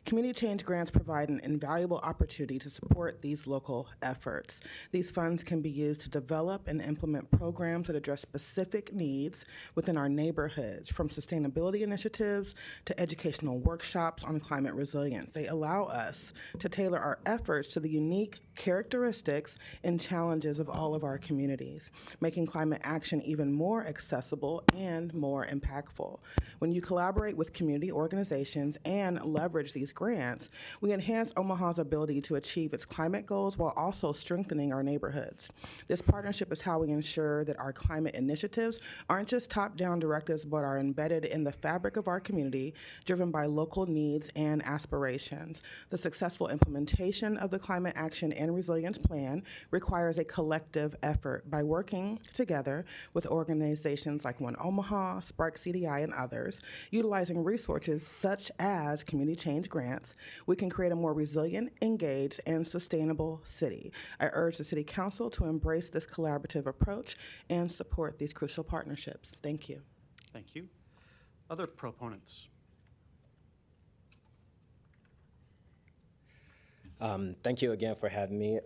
Community change grants provide an invaluable opportunity to support these local efforts. These funds can be used to develop and implement programs that address specific needs within our neighborhoods, from sustainability initiatives to educational workshops on climate resilience. They allow us to tailor our efforts to the unique characteristics and challenges of all of our communities, making climate action even more accessible and more impactful. When you collaborate with community organizations and leverage these grants, we enhance Omaha's ability to achieve its climate goals while also strengthening our neighborhoods. This partnership is how we ensure that our climate initiatives aren't just top-down directives, but are embedded in the fabric of our community, driven by local needs and aspirations. The successful implementation of of the Climate Action and Resilience Plan requires a collective effort by working together with organizations like One Omaha, Spark CDI, and others. Utilizing resources such as community change grants, we can create a more resilient, engaged, and sustainable city. I urge the City Council to embrace this collaborative approach and support these crucial partnerships. Thank you. Thank you. Other proponents? Thank you again for having me.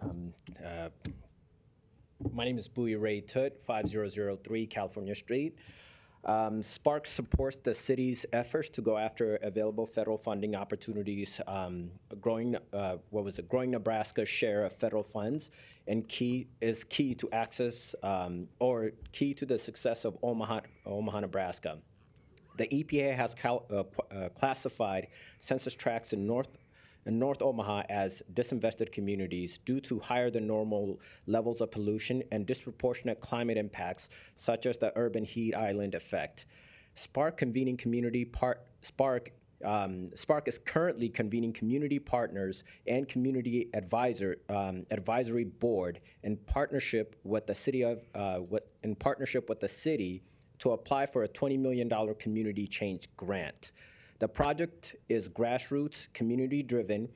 My name is Bui Ray Tut, 5003 California Street. Spark supports the city's efforts to go after available federal funding opportunities, growing Nebraska's share of federal funds, and key to access or key to the success of Omaha, Nebraska. The EPA has classified census tracts in North Omaha as disinvested communities due to higher than normal levels of pollution and disproportionate climate impacts, such as the urban heat island effect. Spark is currently convening community partners and community advisory board in partnership with the city to apply for a $20 million community change grant. The project is grassroots, community-driven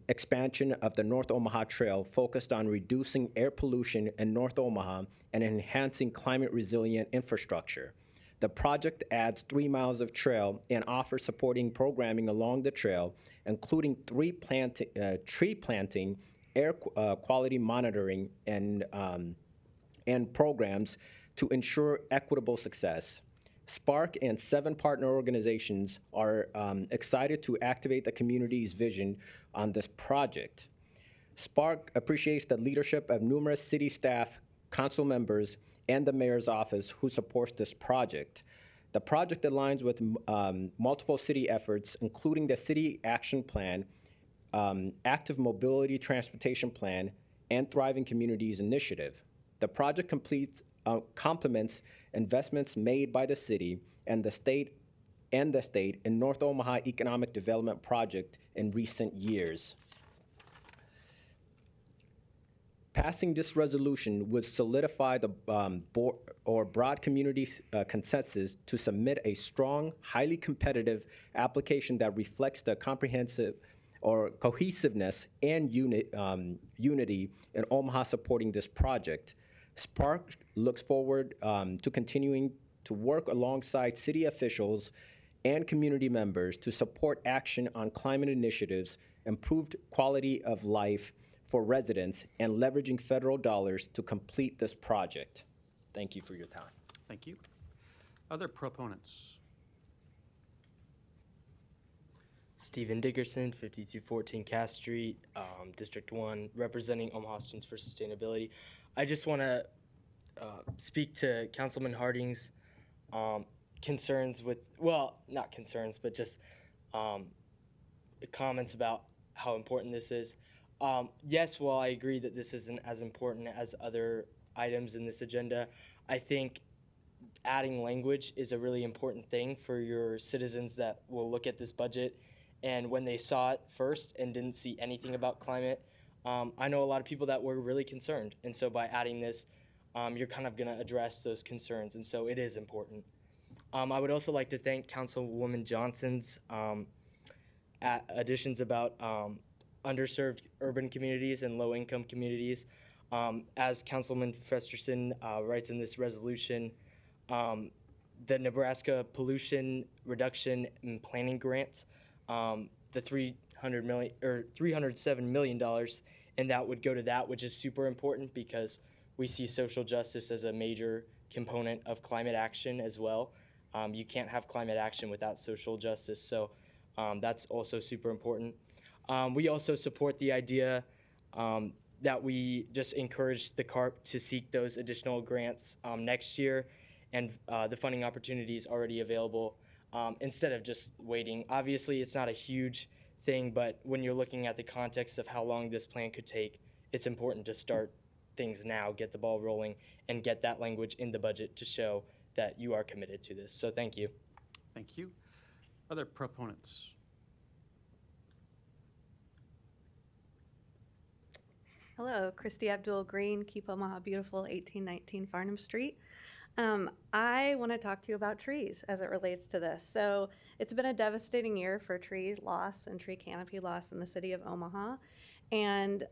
expansion of the North Omaha Trail focused on reducing air pollution in North Omaha and enhancing climate-resilient infrastructure. The project adds 3 miles of trail and offers supporting programming along the trail, including tree planting, air quality monitoring, and programs to ensure equitable success. Spark and 7 partner organizations are excited to activate the community's vision on this project. Spark appreciates the leadership of numerous city staff, council members, and the mayor's office who supports this project. The project aligns with multiple city efforts, including the City Action Plan, Active Mobility Transportation Plan, and Thriving Communities Initiative. The project complements investments made by the city and the state in North Omaha Economic Development Project in recent years. Passing this resolution would solidify the broad community consensus to submit a strong, highly competitive application that reflects the comprehensive or cohesiveness and unity in Omaha supporting this project. Spark looks forward to continuing to work alongside city officials and community members to support action on climate initiatives, improved quality of life for residents, and leveraging federal dollars to complete this project. Thank you for your time. Thank you. Other proponents? Stephen Dickerson, 5214 Cass Street, District 1, representing Omaha Students for Sustainability. I just want to speak to Councilman Harding's concerns with, well, not concerns, but just comments about how important this is. Yes, while I agree that this isn't as important as other items in this agenda, I think adding language is a really important thing for your citizens that will look at this budget. And when they saw it first and didn't see anything about climate, I know a lot of people that were really concerned. And so by adding this, you're kind of going to address those concerns. And so it is important. I would also like to thank Councilwoman Johnson's additions about underserved urban communities and low-income communities. As Councilman Festerson writes in this resolution, the Nebraska Pollution Reduction and Planning Grant, the $307 million, and that would go to that, which is super important because we see social justice as a major component of climate action as well. You can't have climate action without social justice, so that's also super important. We also support the idea that we just encourage the CARP to seek those additional grants next year, and the funding opportunities already available instead of just waiting. Obviously, it's not a huge thing, but when you're looking at the context of how long this plan could take, it's important to start things now, get the ball rolling, and get that language in the budget to show that you are committed to this. So thank you. Thank you. Other proponents? Hello, Christy Abdul Green, Keep Omaha Beautiful, 1819 Farnham Street. I want to talk to you about trees as it relates to this. So it's been a devastating year for tree loss and tree canopy loss in the city of Omaha. And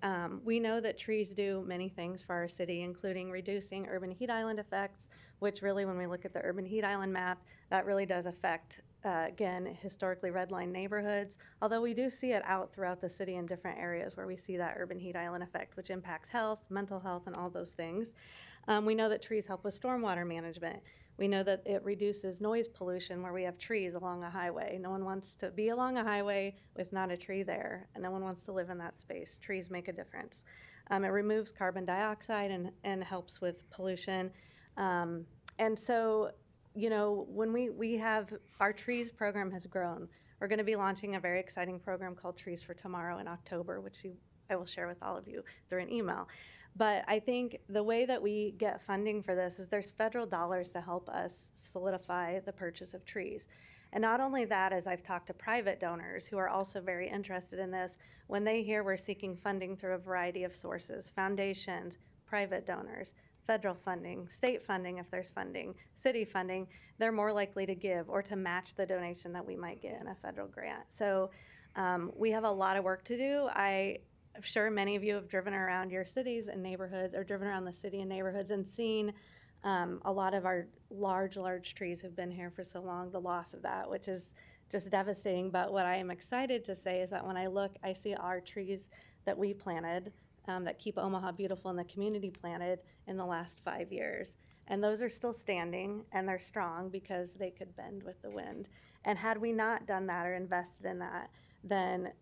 we know that trees do many things for our city, including reducing urban heat island effects, which really, when we look at the urban heat island map, that really does affect, again, historically redlined neighborhoods, although we do see it out throughout the city in different areas where we see that urban heat island effect, which impacts health, mental health, and all those things. We know that trees help with stormwater management. We know that it reduces noise pollution where we have trees along a highway. No one wants to be along a highway with not a tree there, and no one wants to live in that space. Trees make a difference. It removes carbon dioxide and helps with pollution. And so, you know, when we have, our trees program has grown. We're going to be launching a very exciting program called Trees for Tomorrow in October, which I will share with all of you through an email. But I think the way that we get funding for this is there's federal dollars to help us solidify the purchase of trees. And not only that, as I've talked to private donors who are also very interested in this, when they hear we're seeking funding through a variety of sources, foundations, private donors, federal funding, state funding if there's funding, city funding, they're more likely to give or to match the donation that we might get in a federal grant. So we have a lot of work to do. I'm sure many of you have driven around your cities and neighborhoods, or driven around the city and neighborhoods and seen a lot of our large trees have been here for so long, the loss of that, which is just devastating. But what I am excited to say is that when I look, I see our trees that we planted, that Keep Omaha Beautiful and the community planted in the last 5 years. And those are still standing, and they're strong because they could bend with the wind. And had we not done that or invested in that, then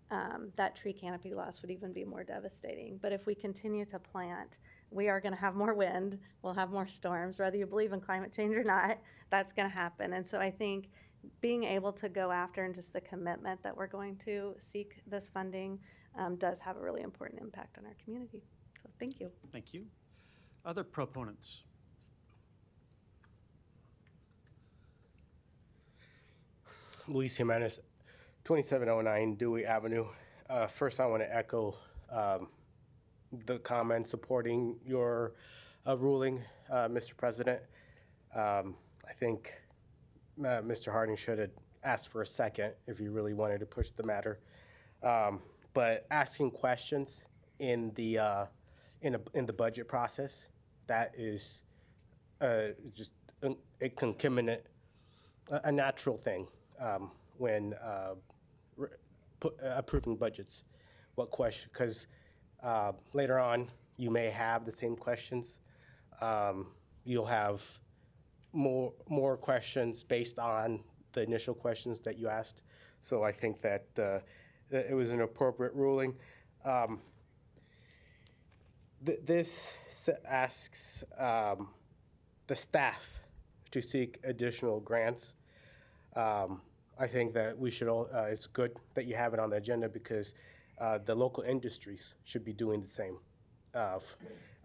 that tree canopy loss would even be more devastating. But if we continue to plant, we are going to have more wind, we'll have more storms. Whether you believe in climate change or not, that's going to happen. And so I think being able to go after and just the commitment that we're going to seek this funding does have a really important impact on our community. So thank you. Thank you. Other proponents? Luis Jimenez, 2709 Dewey Avenue. First, I want to echo the comments supporting your ruling, Mr. President. I think Mr. Harding should have asked for a second if he really wanted to push the matter. But asking questions in the budget process, that is just it can commit a natural thing when approving budgets. What question? Because later on you may have the same questions. You'll have more questions based on the initial questions that you asked. So I think that it was an appropriate ruling. This asks the staff to seek additional grants. I think that we should all, it's good that you have it on the agenda because the local industries should be doing the same.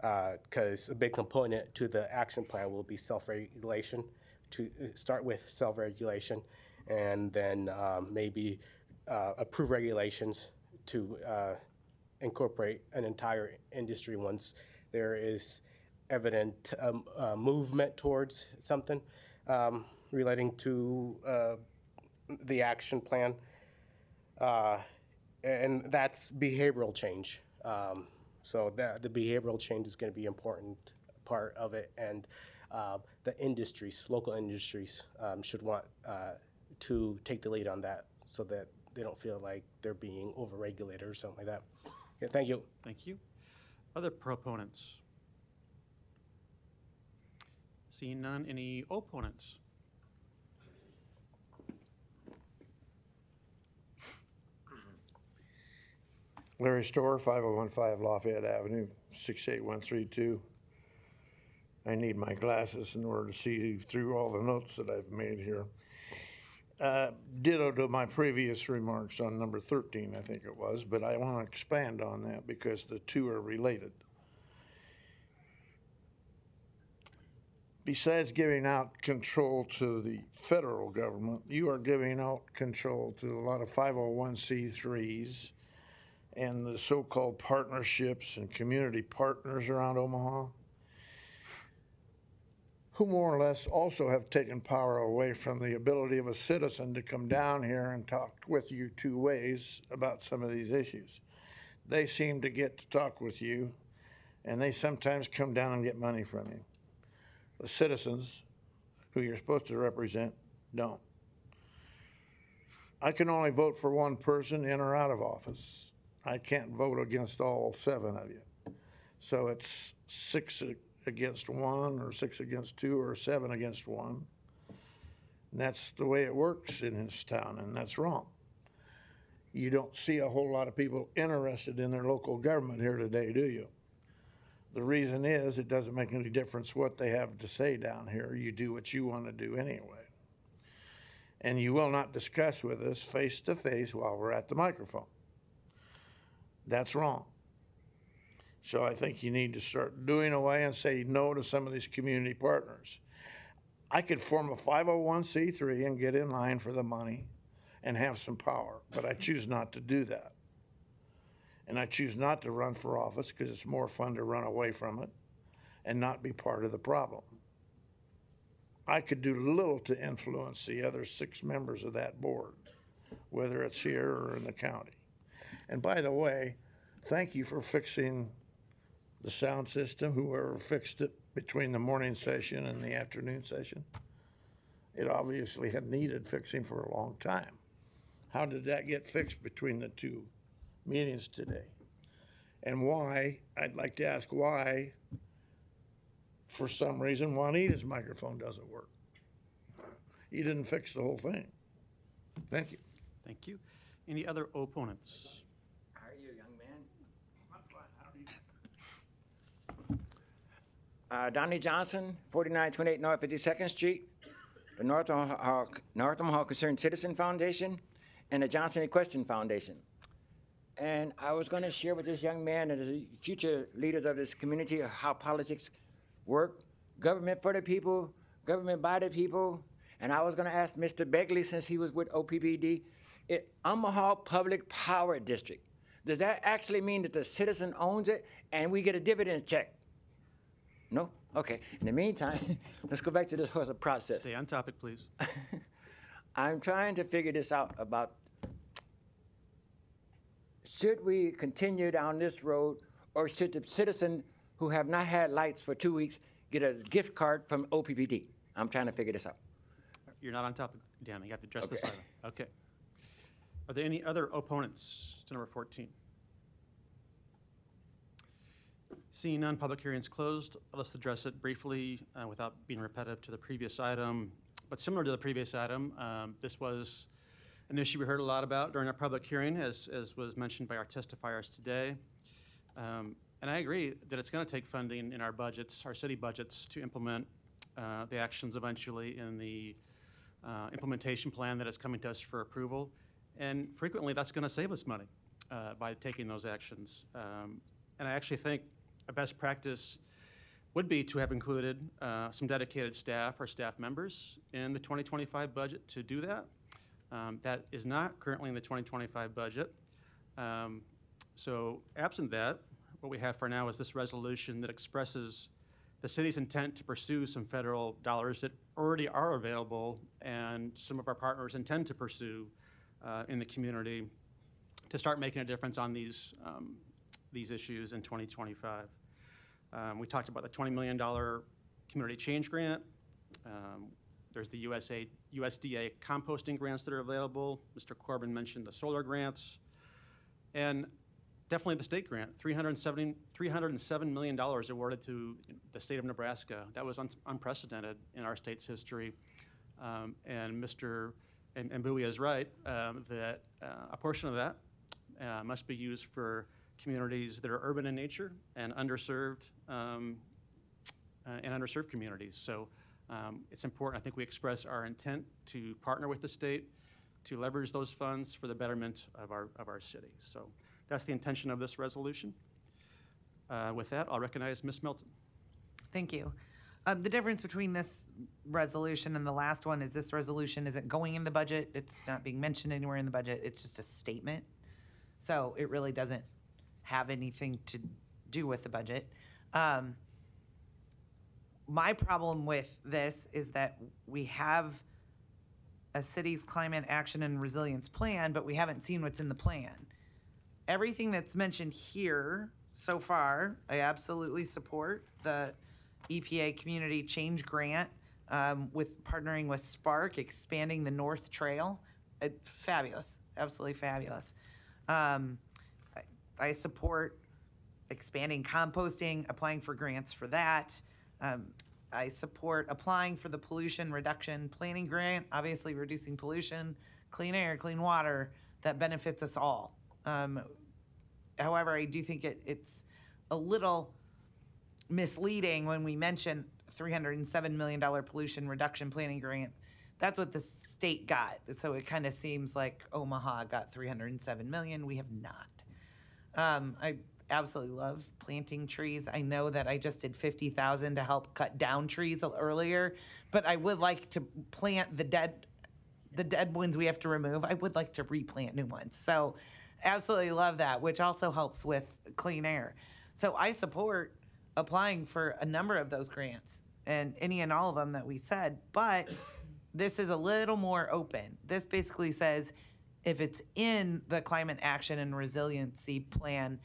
Because a big component to the action plan will be self-regulation, to start with self-regulation, and then maybe approve regulations to incorporate an entire industry once there is evident movement towards something relating to the action plan. And that's behavioral change. So the behavioral change is going to be an important part of it, and the industries, local industries, should want to take the lead on that so that they don't feel like they're being overregulated or something like that. Yeah, thank you. Thank you. Other proponents? Seeing none, any opponents? Larry Storr, 5015 Lafayette Avenue, 68132. I need my glasses in order to see through all the notes that I've made here. Ditto to my previous remarks on number 13, I think it was, but I want to expand on that because the two are related. Besides giving out control to the federal government, you are giving out control to a lot of 501c3s and the so-called partnerships and community partners around Omaha, who more or less also have taken power away from the ability of a citizen to come down here and talk with you two ways about some of these issues. They seem to get to talk with you, and they sometimes come down and get money from you. The citizens, who you're supposed to represent, don't. I can only vote for one person in or out of office. I can't vote against all 7 of you. So it's 6 against 1, or 6 against 2, or 7 against 1. And that's the way it works in this town, and that's wrong. You don't see a whole lot of people interested in their local government here today, do you? The reason is it doesn't make any difference what they have to say down here. You do what you want to do anyway. And you will not discuss with us face to face while we're at the microphone. That's wrong. So I think you need to start doing away and say no to some of these community partners. I could form a 501c3 and get in line for the money and have some power, but I choose not to do that. And I choose not to run for office because it's more fun to run away from it and not be part of the problem. I could do little to influence the other 6 members of that board, whether it's here or in the county. And by the way, thank you for fixing the sound system, whoever fixed it between the morning session and the afternoon session. It obviously had needed fixing for a long time. How did that get fixed between the 2 meetings today? And why, I'd like to ask why, for some reason, Juanita's microphone doesn't work. You didn't fix the whole thing. Thank you. Thank you. Any other opponents? How are you, young man? I'm fine. How are you? Donnie Johnson, 4928 North 52nd Street, the North Omaha Concerned Citizen Foundation, and the Johnson Equestrian Foundation. And I was going to share with this young man and the future leaders of this community how politics work, government for the people, government by the people. And I was going to ask Mr. Begley, since he was with OPPD, Omaha Public Power District, does that actually mean that the citizen owns it and we get a dividend check? No? Okay. In the meantime, let's go back to this whole process. Stay on topic, please. I'm trying to figure this out about, should we continue down this road, or should the citizen who have not had lights for 2 weeks get a gift card from OPPD? I'm trying to figure this out. You're not on topic, Dan. You have to address this Okay. item. Okay. Are there any other opponents to number 14? Seeing none, public hearing is closed. Let's address it briefly without being repetitive to the previous item. But similar to the previous item, this was an issue we heard a lot about during our public hearing, as was mentioned by our testifiers today. And I agree that it's going to take funding in our budgets, our city budgets, to implement the actions eventually in the implementation plan that is coming to us for approval. And frequently, that's going to save us money by taking those actions. And I actually think a best practice would be to have included some dedicated staff or staff members in the 2025 budget to do that. That is not currently in the 2025 budget. So absent that, what we have for now is this resolution that expresses the city's intent to pursue some federal dollars that already are available and some of our partners intend to pursue in the community to start making a difference on these issues in 2025. We talked about the $20 million community change grant. There's the USDA composting grants that are available. Mr. Corbin mentioned the solar grants. And definitely the state grant, $307 million awarded to the state of Nebraska. That was unprecedented in our state's history. And Bowie is right that a portion of that must be used for communities that are urban in nature and underserved communities. So it's important, I think, we express our intent to partner with the state to leverage those funds for the betterment of our city. So that's the intention of this resolution. With that, I'll recognize Ms. Milton. Thank you. The difference between this resolution and the last one is this resolution isn't going in the budget. It's not being mentioned anywhere in the budget. It's just a statement. So it really doesn't have anything to do with the budget. My problem with this is that we have a city's climate action and resilience plan, but we haven't seen what's in the plan. Everything that's mentioned here so far, I absolutely support. The EPA Community Change Grant, with partnering with Spark, expanding the North Trail. Fabulous, absolutely fabulous. I support expanding composting, applying for grants for that. I support applying for the pollution reduction planning grant, obviously reducing pollution, clean air, clean water, that benefits us all. However, I do think it's a little misleading when we mention $307 million pollution reduction planning grant. That's what the state got. So it kind of seems like Omaha got $307 million. We have not. I absolutely love planting trees. I know that I just did 50,000 to help cut down trees earlier, but I would like to plant the dead ones we have to remove. I would like to replant new ones. So absolutely love that, which also helps with clean air. So I support applying for a number of those grants and any and all of them that we said, but this is a little more open. This basically says if it's in the climate action and resiliency plan,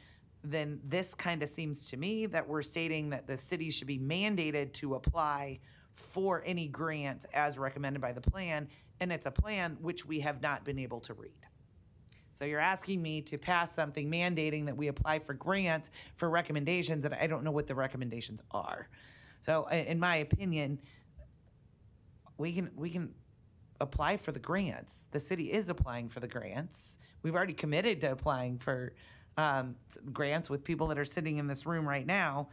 then this kind of seems to me that we're stating that the city should be mandated to apply for any grants as recommended by the plan, and it's a plan which we have not been able to read. So you're asking me to pass something mandating that we apply for grants for recommendations that I don't know what the recommendations are. So in my opinion, we can apply for the grants. The city is applying for the grants. We've already committed to applying for grants with people that are sitting in this room right now,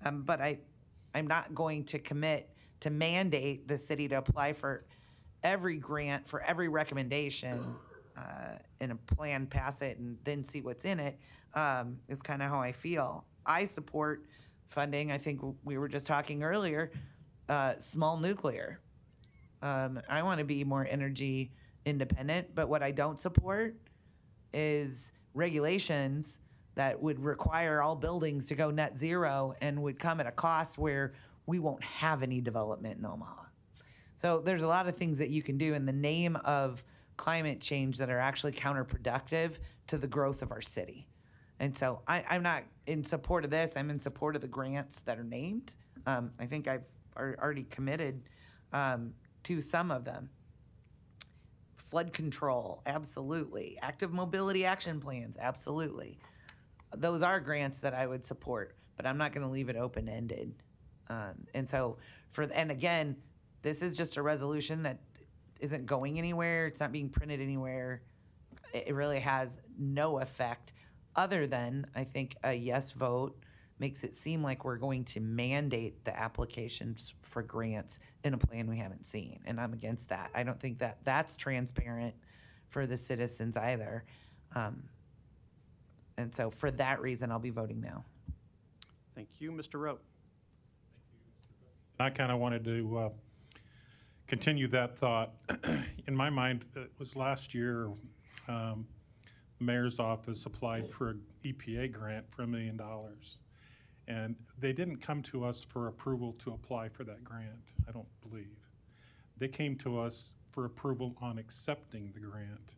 but I'm not going to commit to mandate the city to apply for every grant for every recommendation in a plan, pass it, and then see what's in it. Is kind of how I feel. I support funding. I think we were just talking earlier, small nuclear. I want to be more energy independent, but what I don't support is regulations that would require all buildings to go net zero and would come at a cost where we won't have any development in Omaha. So there's a lot of things that you can do in the name of climate change that are actually counterproductive to the growth of our city. And so I'm not in support of this. I'm in support of the grants that are named. I think I've already committed to some of them. Flood control, absolutely. Active mobility action plans, absolutely. Those are grants that I would support, but I'm not going to leave it open-ended. And so, and again, this is just a resolution that isn't going anywhere. It's not being printed anywhere. It really has no effect other than, I think, a yes vote makes it seem like we're going to mandate the applications for grants in a plan we haven't seen. And I'm against that. I don't think that that's transparent for the citizens either. And so for that reason, I'll be voting no. Thank you, Mr. Rowe. I kind of wanted to continue that thought. In my mind, it was last year, the mayor's office applied for an EPA grant for $1 million. And they didn't come to us for approval to apply for that grant, I don't believe. They came to us for approval on accepting the grant.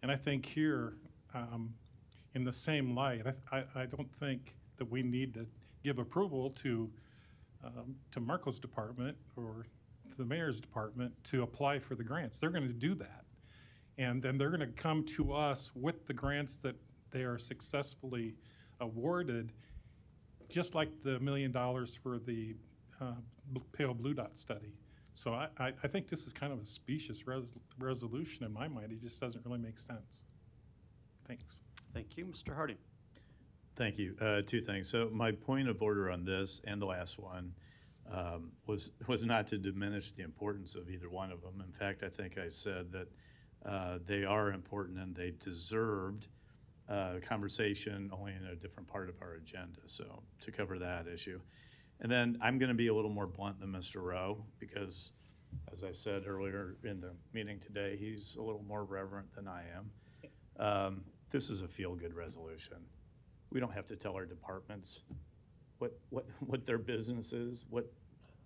And I think here, in the same light, I don't think that we need to give approval to Marco's department or the mayor's department to apply for the grants. They're going to do that. And then they're going to come to us with the grants that they are successfully awarded, just like the $1 million for the Pale Blue Dot study. So I think this is kind of a specious resolution in my mind. It just doesn't really make sense. Thanks. Thank you, Mr. Harding. Thank you. Two things. So my point of order on this and the last one was not to diminish the importance of either one of them. In fact, I think I said that they are important and they deserved conversation only in a different part of our agenda. So to cover that issue. And then I'm going to be a little more blunt than Mr. Rowe because, as I said earlier in the meeting today, he's a little more reverent than I am. this is a feel-good resolution. We don't have to tell our departments what their business is, what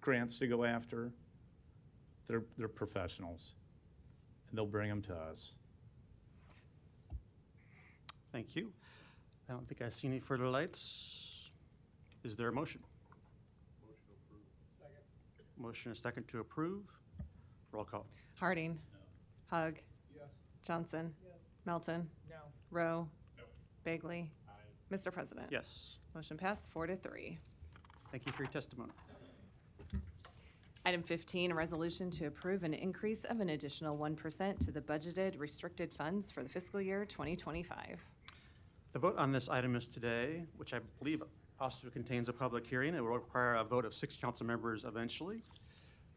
grants to go after. They're professionals, and they'll bring them to us. Thank you. I don't think I see any further lights. Is there a motion? Motion approved. Second. Motion is second to approve. Roll call. Harding. Hug. Yes. Johnson. Yes. Melton. No. Rowe. No. Bagley. Mr. President. Yes. Motion passed 4-3. Thank you for your testimony. Item 15, a resolution to approve an increase of an additional 1% to the budgeted restricted funds for the fiscal year 2025. The vote on this item is today, which I believe also contains a public hearing. It will require a vote of 6 council members eventually.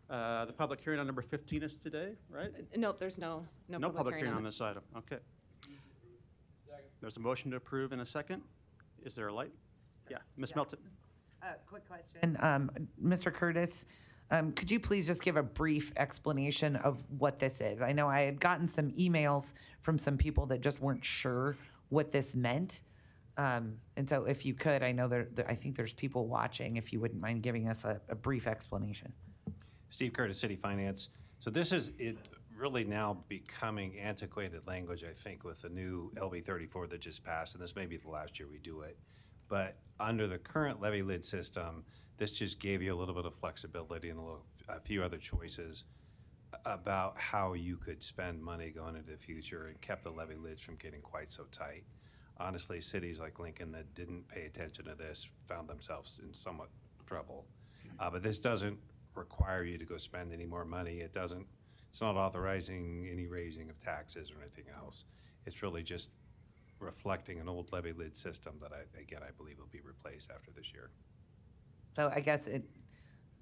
The public hearing on number 15 is today, right? Nope, there's no public hearing on it. this item. Okay. Second. There's a motion to approve in a second. Is there a light? Yeah, Ms. Melton. Quick question. Mr. Curtis, could you please just give a brief explanation of what this is? I know I had gotten some emails from some people that just weren't sure what this meant. And so if you could, I know I think there's people watching, if you wouldn't mind giving us a brief explanation. Steve Curtis, City Finance. So this is really now becoming antiquated language, I think, with the new LB 34 that just passed, and this may be the last year we do it. But under the current levy lid system, this just gave you a little bit of flexibility and a few other choices about how you could spend money going into the future and kept the levy lids from getting quite so tight. Honestly, cities like Lincoln that didn't pay attention to this found themselves in somewhat trouble. But this doesn't require you to go spend any more money. It's not authorizing any raising of taxes or anything else. It's really just reflecting an old levy lid system that I believe will be replaced after this year. So I guess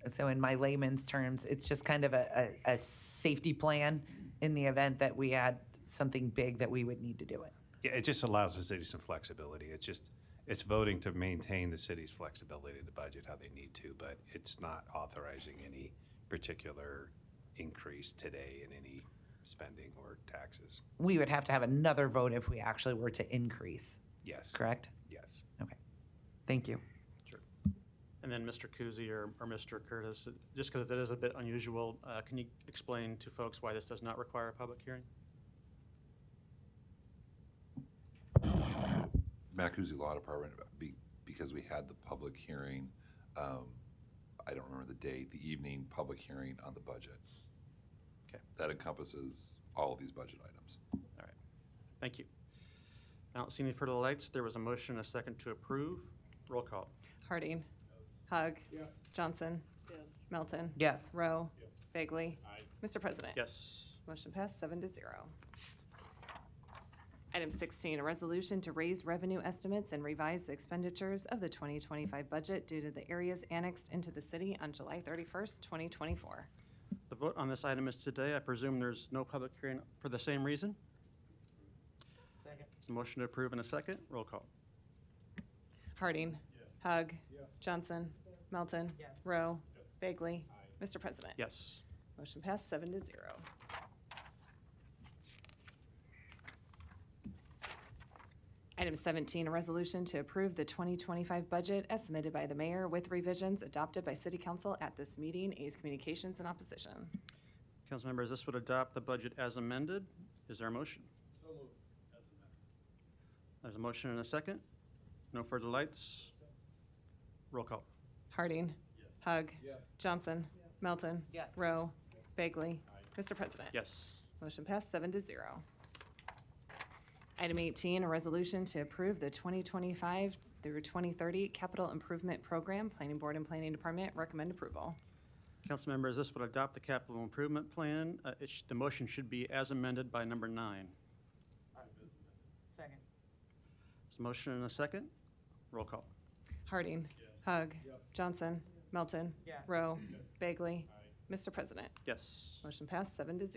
so in my layman's terms, it's just kind of a safety plan in the event that we had something big that we would need to do it. Yeah, it just allows the city some flexibility. It's voting to maintain the city's flexibility to budget how they need to, but it's not authorizing any particular increase today in any spending or taxes. We would have to have another vote if we actually were to increase. Yes. Correct? Yes. Okay. Thank you. Sure. And then Mr. Kuzy or Mr. Curtis, just because it is a bit unusual, can you explain to folks why this does not require a public hearing? Matt Kuzy, Law Department, because we had the public hearing, I don't remember the date, the evening public hearing on the budget. Okay. That encompasses all of these budget items. All right. Thank you. I don't see any further lights. There was a motion, a second to approve. Roll call. Harding. Hug. Yes. Johnson. Yes. Melton. Yes. Rowe. Bagley. Mr. President. Yes. Motion passed 7-0. Item 16, a resolution to raise revenue estimates and revise the expenditures of the 2025 budget due to the areas annexed into the city on July 31st, 2024. The vote on this item is today. I presume there's no public hearing for the same reason? Second. There's a motion to approve in a second. Roll call. Harding. Hug. Yes. Johnson. Melton. Yes. Rowe. Bagley. Mr. President. Yes. Motion passed 7-0. Item 17, a resolution to approve the 2025 budget as submitted by the mayor with revisions adopted by city council at this meeting. A's Communications in opposition. Council members, this would adopt the budget as amended. Is there a motion? So moved. As amended. There's a motion and a second. No further lights. Roll call. Harding. Hug. Yes. Johnson. Melton. Yes. Rowe. Bagley. Mr. President. Yes. Motion passed 7-0. Item 18, a resolution to approve the 2025 through 2030 Capital Improvement Program. Planning Board and Planning Department recommend approval. Council members, this would adopt the capital improvement plan. The motion should be as amended by number 9. Second. There's a motion and a second. Roll call. Harding. Hug. Johnson. Melton. Yes. Rowe. Bagley. Mr. President. Yes. Motion passed 7-0.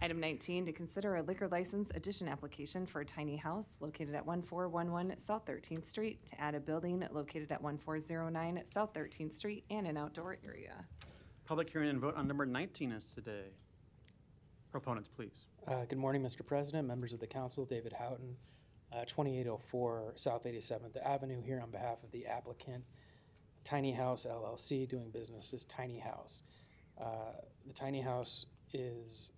Item 19, to consider a liquor license addition application for a tiny house located at 1411 South 13th Street to add a building located at 1409 South 13th Street and an outdoor area. Public hearing and vote on number 19 is today. Proponents, please. Good morning, Mr. President, members of the council, David Houghton, 2804 South 87th Avenue, here on behalf of the applicant, Tiny House LLC, doing business as Tiny House. The Tiny House is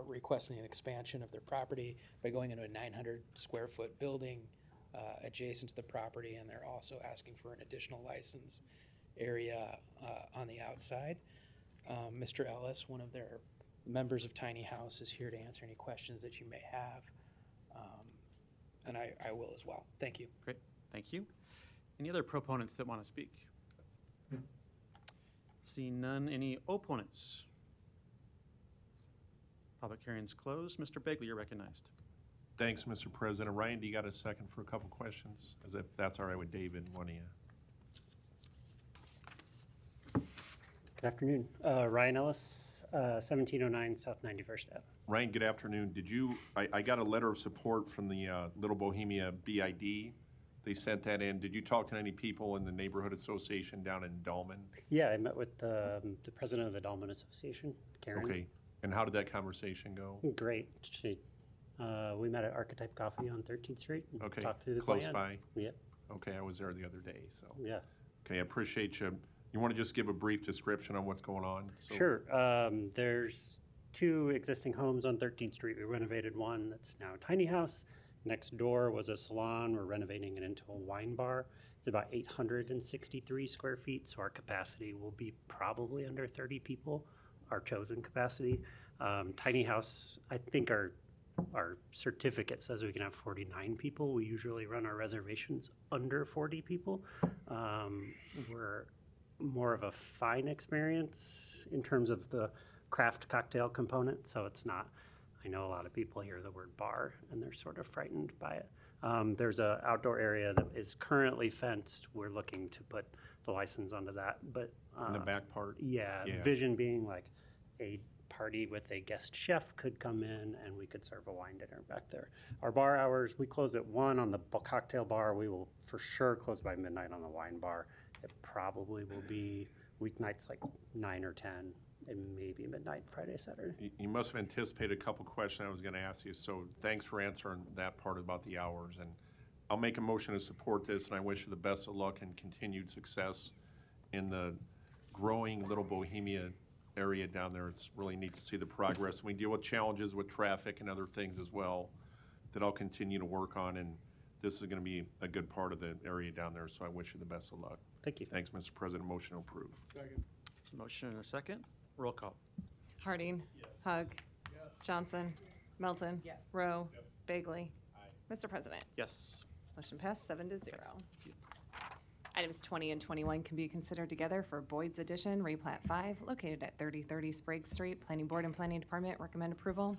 requesting an expansion of their property by going into a 900 square foot building adjacent to the property, and they're also asking for an additional license area on the outside. Mr. Ellis, one of their members of Tiny House, is here to answer any questions that you may have, and I will as well. Thank you. Great, thank you. Any other proponents that want to speak? Seeing none, any opponents? Public hearing's closed. Mr. Begley, you're recognized. Thanks, Mr. President. Ryan, do you got a second for a couple questions? As if that's all right with David, one of you. Good afternoon. Ryan Ellis, 1709 South 91st Ave. Ryan, good afternoon. I got a letter of support from the Little Bohemia BID. They sent that in. Did you talk to any people in the neighborhood association down in Dolman? Yeah, I met with the president of the Dolman Association, Karen. Okay. And how did that conversation go? Great. We met at Archetype Coffee on 13th Street. And Okay. talked through the Close plan. by? Yep. Okay, I was there the other day, so. Yeah. Okay, I appreciate you. You want to just give a brief description on what's going on? So- Sure. There's two existing homes on 13th Street. We renovated one that's now a tiny house. Next door was a salon. We're renovating it into a wine bar. It's about 863 square feet, so our capacity will be probably under 30 people, our chosen capacity. Tiny house, I think our certificate says we can have 49 people. We usually run our reservations under 40 people. We're more of a fine experience in terms of the craft cocktail component, so it's not, I know a lot of people hear the word bar and they're sort of frightened by it. There's an outdoor area that is currently fenced. We're looking to put the license onto that, but In the back part? Yeah, vision being like a party with a guest chef could come in and we could serve a wine dinner back there. Our bar hours, we closed at 1 on the cocktail bar. We will for sure close by midnight on the wine bar. It probably will be weeknights like 9 or 10 and maybe midnight Friday, Saturday. You must have anticipated a couple questions I was going to ask you, so thanks for answering that part about the hours. And I'll make a motion to support this, and I wish you the best of luck and continued success in the growing Little Bohemia area down there. It's really neat to see the progress. We deal with challenges with traffic and other things as well that I'll continue to work on, and this is going to be a good part of the area down there, so I wish you the best of luck. Thank you. Thanks, Mr. President. Motion approved. Second. Motion and a second. Roll call. Harding. Hug. Johnson. Melton. Rowe. Bagley. Mr. President. Yes. Motion passed 7-0. Items 20 and 21 can be considered together for Boyd's Addition, Replat 5, located at 3030 Sprague Street. Planning Board and Planning Department recommend approval.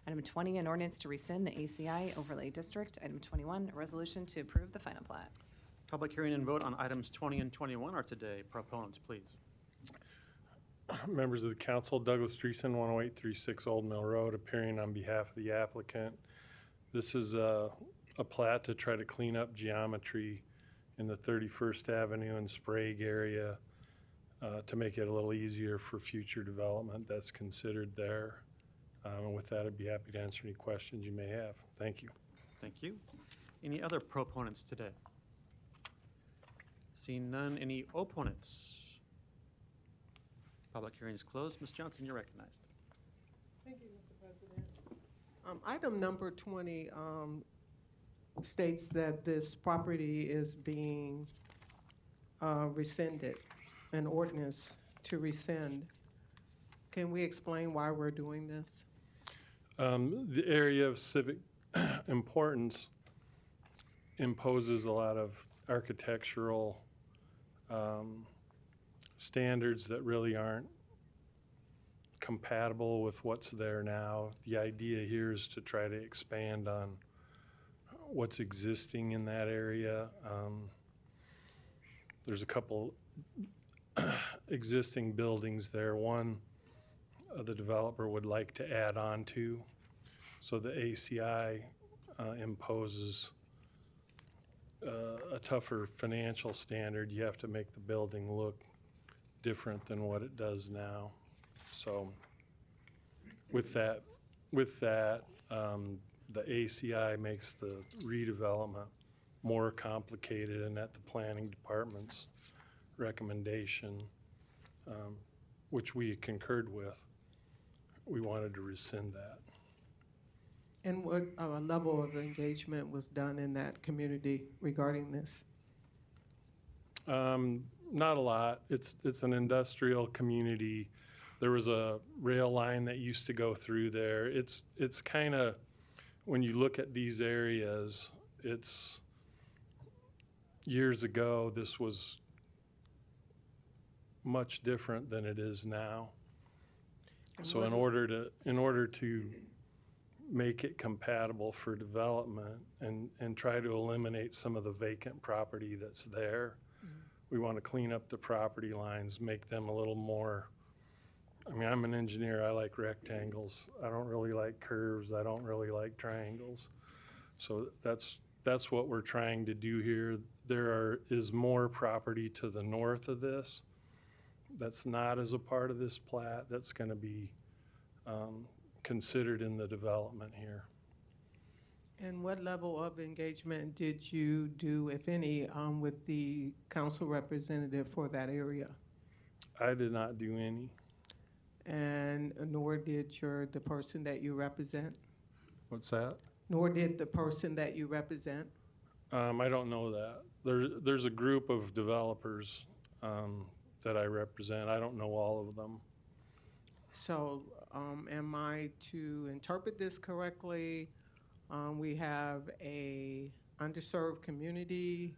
Item 20, an ordinance to rescind the ACI Overlay District. Item 21, a resolution to approve the final plat. Public hearing and vote on items 20 and 21 are today. Proponents, please. Members of the council, Douglas Dreesen, 10836 Old Mill Road, appearing on behalf of the applicant. This is a plat to try to clean up geometry in the 31st Avenue and Sprague area to make it a little easier for future development that's considered there. And with that, I'd be happy to answer any questions you may have. Thank you. Thank you. Any other proponents today? Seeing none, any opponents? Public hearing is closed. Ms. Johnson, you're recognized. Thank you, Mr. President. Item number 20 states that this property is being rescinded, an ordinance to rescind. Can we explain why we're doing this? The area of civic importance imposes a lot of architectural standards that really aren't compatible with what's there now. The idea here is to try to expand on what's existing in that area. There's a couple existing buildings there. One the developer would like to add on to. So the ACI imposes a tougher financial standard. You have to make the building look different than what it does now. So with that with that, the ACI makes the redevelopment more complicated, and at the planning department's recommendation, which we concurred with, we wanted to rescind that. And what level of engagement was done in that community regarding this? Not a lot. It's an industrial community. There was a rail line that used to go through there. It's kind of, when you look at these areas, it's years ago, this was much different than it is now. So in order to make it compatible for development and try to eliminate some of the vacant property that's there, we want to clean up the property lines, make them a little more, I mean, I'm an engineer, I like rectangles. I don't really like curves. I don't really like triangles. So that's what we're trying to do here. There is more property to the north of this that's not as a part of this plat that's going to be considered in the development here. And what level of engagement did you do, if any, with the council representative for that area? I did not do any. And nor did the person that you represent? What's that? Nor did the person that you represent? I don't know that. There's a group of developers that I represent. I don't know all of them. So am I to interpret this correctly? We have a underserved community,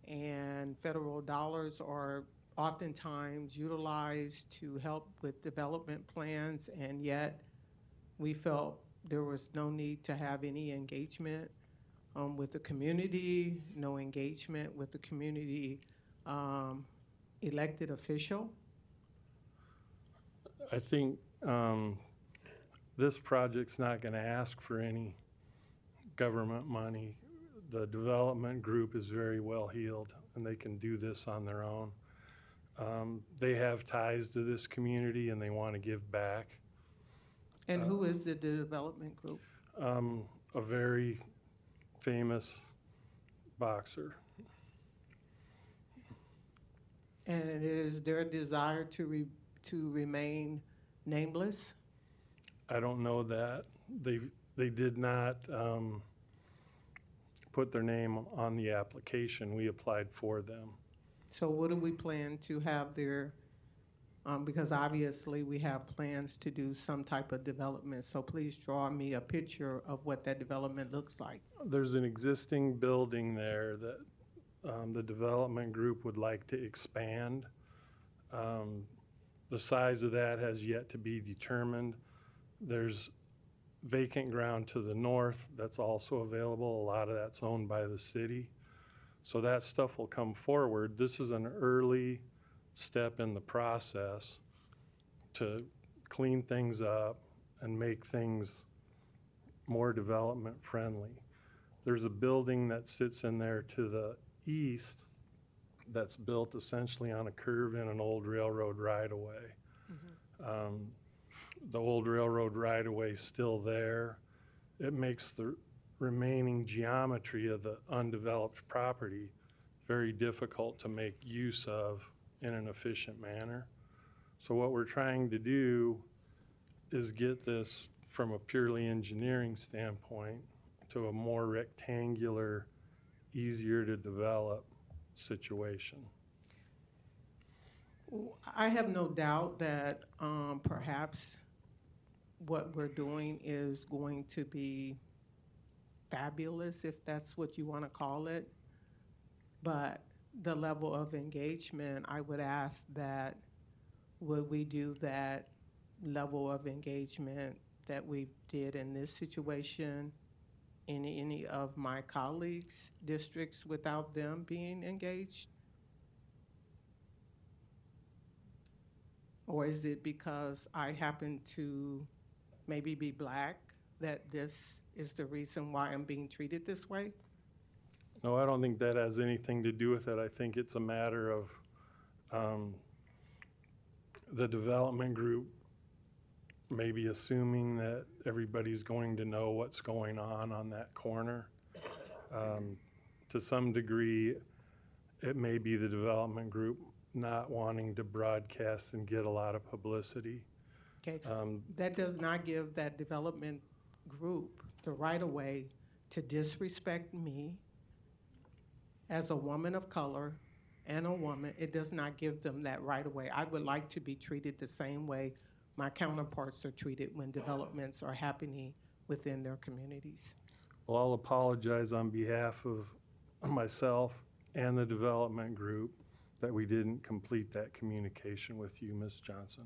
and federal dollars are oftentimes utilized to help with development plans, and yet we felt there was no need to have any engagement with the community, no engagement with the community elected official. I think this project's not going to ask for any government money. The development group is very well heeled, and they can do this on their own. They have ties to this community, and they want to give back. And who is the development group? A very famous boxer. And is there a desire to remain nameless? I don't know that. They did not put their name on the application. We applied for them. So what do we plan to have there? Because obviously we have plans to do some type of development. So please draw me a picture of what that development looks like. There's an existing building there that the development group would like to expand. The size of that has yet to be determined. There's vacant ground to the north that's also available. A lot of that's owned by the city. So that stuff will come forward. This is an early step in the process to clean things up and make things more development friendly. There's a building that sits in there to the east that's built essentially on a curve in an old railroad right-of-way. The old railroad right-of-way is still there. It makes the remaining geometry of the undeveloped property very difficult to make use of in an efficient manner. So what we're trying to do is get this from a purely engineering standpoint to a more rectangular, easier to develop situation. I have no doubt that perhaps what we're doing is going to be fabulous, if that's what you want to call it. But the level of engagement, I would ask that, would we do that level of engagement that we did in this situation in any of my colleagues' districts without them being engaged? Or is it because I happen to maybe be black that this is the reason why I'm being treated this way? No, I don't think that has anything to do with it. I think it's a matter of the development group maybe assuming that everybody's going to know what's going on that corner. To some degree, it may be the development group not wanting to broadcast and get a lot of publicity. Okay, that does not give that development group the right of way to disrespect me as a woman of color and a woman. It does not give them that right of way. I would like to be treated the same way my counterparts are treated when developments are happening within their communities. Well, I'll apologize on behalf of myself and the development group that we didn't complete that communication with you, Ms. Johnson.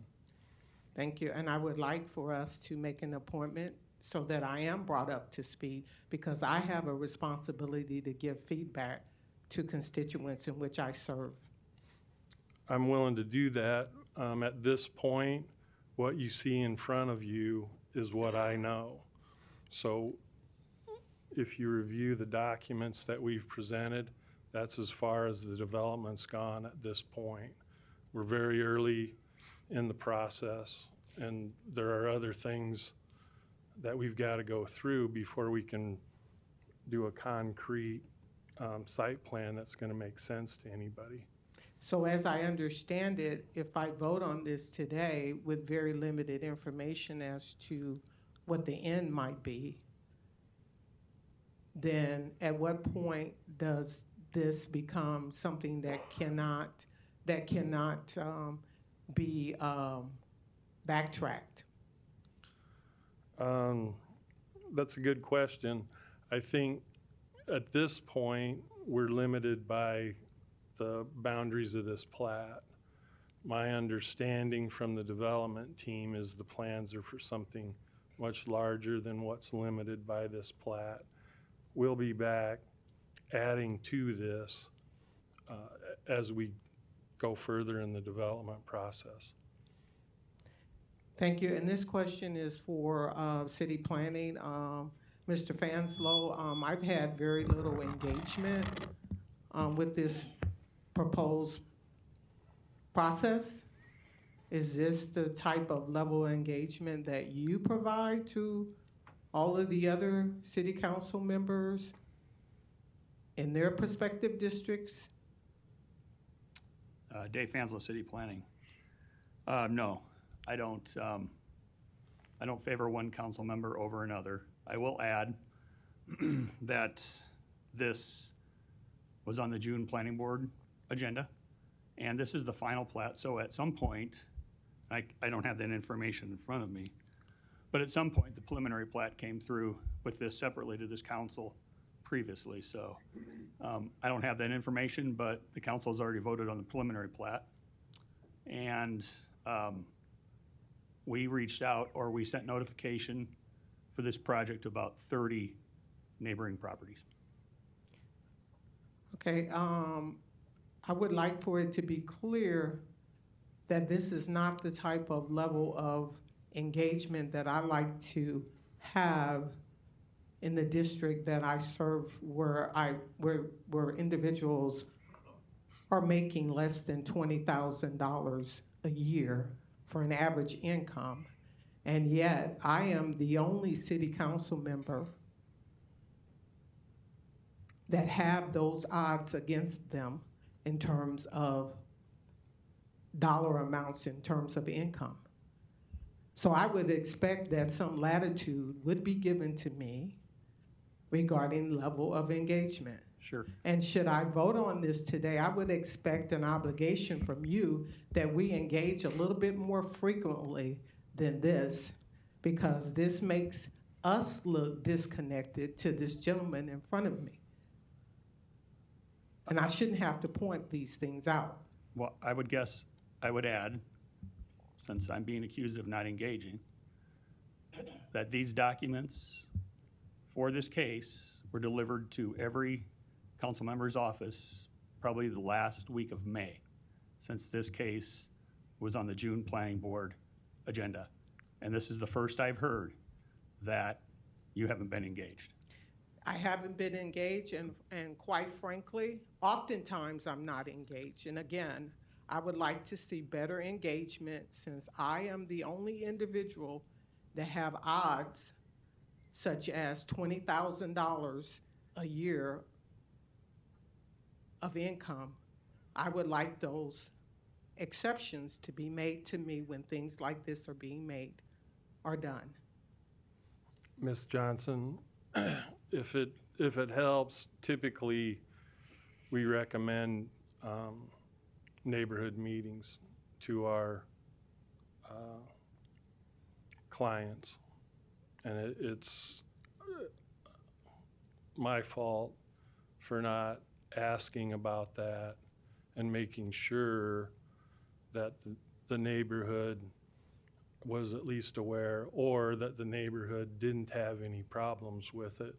Thank you, and I would like for us to make an appointment so that I am brought up to speed, because I have a responsibility to give feedback to constituents in which I serve. I'm willing to do that. At this point, what you see in front of you is what I know. So if you review the documents that we've presented, that's as far as the development's gone at this point. We're very early in the process, and there are other things that we've got to go through before we can do a concrete site plan that's going to make sense to anybody. So as I understand it, if I vote on this today with very limited information as to what the end might be, then at what point does this become something that cannot be backtracked? That's a good question. I think at this point, we're limited by the boundaries of this plat. My understanding from the development team is the plans are for something much larger than what's limited by this plat. We'll be back adding to this as we go further in the development process. Thank you. And this question is for city planning. Mr. Fanslow, I've had very little engagement with this proposed process. Is this the type of level of engagement that you provide to all of the other city council members in their prospective districts? Dave Fanslow, City Planning. No, I don't favor one council member over another. I will add that this was on the June Planning Board agenda, and this is the final plat. So at some point, I don't have that information in front of me, but at some point the preliminary plat came through with this separately to this council previously. So I don't have that information, but the council has already voted on the preliminary plat, and we reached out, or we sent notification for this project to about 30 neighboring properties. Okay, I would like for it to be clear that this is not the type of level of engagement that I like to have in the district that I serve, where individuals are making less than $20,000 a year for an average income. And yet I am the only city council member that have those odds against them in terms of dollar amounts, in terms of income. So I would expect that some latitude would be given to me regarding level of engagement. Sure. And should I vote on this today, I would expect an obligation from you that we engage a little bit more frequently than this, because this makes us look disconnected to this gentleman in front of me. And I shouldn't have to point these things out. Well, I would add, since I'm being accused of not engaging, that these documents for this case were delivered to every council member's office probably the last week of May, since this case was on the June Planning Board agenda. And this is the first I've heard that you haven't been engaged. I haven't been engaged, and quite frankly, oftentimes I'm not engaged. And again, I would like to see better engagement since I am the only individual that have odds such as $20,000 a year of income. I would like those exceptions to be made to me when things like this are being made or done. Ms. Johnson, if it helps, typically we recommend neighborhood meetings to our clients. And it's my fault for not asking about that and making sure that the neighborhood was at least aware, or that the neighborhood didn't have any problems with it.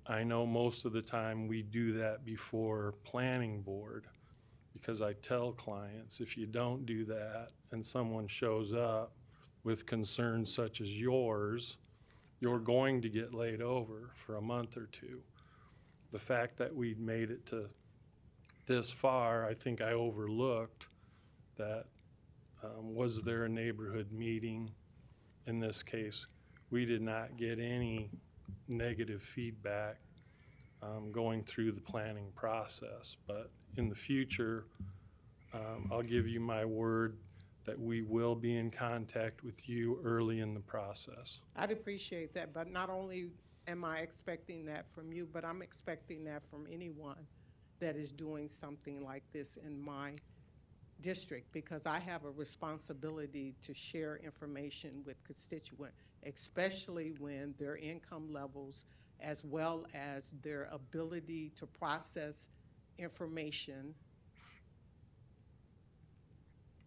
I know most of the time we do that before planning board, because I tell clients, if you don't do that and someone shows up with concerns such as yours, you're going to get laid over for a month or two. The fact that we'd made it to this far, I think I overlooked that. Was there a neighborhood meeting? In this case, we did not get any negative feedback going through the planning process. But in the future, I'll give you my word that we will be in contact with you early in the process. I'd appreciate that, but not only am I expecting that from you, but I'm expecting that from anyone that is doing something like this in my district, because I have a responsibility to share information with constituents, especially when their income levels as well as their ability to process information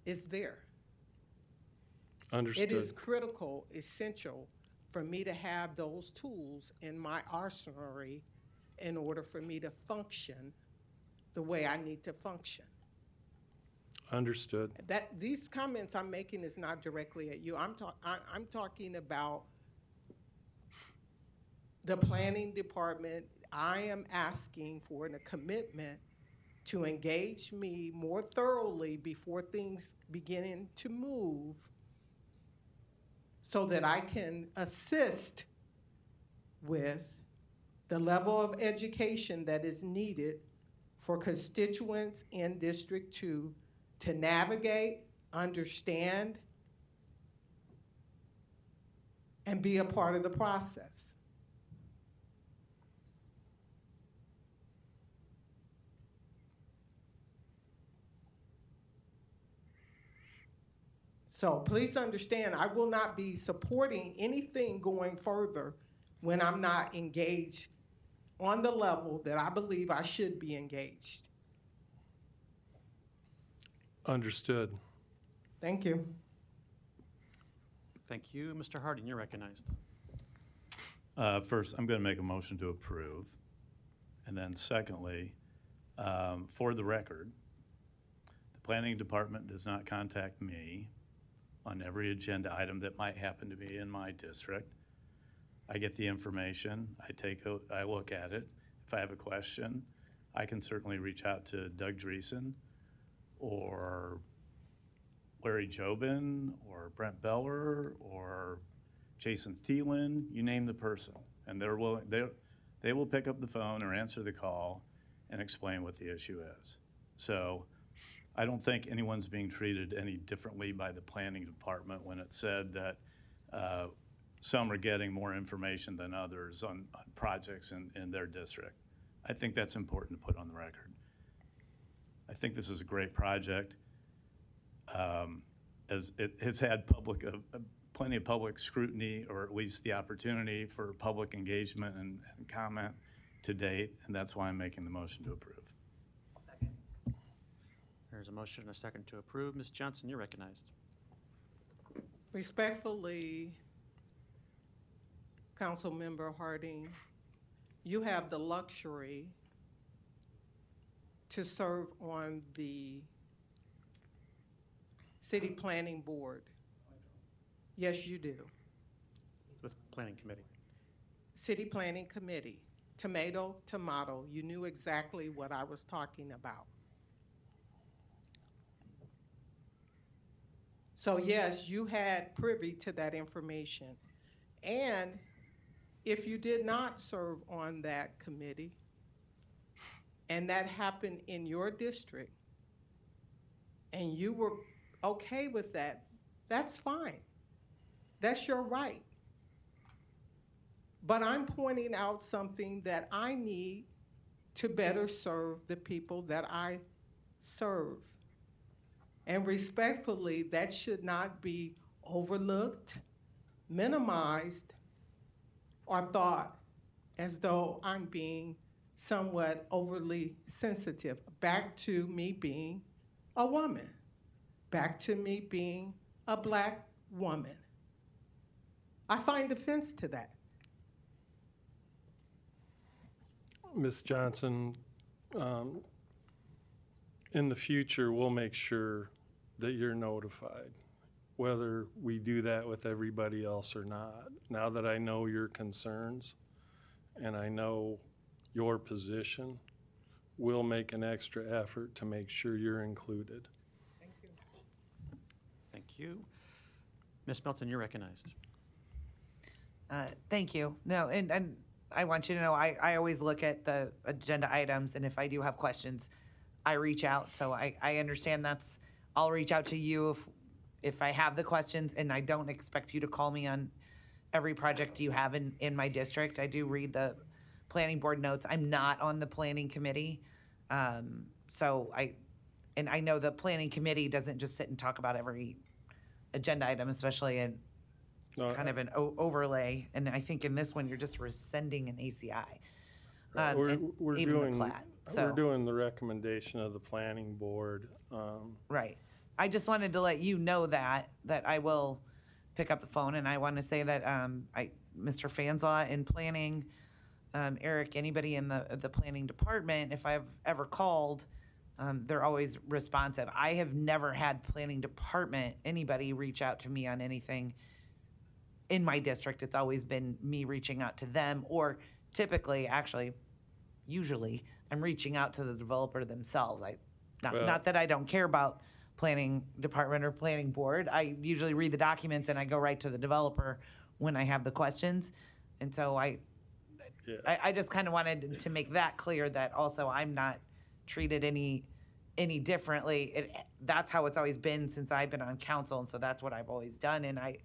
is there. Understood. It is critical, essential for me to have those tools in my arsenal in order for me to function the way I need to function. Understood. That these comments I'm making is not directly at you. I'm talking about the planning department. I am asking for a commitment to engage me more thoroughly before things begin to move, so that I can assist with the level of education that is needed for constituents in District 2 to navigate, understand, and be a part of the process. So please understand, I will not be supporting anything going further when I'm not engaged on the level that I believe I should be engaged. Understood. Thank you. Thank you. Mr. Harding, you're recognized. First, I'm going to make a motion to approve. And then secondly, for the record, the planning department does not contact me on every agenda item that might happen to be in my district. I get the information, I look at it. If I have a question, I can certainly reach out to Doug Dreesen or Larry Jobin or Brent Beller or Jason Thielen, you name the person. And they will pick up the phone or answer the call and explain what the issue is. So I don't think anyone's being treated any differently by the planning department when it said that some are getting more information than others on projects in their district. I think that's important to put on the record. I think this is a great project. As it's had plenty of public scrutiny, or at least the opportunity for public engagement and comment to date, and that's why I'm making the motion to approve. There's a motion and a second to approve. Ms. Johnson, you're recognized. Respectfully, Councilmember Harding, you have the luxury to serve on the City Planning Board. Yes, you do. With Planning Committee. City Planning Committee. Tomato, tomato. You knew exactly what I was talking about. So yes, you had privy to that information. And if you did not serve on that committee, and that happened in your district, and you were okay with that, that's fine. That's your right. But I'm pointing out something that I need to better serve the people that I serve. And respectfully, that should not be overlooked, minimized, or thought as though I'm being somewhat overly sensitive. Back to me being a woman, back to me being a Black woman. I find offense to that. Ms. Johnson, in the future, we'll make sure that you're notified, whether we do that with everybody else or not. Now that I know your concerns and I know your position, we'll make an extra effort to make sure you're included. Thank you. Thank you. Ms. Melton, you're recognized. Thank you. No, and I want you to know, I always look at the agenda items, and if I do have questions, I reach out. So I understand I'll reach out to you if I have the questions, and I don't expect you to call me on every project you have in my district. I do read the planning board notes. I'm not on the planning committee. So I know the planning committee doesn't just sit and talk about every agenda item, especially in kind of an overlay. And I think in this one, you're just rescinding an ACI. We're even the doing plat. we're doing the recommendation of the planning board. Right. I just wanted to let you know that I will pick up the phone, and I want to say that Mr. Fanslaw in planning, Eric, anybody in the planning department, if I've ever called, they're always responsive. I have never had planning department, anybody reach out to me on anything in my district. It's always been me reaching out to them, or typically, actually, usually, I'm reaching out to the developer themselves. Not that I don't care about planning department or planning board. I usually read the documents and I go right to the developer when I have the questions. And so I just kind of wanted to make that clear, that also I'm not treated any differently. That's how it's always been since I've been on council, and so that's what I've always done. And I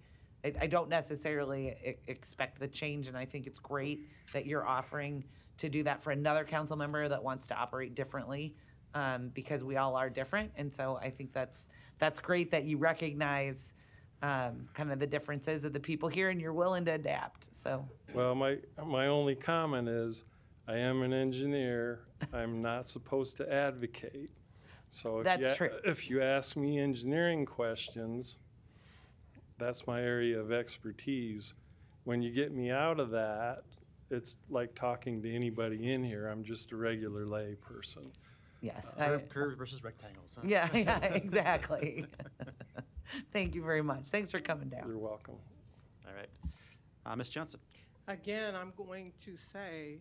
don't necessarily expect the change, and I think it's great that you're offering to do that for another council member that wants to operate differently, because we all are different. And so I think that's great that you recognize kind of the differences of the people here, and you're willing to adapt. So. Well, my only comment is, I am an engineer. I'm not supposed to advocate. So if you ask me engineering questions, that's my area of expertise. When you get me out of that, it's like talking to anybody in here. I'm just a regular lay person. Yes. Curves versus rectangles. Huh? Yeah, exactly. Thank you very much. Thanks for coming down. You're welcome. All right. Ms. Johnson. Again, I'm going to say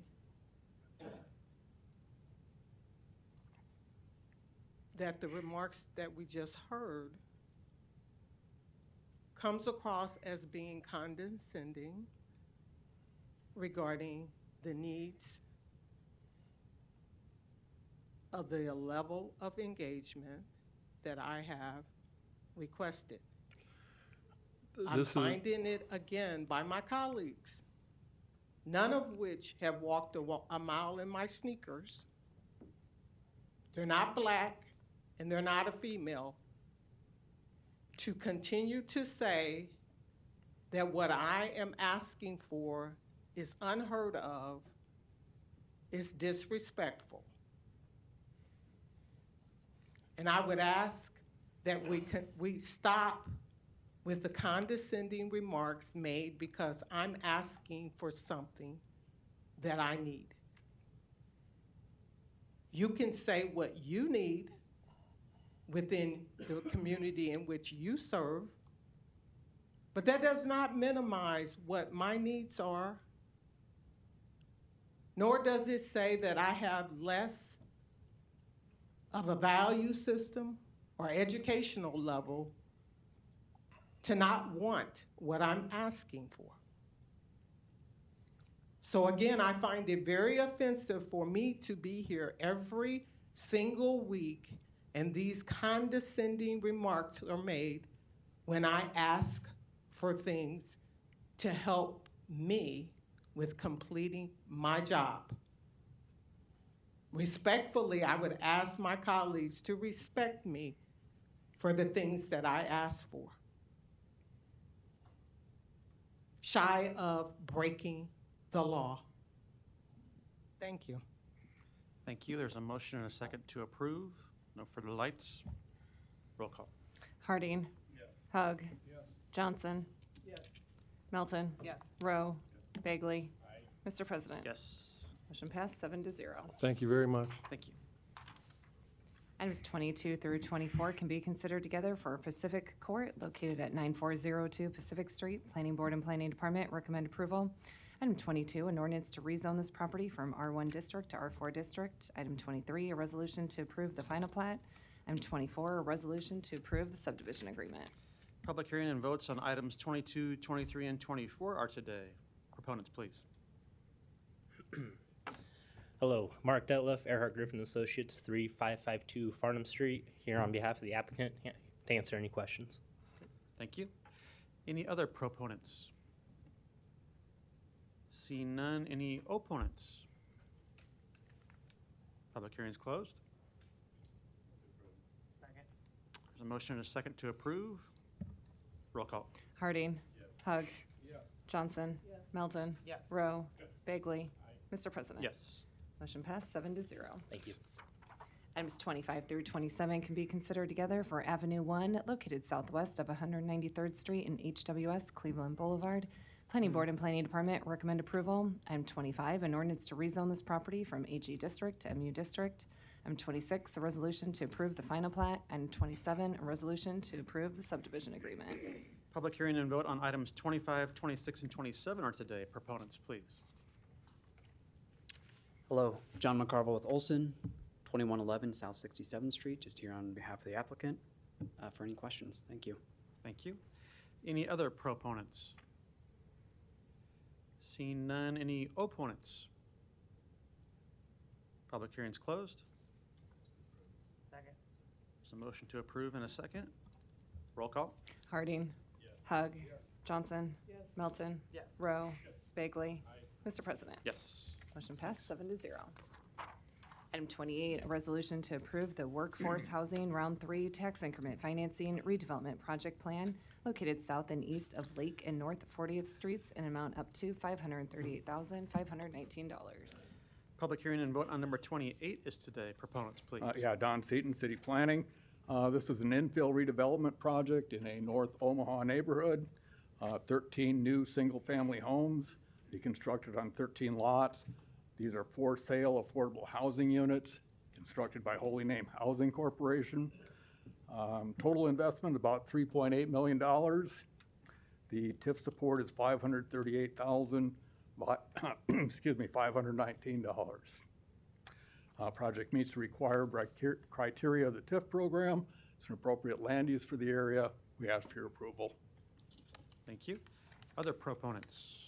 that the remarks that we just heard comes across as being condescending regarding the needs of the level of engagement that I have requested. I'm finding it again by my colleagues, none of which have walked a mile in my sneakers. They're not Black and they're not a female. To continue to say that what I am asking for is unheard of is disrespectful. And I would ask that we stop with the condescending remarks made because I'm asking for something that I need. You can say what you need within the community in which you serve, but that does not minimize what my needs are, nor does it say that I have less of a value system or educational level to not want what I'm asking for. So again, I find it very offensive for me to be here every single week and these condescending remarks are made when I ask for things to help me with completing my job. Respectfully, I would ask my colleagues to respect me for the things that I ask for, shy of breaking the law. Thank you. Thank you. There's a motion and a second to approve. No further lights. Roll call. Harding. Hug. Johnson. Yes. Melton. Yes. Rowe. Bagley. Mr. President. Yes. Motion passed 7-0. Thank you very much. Thank you. Items 22 through 24 can be considered together for Pacific Court located at 9402 Pacific Street. Planning Board and Planning Department recommend approval. Item 22, an ordinance to rezone this property from R1 District to R4 District. Item 23, a resolution to approve the final plat. Item 24, a resolution to approve the subdivision agreement. Public hearing and votes on items 22, 23, and 24 are today. Proponents, please. Hello, Mark Detliff, Earhart Griffin Associates, 3552 Farnham Street, here on behalf of the applicant to answer any questions. Thank you. Any other proponents? Seeing none, any opponents? Public hearing is closed. Second. There's a motion and a second to approve. Roll call. Harding. Hug. Johnson. Melton. Yes. Rowe. Bagley. Mr. President. Yes. Motion passed 7-0. Thank you. Items 25 through 27 can be considered together for Avenue 1 located southwest of 193rd Street and HWS Cleveland Boulevard. Planning Board and Planning Department recommend approval. Item 25, an ordinance to rezone this property from AG District to MU District. Item 26, a resolution to approve the final plat. Item 27, a resolution to approve the subdivision agreement. Public hearing and vote on items 25, 26, and 27 are today. Proponents, please. Hello, John McCarville with Olson, 2111 South 67th Street, just here on behalf of the applicant for any questions. Thank you. Thank you. Any other proponents? Seeing none, any opponents? Public hearing's closed. Second. There's a motion to approve in a second. Roll call. Harding. Hug. Johnson. Melton. Yes. Rowe. Bagley. Mr. President. Yes. Motion passed 7-0. Item 28, a resolution to approve the Workforce Housing Round 3 Tax Increment Financing Redevelopment Project Plan located south and east of Lake and North 40th Streets in amount up to $538,519. Public hearing and vote on number 28 is today. Proponents, please. Yeah, Don Seaton, City Planning. This is an infill redevelopment project in a North Omaha neighborhood. 13 new single-family homes, be constructed on 13 lots. These are for sale affordable housing units constructed by Holy Name Housing Corporation. Total investment about $3.8 million. The TIF support is $538,000, excuse me, $519. Project meets the required criteria of the TIF program. It's an appropriate land use for the area. We ask for your approval. Thank you. Other proponents?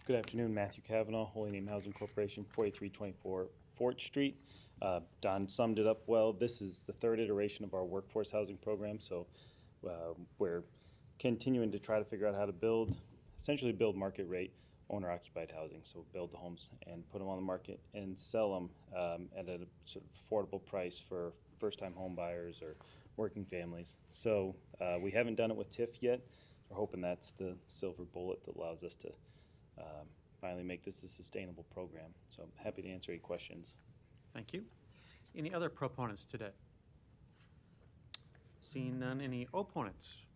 Good afternoon, Matthew Cavanaugh, Holy Name Housing Corporation, 4324 Fort Street. Don summed it up well. This is the third iteration of our workforce housing program, so we're continuing to try to figure out how to essentially build market rate owner-occupied housing. So build the homes and put them on the market and sell them at a sort of affordable price for first-time home buyers or working families. So we haven't done it with TIF yet. We're hoping that's the silver bullet that allows us to finally make this a sustainable program. So I'm happy to answer any questions. Thank you. Any other proponents today? Seeing none, any opponents?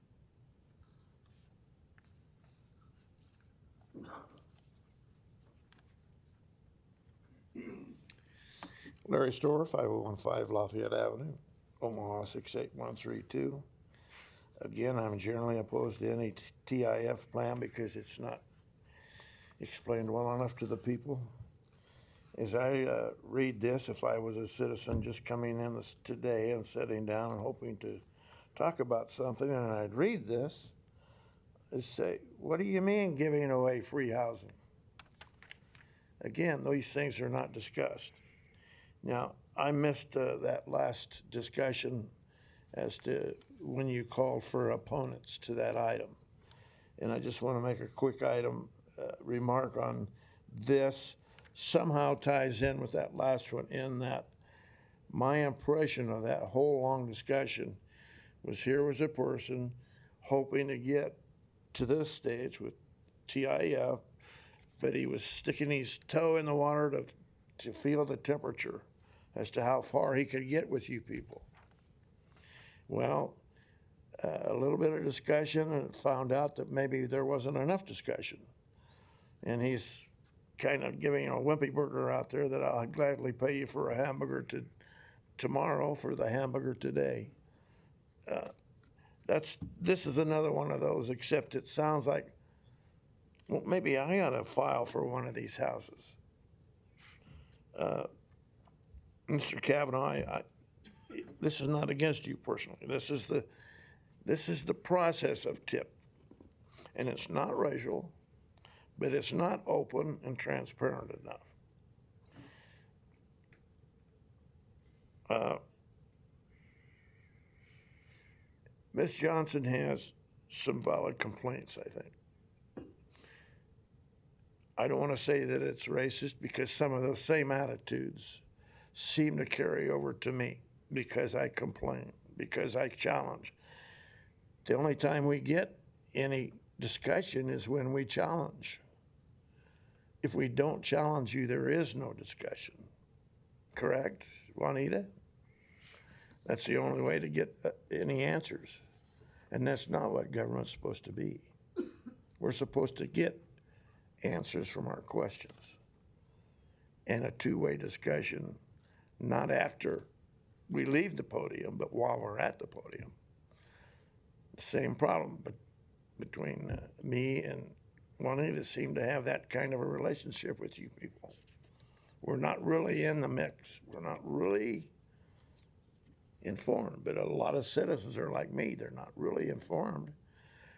Larry Storr, 5015 Lafayette Avenue, Omaha 68132. Again, I'm generally opposed to any TIF plan because it's not explained well enough to the people. As I read this, if I was a citizen just coming in today and sitting down and hoping to talk about something and I'd read this, is say, what do you mean giving away free housing? Again, these things are not discussed. Now, I missed that last discussion as to when you called for opponents to that item. And I just want to make a quick remark on this. Somehow ties in with that last one, in that my impression of that whole long discussion was here was a person hoping to get to this stage with TIF, but he was sticking his toe in the water to feel the temperature as to how far he could get with you people. Well, a little bit of discussion, and found out that maybe there wasn't enough discussion. And he's kind of giving a wimpy burger out there that I'll gladly pay you for a hamburger tomorrow for the hamburger today. This is another one of those, except it sounds like, well, maybe I ought to file for one of these houses. Mr. Kavanaugh, this is not against you personally. This is the process of TIP. And it's not racial, but it's not open and transparent enough. Ms. Johnson has some valid complaints, I think. I don't want to say that it's racist, because some of those same attitudes seem to carry over to me, because I complain, because I challenge. The only time we get any discussion is when we challenge. If we don't challenge you, there is no discussion. Correct, Juanita? That's the only way to get any answers. And that's not what government's supposed to be. We're supposed to get answers from our questions. And a two-way discussion, not after we leave the podium, but while we're at the podium. Same problem, but between me and Juanita seem to have that kind of a relationship with you people. We're not really in the mix. We're not really informed, but a lot of citizens are like me. They're not really informed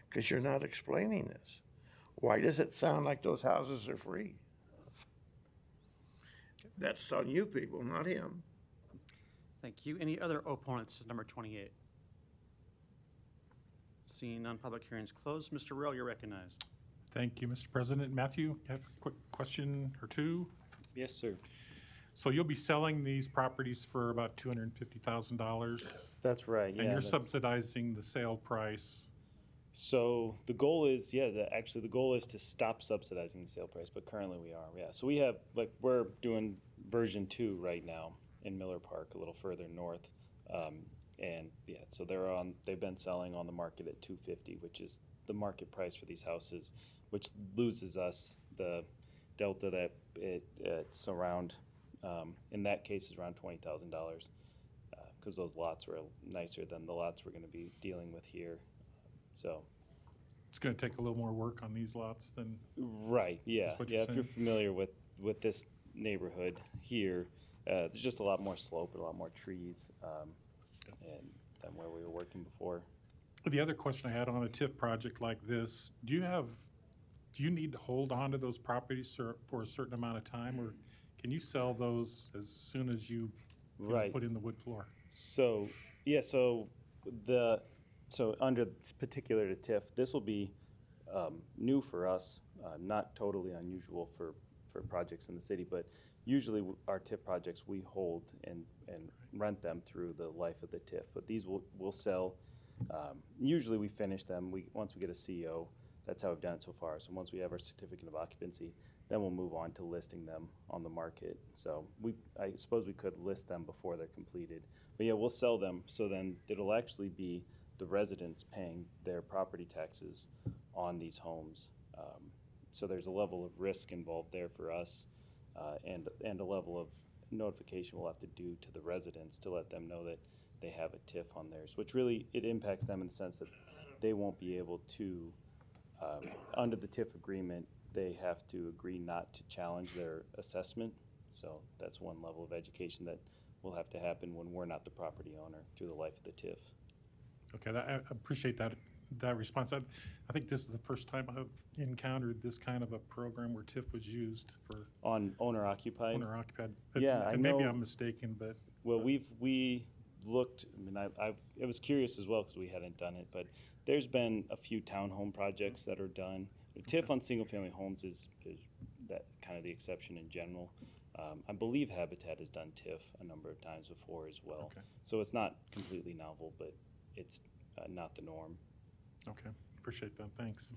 because you're not explaining this. Why does it sound like those houses are free? That's on you people, not him. Thank you. Any other opponents to number 28? Seeing none, public hearings closed. Mr. Rowe, you're recognized. Thank you, Mr. President. Matthew, you have a quick question or two? Yes, sir. So you'll be selling these properties for about $250,000? That's right, yeah. And you're that's- subsidizing the sale price? So the goal is, actually the goal is to stop subsidizing the sale price, but currently we are, yeah. So we have, we're doing version 2 right now in Miller Park, a little further north. And yeah, so they've been selling on the market at $250,000, which is the market price for these houses, which loses us the delta that it's around, in that case, is around $20,000, because those lots were nicer than the lots we're going to be dealing with here. So it's going to take a little more work on these lots than. Right. Yeah. Yeah. If you're familiar with this neighborhood here, there's just a lot more slope and a lot more trees, and than where we were working before. The other question I had on a TIF project like this, do you need to hold on to those properties for a certain amount of time, or can you sell those as soon as you put in the wood floor? So yeah. So under particular to TIF, this will be new for us, not totally unusual for projects in the city, but usually our TIF projects we hold and rent them through the life of the TIF. But these we'll sell. Usually we finish them. Once we get a CO, that's how we've done it so far. So once we have our certificate of occupancy, then we'll move on to listing them on the market. So I suppose we could list them before they're completed. But yeah, we'll sell them. So then it'll actually be the residents paying their property taxes on these homes. So there's a level of risk involved there for us, and a level of notification we'll have to do to the residents to let them know that they have a TIF on theirs, which really, it impacts them in the sense that they won't be able to, under the TIF agreement, they have to agree not to challenge their assessment. So that's one level of education that will have to happen when we're not the property owner through the life of the TIF. Okay, I appreciate that response. I think this is the first time I've encountered this kind of a program where TIF was used for On owner occupied? owner occupied. Yeah, I And maybe know- I'm mistaken, but. Well, we looked, I mean, I was curious as well because we hadn't done it, but there's been a few townhome projects that are done. TIF on single-family homes is that kind of the exception in general. I believe Habitat has done TIF a number of times before as well. Okay. So it's not completely novel, but it's not the norm. Okay, appreciate that, thanks.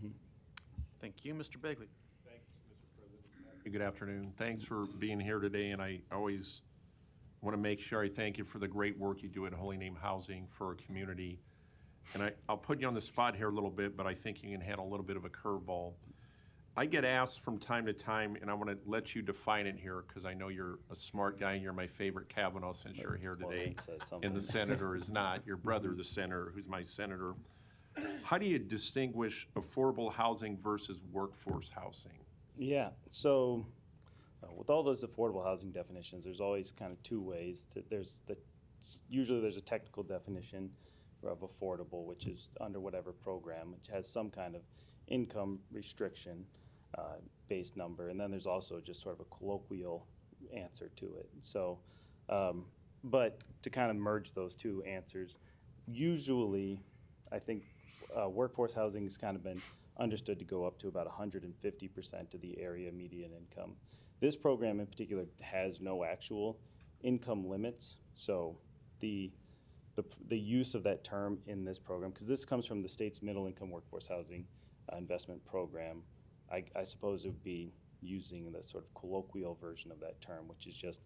Thank you, Mr. Bagley. Thanks, Mr. President. Good afternoon. Thanks for being here today, and I always want to make sure I thank you for the great work you do at Holy Name Housing for our community. And I'll put you on the spot here a little bit, but I think you can handle a little bit of a curveball. I get asked from time to time, and I want to let you define it here because I know you're a smart guy and you're my favorite Kavanaugh since you're here today. And the senator is not, your brother, the senator, who's my senator. How do you distinguish affordable housing versus workforce housing? Yeah, so with all those affordable housing definitions, there's always kind of two ways. Usually there's a technical definition of affordable, which is under whatever program, which has some kind of income restriction based number, and then there's also just sort of a colloquial answer to it. So, but to kind of merge those two answers, usually I think workforce housing has kind of been understood to go up to about 150% of the area median income. This program in particular has no actual income limits, so the use of that term in this program, because this comes from the state's middle income workforce housing investment program, I suppose it would be using the sort of colloquial version of that term, which is just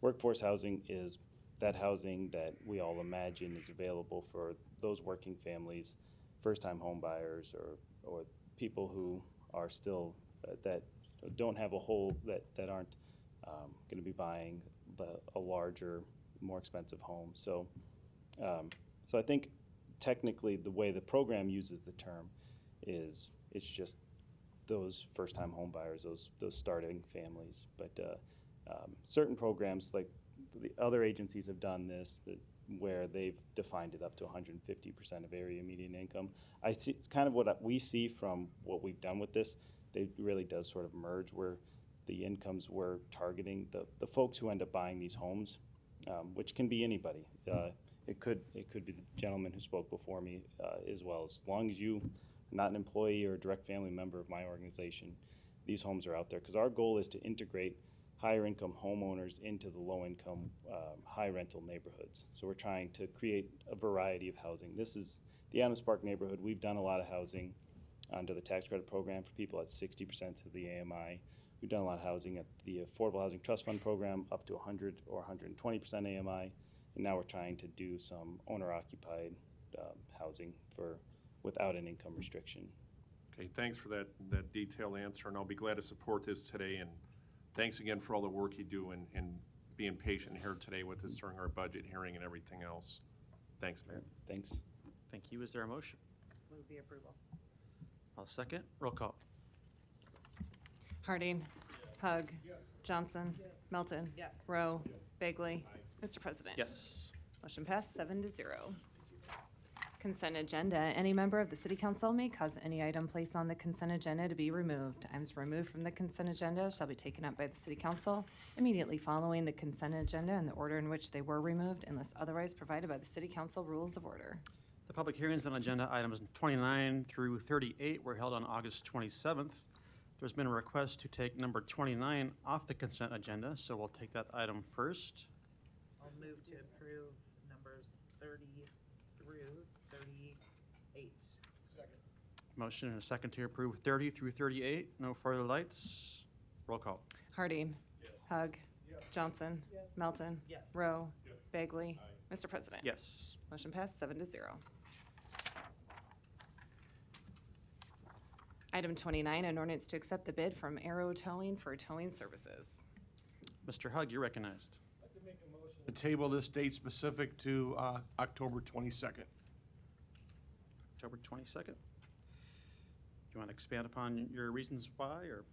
workforce housing is that housing that we all imagine is available for those working families, first-time home buyers, or people who are still that don't have a whole that aren't going to be buying a larger, more expensive home. So, so I think technically the way the program uses the term is it's just those first-time home buyers, those starting families. But certain programs, like the other agencies have done this, where they've defined it up to 150% of area median income. I see it's kind of what we see from what we've done with this. It really does sort of merge where the incomes we're targeting, the folks who end up buying these homes, which can be anybody. It could be the gentleman who spoke before me as well. As long as you are not an employee or a direct family member of my organization, these homes are out there. Because our goal is to integrate higher income homeowners into the low income, high rental neighborhoods. So we're trying to create a variety of housing. This is the Adams Park neighborhood. We've done a lot of housing under the tax credit program for people at 60% of the AMI. We've done a lot of housing at the Affordable Housing Trust Fund program up to 100 or 120% AMI. And now we're trying to do some owner-occupied housing without an income restriction. Okay, thanks for that detailed answer, and I'll be glad to support this today. And thanks again for all the work you do and being patient here today with us during our budget hearing and everything else. Thanks, Mayor. Thanks. Thank you. Is there a motion? Move the approval. I'll second. Roll call. Harding. Hug. Johnson. Melton. Yes. Rowe. Bagley. Mr. President. Yes. Motion passed 7-0. Consent agenda. Any member of the City Council may cause any item placed on the consent agenda to be removed. Items removed from the consent agenda shall be taken up by the City Council immediately following the consent agenda in the order in which they were removed, unless otherwise provided by the City Council Rules of Order. The public hearings on agenda items 29 through 38 were held on August 27th. There's been a request to take number 29 off the consent agenda, so we'll take that item first. I'll move to approve numbers 30 through 38. Second. Motion and a second to approve 30 through 38. No further lights. Roll call. Harding. Hug. Johnson. Melton. Yes. Rowe. Bagley. Mr. President. Yes. Motion passed 7-0. Item 29, an ordinance to accept the bid from Arrow Towing for towing services. Mr. Hug, you're recognized. To table this date specific to October 22nd. October 22nd. Do you want to expand upon your reasons why, or?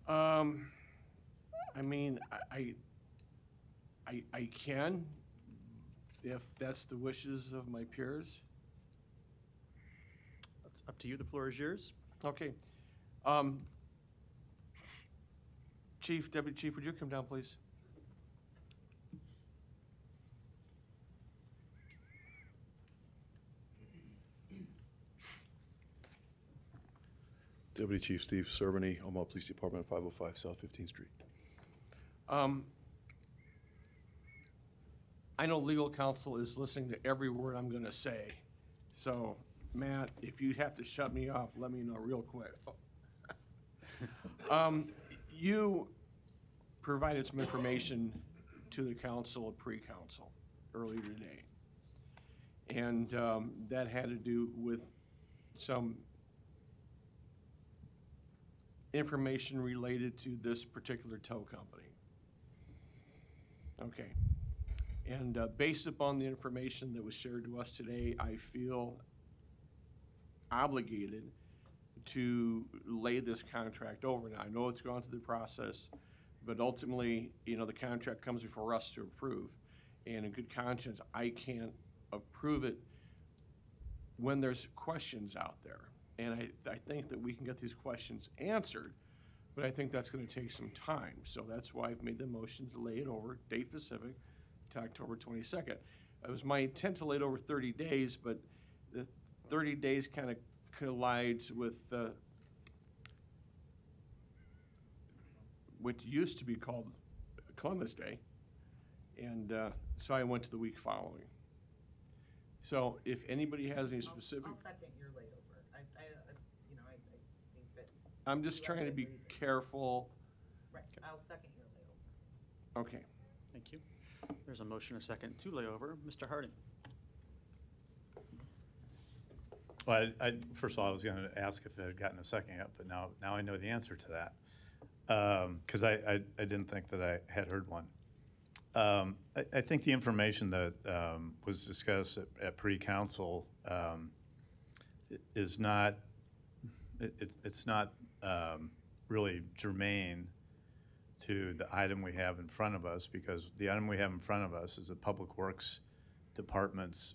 I mean, I can, if that's the wishes of my peers. Up to you. The floor is yours. Okay. Chief, Deputy Chief, would you come down, please? Deputy Chief Steve Cerveny, Omaha Police Department, 505 South 15th Street. I know legal counsel is listening to every word I'm going to say. So, Matt, if you have to shut me off, let me know real quick. You provided some information to the council, pre-council, earlier today. And that had to do with some information related to this particular tow company. Okay. And based upon the information that was shared to us today, I feel obligated to lay this contract over. Now, I know it's gone through the process, but ultimately, the contract comes before us to approve. And in good conscience, I can't approve it when there's questions out there. And I think that we can get these questions answered, but I think that's going to take some time. So that's why I've made the motion to lay it over, date specific, to October 22nd. It was my intent to lay it over 30 days, but the 30 days kind of collides with what used to be called Columbus Day, and so I went to the week following. So if anybody has any specific... I'll second your layover. I think that... I'm just trying to be careful. Right, I'll second your layover. Okay. Thank you. There's a motion, a second to lay over. Mr. Harding. Well, first of all, I was going to ask if it had gotten a second yet, but now I know the answer to that, because I didn't think that I had heard one. I think the information that was discussed at pre-council is not, it's not really germane to the item we have in front of us, because the item we have in front of us is the Public Works Department's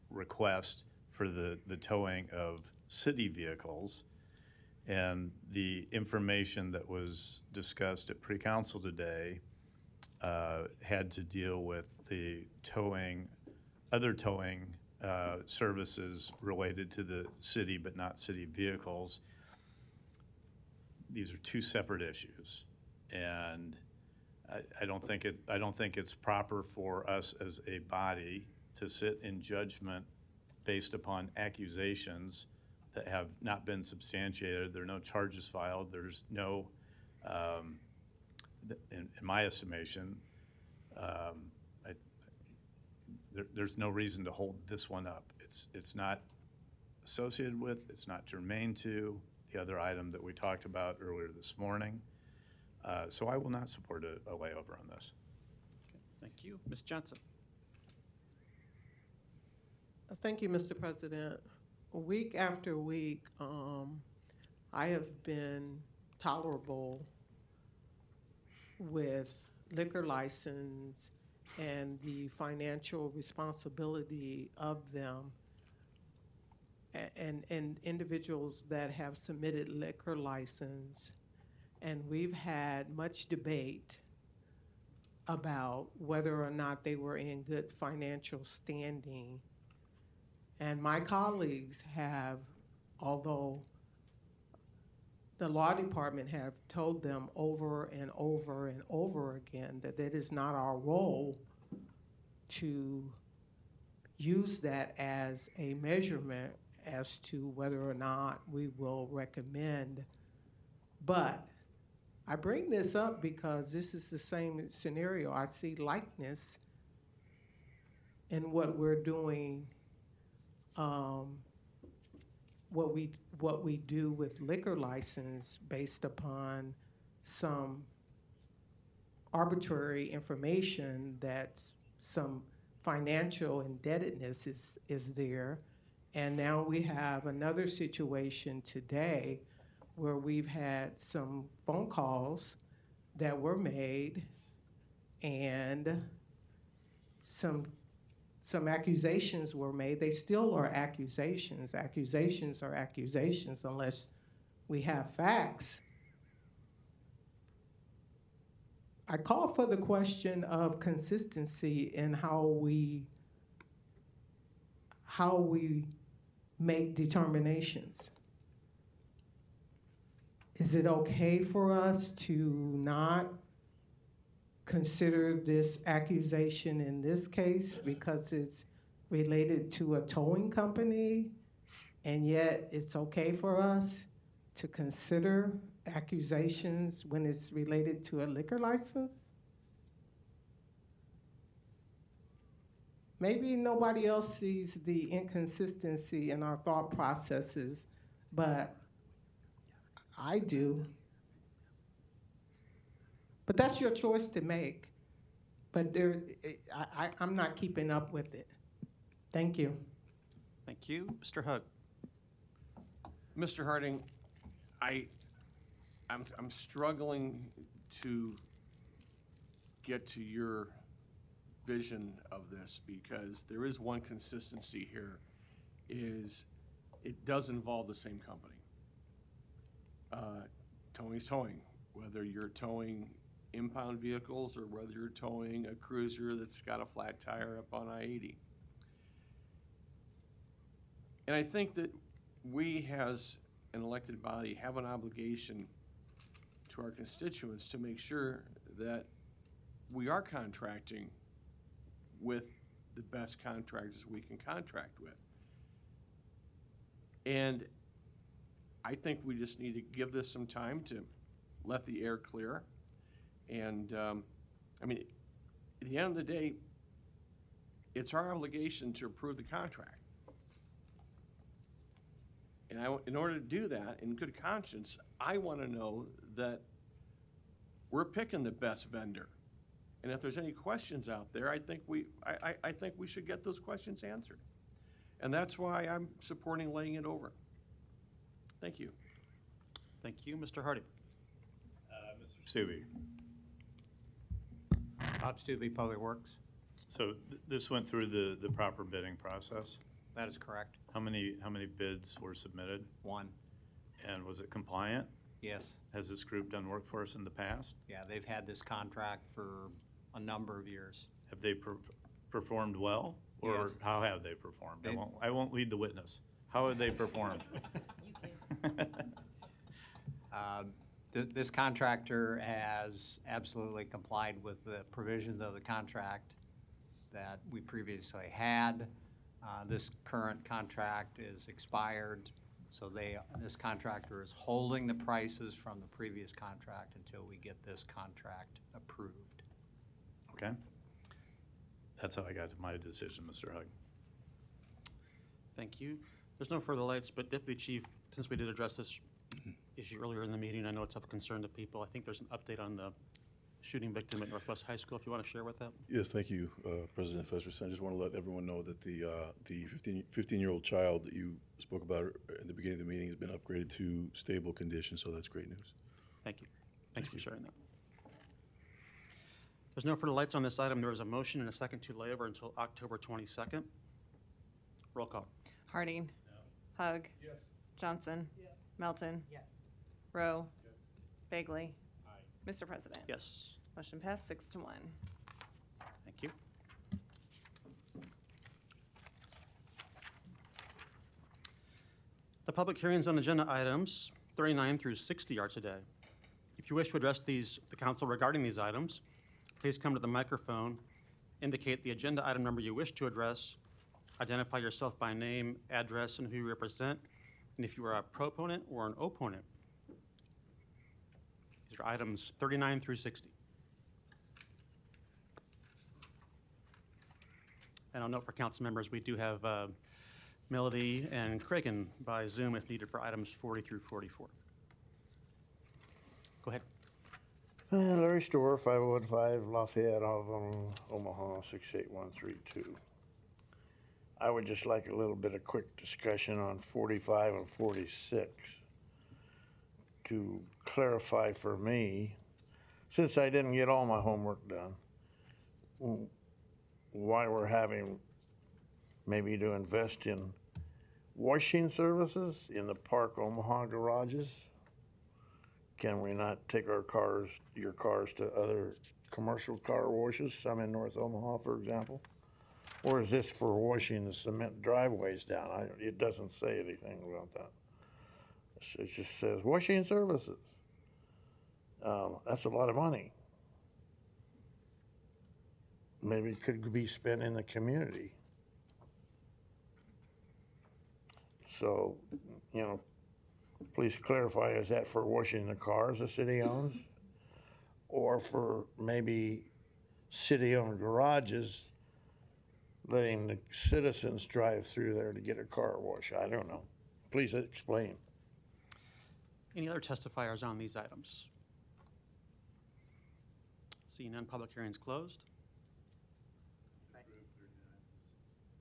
request for the towing of city vehicles. And the information that was discussed at pre-council today had to deal with the other towing services related to the city, but not city vehicles. These are two separate issues, and I don't think it's proper for us as a body to sit in judgment based upon accusations that have not been substantiated. There are no charges filed. There's no, in my estimation, there's no reason to hold this one up. It's not associated with, it's not germane to the other item that we talked about earlier this morning. So I will not support a layover on this. Okay. Thank you. Ms. Johnson. Thank you, Mr. President. Week after week, I have been tolerable with liquor license and the financial responsibility of them, and individuals that have submitted liquor license. And we've had much debate about whether or not they were in good financial standing. And my colleagues have, although the law department have told them over and over and over again that it is not our role to use that as a measurement as to whether or not we will recommend. But I bring this up because this is the same scenario. I see likeness in what we're doing, what we do with liquor license based upon some arbitrary information that some financial indebtedness is there. And now we have another situation today where we've had some phone calls that were made and some some accusations were made. They still are accusations. Accusations are accusations unless we have facts. I call for the question of consistency in how we make determinations. Is it okay for us to not consider this accusation in this case because it's related to a towing company, and yet it's okay for us to consider accusations when it's related to a liquor license? Maybe nobody else sees the inconsistency in our thought processes, but I do. But that's your choice to make. But I'm not keeping up with it. Thank you. Thank you. Mr. Hug. Mr. Harding, I'm struggling to get to your vision of this because there is one consistency here, is it does involve the same company. Towing's towing, whether you're towing impound vehicles or whether you're towing a cruiser that's got a flat tire up on I-80. And I think that we as an elected body have an obligation to our constituents to make sure that we are contracting with the best contractors we can contract with. And I think we just need to give this some time to let the air clear. And I mean, at the end of the day, it's our obligation to approve the contract. And in order to do that, in good conscience, I want to know that we're picking the best vendor. And if there's any questions out there, I think we should get those questions answered. And that's why I'm supporting laying it over. Thank you. Thank you. Mr. Harding. Mr. Stubbe. Bob Stubbe, Public Works. So this went through the proper bidding process? That is correct. How many bids were submitted? One. And was it compliant? Yes. Has this group done work for us in the past? Yeah, they've had this contract for a number of years. Have they performed well? Or Yes. how have they performed? They- I won't lead the witness. How have they performed? This contractor has absolutely complied with the provisions of the contract that we previously had. This current contract is expired, so this contractor is holding the prices from the previous contract until we get this contract approved. Okay. That's how I got to my decision, Mr. Hugg. Thank you. There's no further lights, but Deputy Chief, since we did address this issue earlier in the meeting, I know it's of concern to people. I think there's an update on the shooting victim at Northwest High School, if you want to share with that. Yes, thank you, President Festerson. I just want to let everyone know that the 15-year-old child that you spoke about at the beginning of the meeting has been upgraded to stable condition, so that's great news. Thank you. Thank you for sharing that. There's no further lights on this item. There is a motion and a second to lay over until October 22nd. Roll call. Harding. No. Hug. Yes. Johnson. Yes. Melton. Yes. Rowe. Bagley. Mr. President. Yes. Motion passed 6-1. Thank you. The public hearings on agenda items 39 through 60 are today. If you wish to address the council regarding these items, please come to the microphone, indicate the agenda item number you wish to address, identify yourself by name, address, and who you represent, and if you are a proponent or an opponent. These are items 39 through 60. And I'll note for council members, we do have Melody and Cragen by Zoom if needed for items 40 through 44. Go ahead. Larry Storr, 5015 Lafayette, Omaha, 68132. I would just like a little bit of quick discussion on 45 and 46 to clarify for me, since I didn't get all my homework done, why we're having maybe to invest in washing services in the Park Omaha garages? Can we not take your cars to other commercial car washes, some in North Omaha, for example? Or is this for washing the cement driveways down? It doesn't say anything about that. It just says washing services. That's a lot of money. Maybe it could be spent in the community. So, you know, please clarify, is that for washing the cars the city owns? Or for maybe city-owned garages, letting the citizens drive through there to get a car wash? I don't know. Please explain. Any other testifiers on these items? Seeing none, public hearing's closed.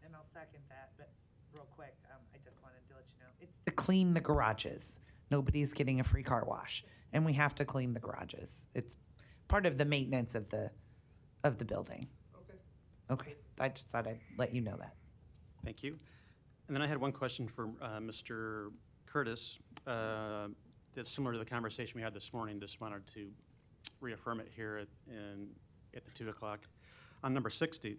And I'll second that, but real quick, I just wanted to let you know, it's to clean the garages. Nobody's getting a free car wash, and we have to clean the garages. It's part of the maintenance of the building. Okay. Okay, I just thought I'd let you know that. Thank you. And then I had one question for Mr. Curtis that's similar to the conversation we had this morning. Just wanted to reaffirm it here at the 2 o'clock. On number 60,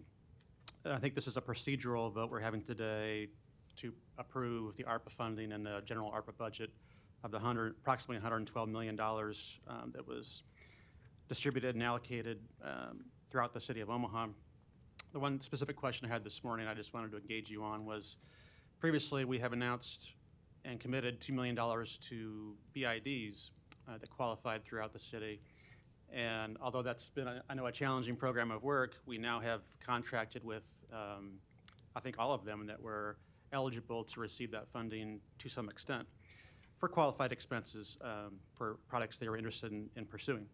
I think this is a procedural vote we're having today to approve the ARPA funding and the general ARPA budget of the approximately $112 million that was distributed and allocated throughout the city of Omaha. The one specific question I had this morning I just wanted to engage you on was, previously we have announced and committed $2 million to BIDs that qualified throughout the city. And although that's been, I know, a challenging program of work, we now have contracted with, I think, all of them that were eligible to receive that funding to some extent for qualified expenses for products they were interested in pursuing.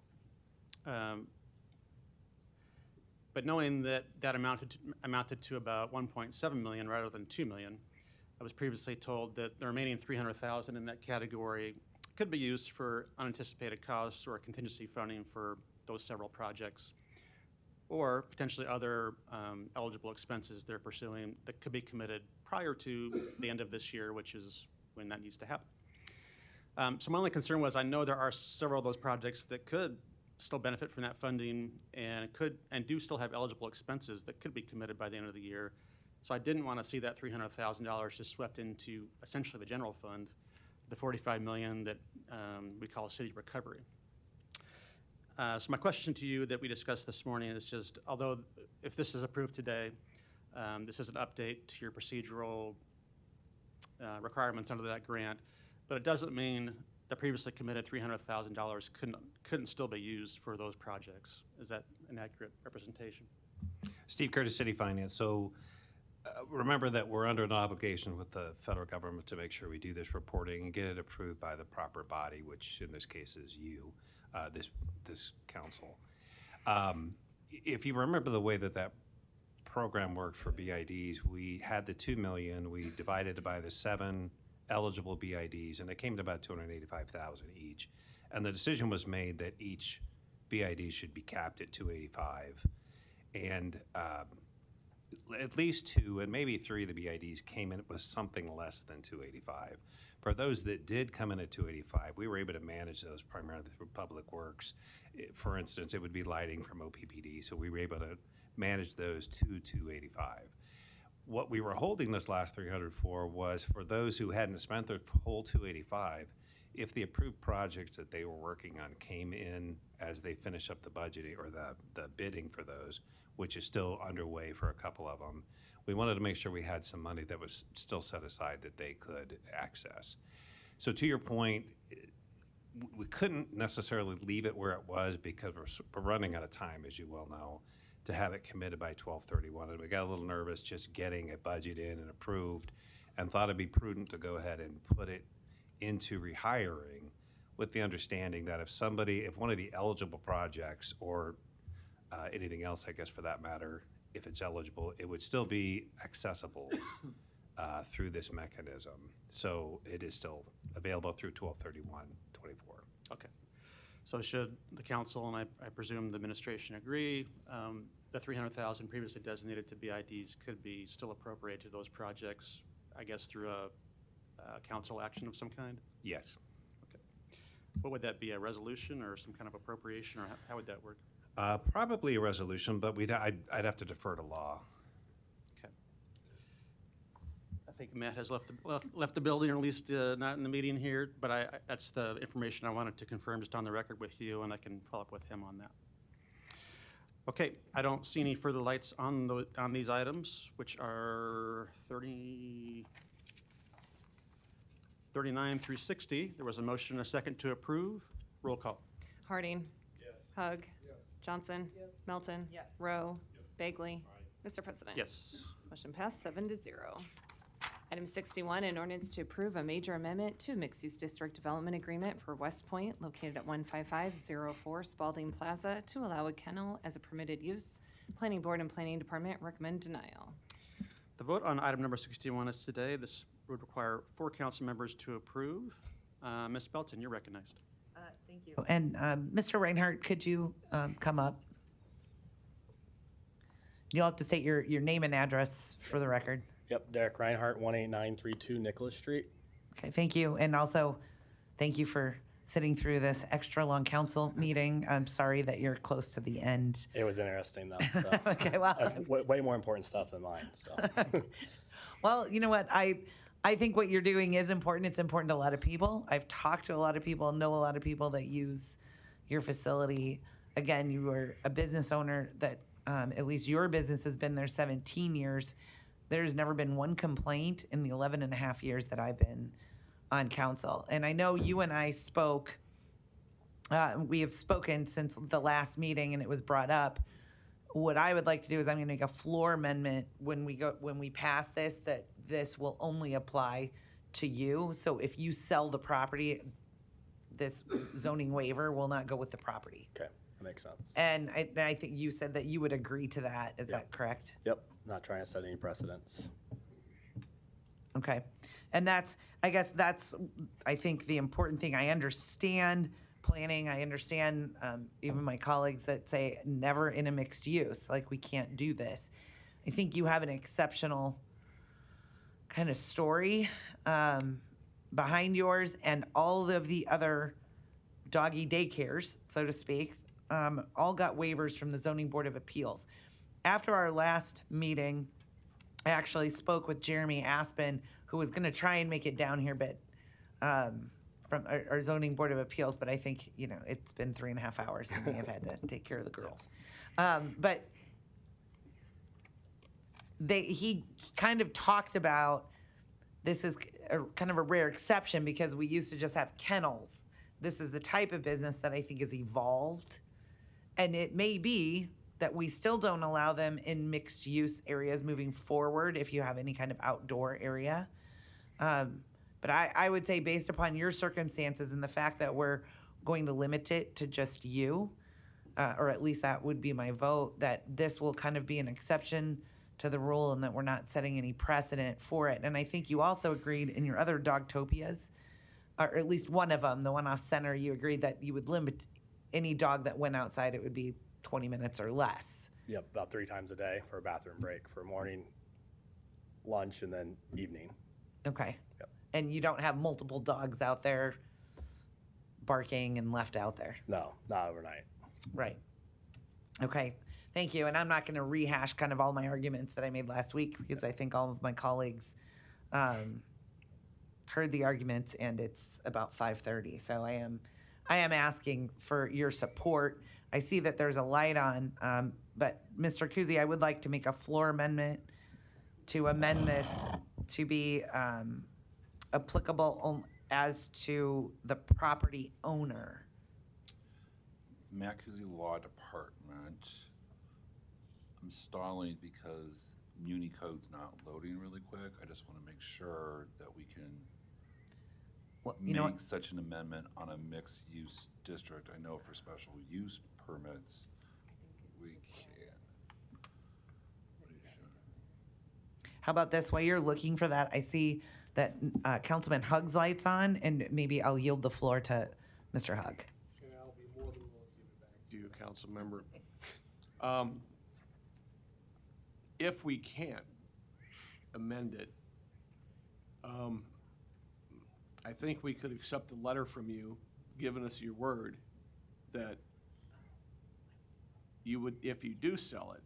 But knowing that that amounted to about 1.7 million rather than 2 million, I was previously told that the remaining 300,000 in that category could be used for unanticipated costs or contingency funding for those several projects, or potentially other eligible expenses they're pursuing that could be committed prior to the end of this year, which is when that needs to happen. So my only concern was, I know there are several of those projects that could still benefit from that funding and do still have eligible expenses that could be committed by the end of the year. So I didn't want to see that $300,000 just swept into essentially the general fund, the $45 million that we call city recovery. So my question to you that we discussed this morning is just, although if this is approved today, this is an update to your procedural requirements under that grant, but it doesn't mean the previously committed $300,000 couldn't still be used for those projects. Is that an accurate representation? Steve Curtis, City Finance. So remember that we're under an obligation with the federal government to make sure we do this reporting and get it approved by the proper body, which in this case is you, this council. If you remember the way that program worked for BIDs, we had the 2 million, we divided it by the 7 eligible BIDs, and it came to about 285,000 each. And the decision was made that each BID should be capped at 285. And at least 2 and maybe 3 of the BIDs came in with something less than 285. For those that did come in at 285, we were able to manage those primarily through Public Works. For instance, it would be lighting from OPPD, so we were able to manage those to 285. What we were holding this last 300 for was for those who hadn't spent their whole 285, if the approved projects that they were working on came in as they finish up the budgeting or the bidding for those, which is still underway for a couple of them, we wanted to make sure we had some money that was still set aside that they could access. So to your point, we couldn't necessarily leave it where it was because we're running out of time, as you well know, to have it committed by 12/31. And we got a little nervous just getting a budget in and approved, and thought it'd be prudent to go ahead and put it into rehiring with the understanding that if one of the eligible projects or anything else, I guess for that matter, if it's eligible, it would still be accessible through this mechanism. So it is still available through 12/31/24. Okay. So should the council, and I presume the administration agree, the 300,000 previously designated to BIDs could be still appropriated to those projects, I guess, through a council action of some kind? Yes. What would that be, a resolution or some kind of appropriation, or how would that work? Probably a resolution, but I'd have to defer to law. Okay. I think Matt has left the building, or at least not in the meeting here, but that's the information I wanted to confirm just on the record with you, and I can follow up with him on that. Okay, I don't see any further lights on these items, which are 39 through 60. There was a motion and a second to approve. Roll call. Harding. Yes. Hug. Yes. Johnson. Yes. Melton. Yes. Rowe. Bagley. Mr. President. Yes. Motion passed 7-0. Item 61, an ordinance to approve a major amendment to mixed-use district development agreement for West Point located at 15504 Spalding Plaza to allow a kennel as a permitted use. Planning Board and Planning Department recommend denial. The vote on item number 61 is today. This would require 4 council members to approve. Ms. Belton, you're recognized. Thank you. And Mr. Reinhardt, could you come up? You'll have to state your name and address for the record. Yep, Derek Reinhardt, 18932 Nicholas Street. Okay, thank you. And also, thank you for sitting through this extra long council meeting. I'm sorry that you're close to the end. It was interesting, though. So. Okay, well. That's way more important stuff than mine, so. Well, you know what? I think what you're doing is important. It's important to a lot of people. I've talked to a lot of people, know a lot of people that use your facility. Again, you are a business owner that at least your business has been there 17 years. There's never been one complaint in the 11 and a half years that I've been on council. And I know you and I spoke, we have spoken since the last meeting and it was brought up. What I would like to do is I'm going to make a floor amendment when we pass this, that this will only apply to you. So if you sell the property, this zoning waiver will not go with the property. Okay, that makes sense. And I think you said that you would agree to that. Is that correct? Yep, not trying to set any precedents. Okay. And I think the important thing. I understand planning. I understand even my colleagues that say never in a mixed use, like we can't do this. I think you have an exceptional kind of story behind yours, and all of the other doggy daycares, so to speak, all got waivers from the Zoning Board of Appeals. After our last meeting, I actually spoke with Jeremy Aspen, who was going to try and make it down here, but from our Zoning Board of Appeals, but I think, it's been 3.5 hours and we have had to take care of the girls. But he kind of talked about this is kind of a rare exception because we used to just have kennels. This is the type of business that I think has evolved. And it may be that we still don't allow them in mixed use areas moving forward if you have any kind of outdoor area. But I would say based upon your circumstances and the fact that we're going to limit it to just you, or at least that would be my vote, that this will kind of be an exception to the rule and that we're not setting any precedent for it. And I think you also agreed in your other Dogtopias, or at least one of them, the one off center, you agreed that you would limit any dog that went outside, it would be 20 minutes or less. Yep, about 3 times a day for a bathroom break, for morning, lunch, and then evening. Okay. Yep. And you don't have multiple dogs out there barking and left out there? No, not overnight. Right. Okay. Thank you. And I'm not going to rehash kind of all my arguments that I made last week because I think all of my colleagues heard the arguments, and it's about 5:30. So I am asking for your support. I see that there's a light on, but Mr. Kuzi, I would like to make a floor amendment to amend this to be applicable as to the property owner. Matt Kuzi Law Department. I'm stalling because Muni Code's not loading really quick. I just want to make sure that we can make such an amendment on a mixed-use district. I know for special use permits, we can. How about this? While you're looking for that, I see that Councilman Hug's light's on, and maybe I'll yield the floor to Mr. Hug. And I'll be to you, council member. If we can't amend it, I think we could accept a letter from you, giving us your word that you would, if you do sell it,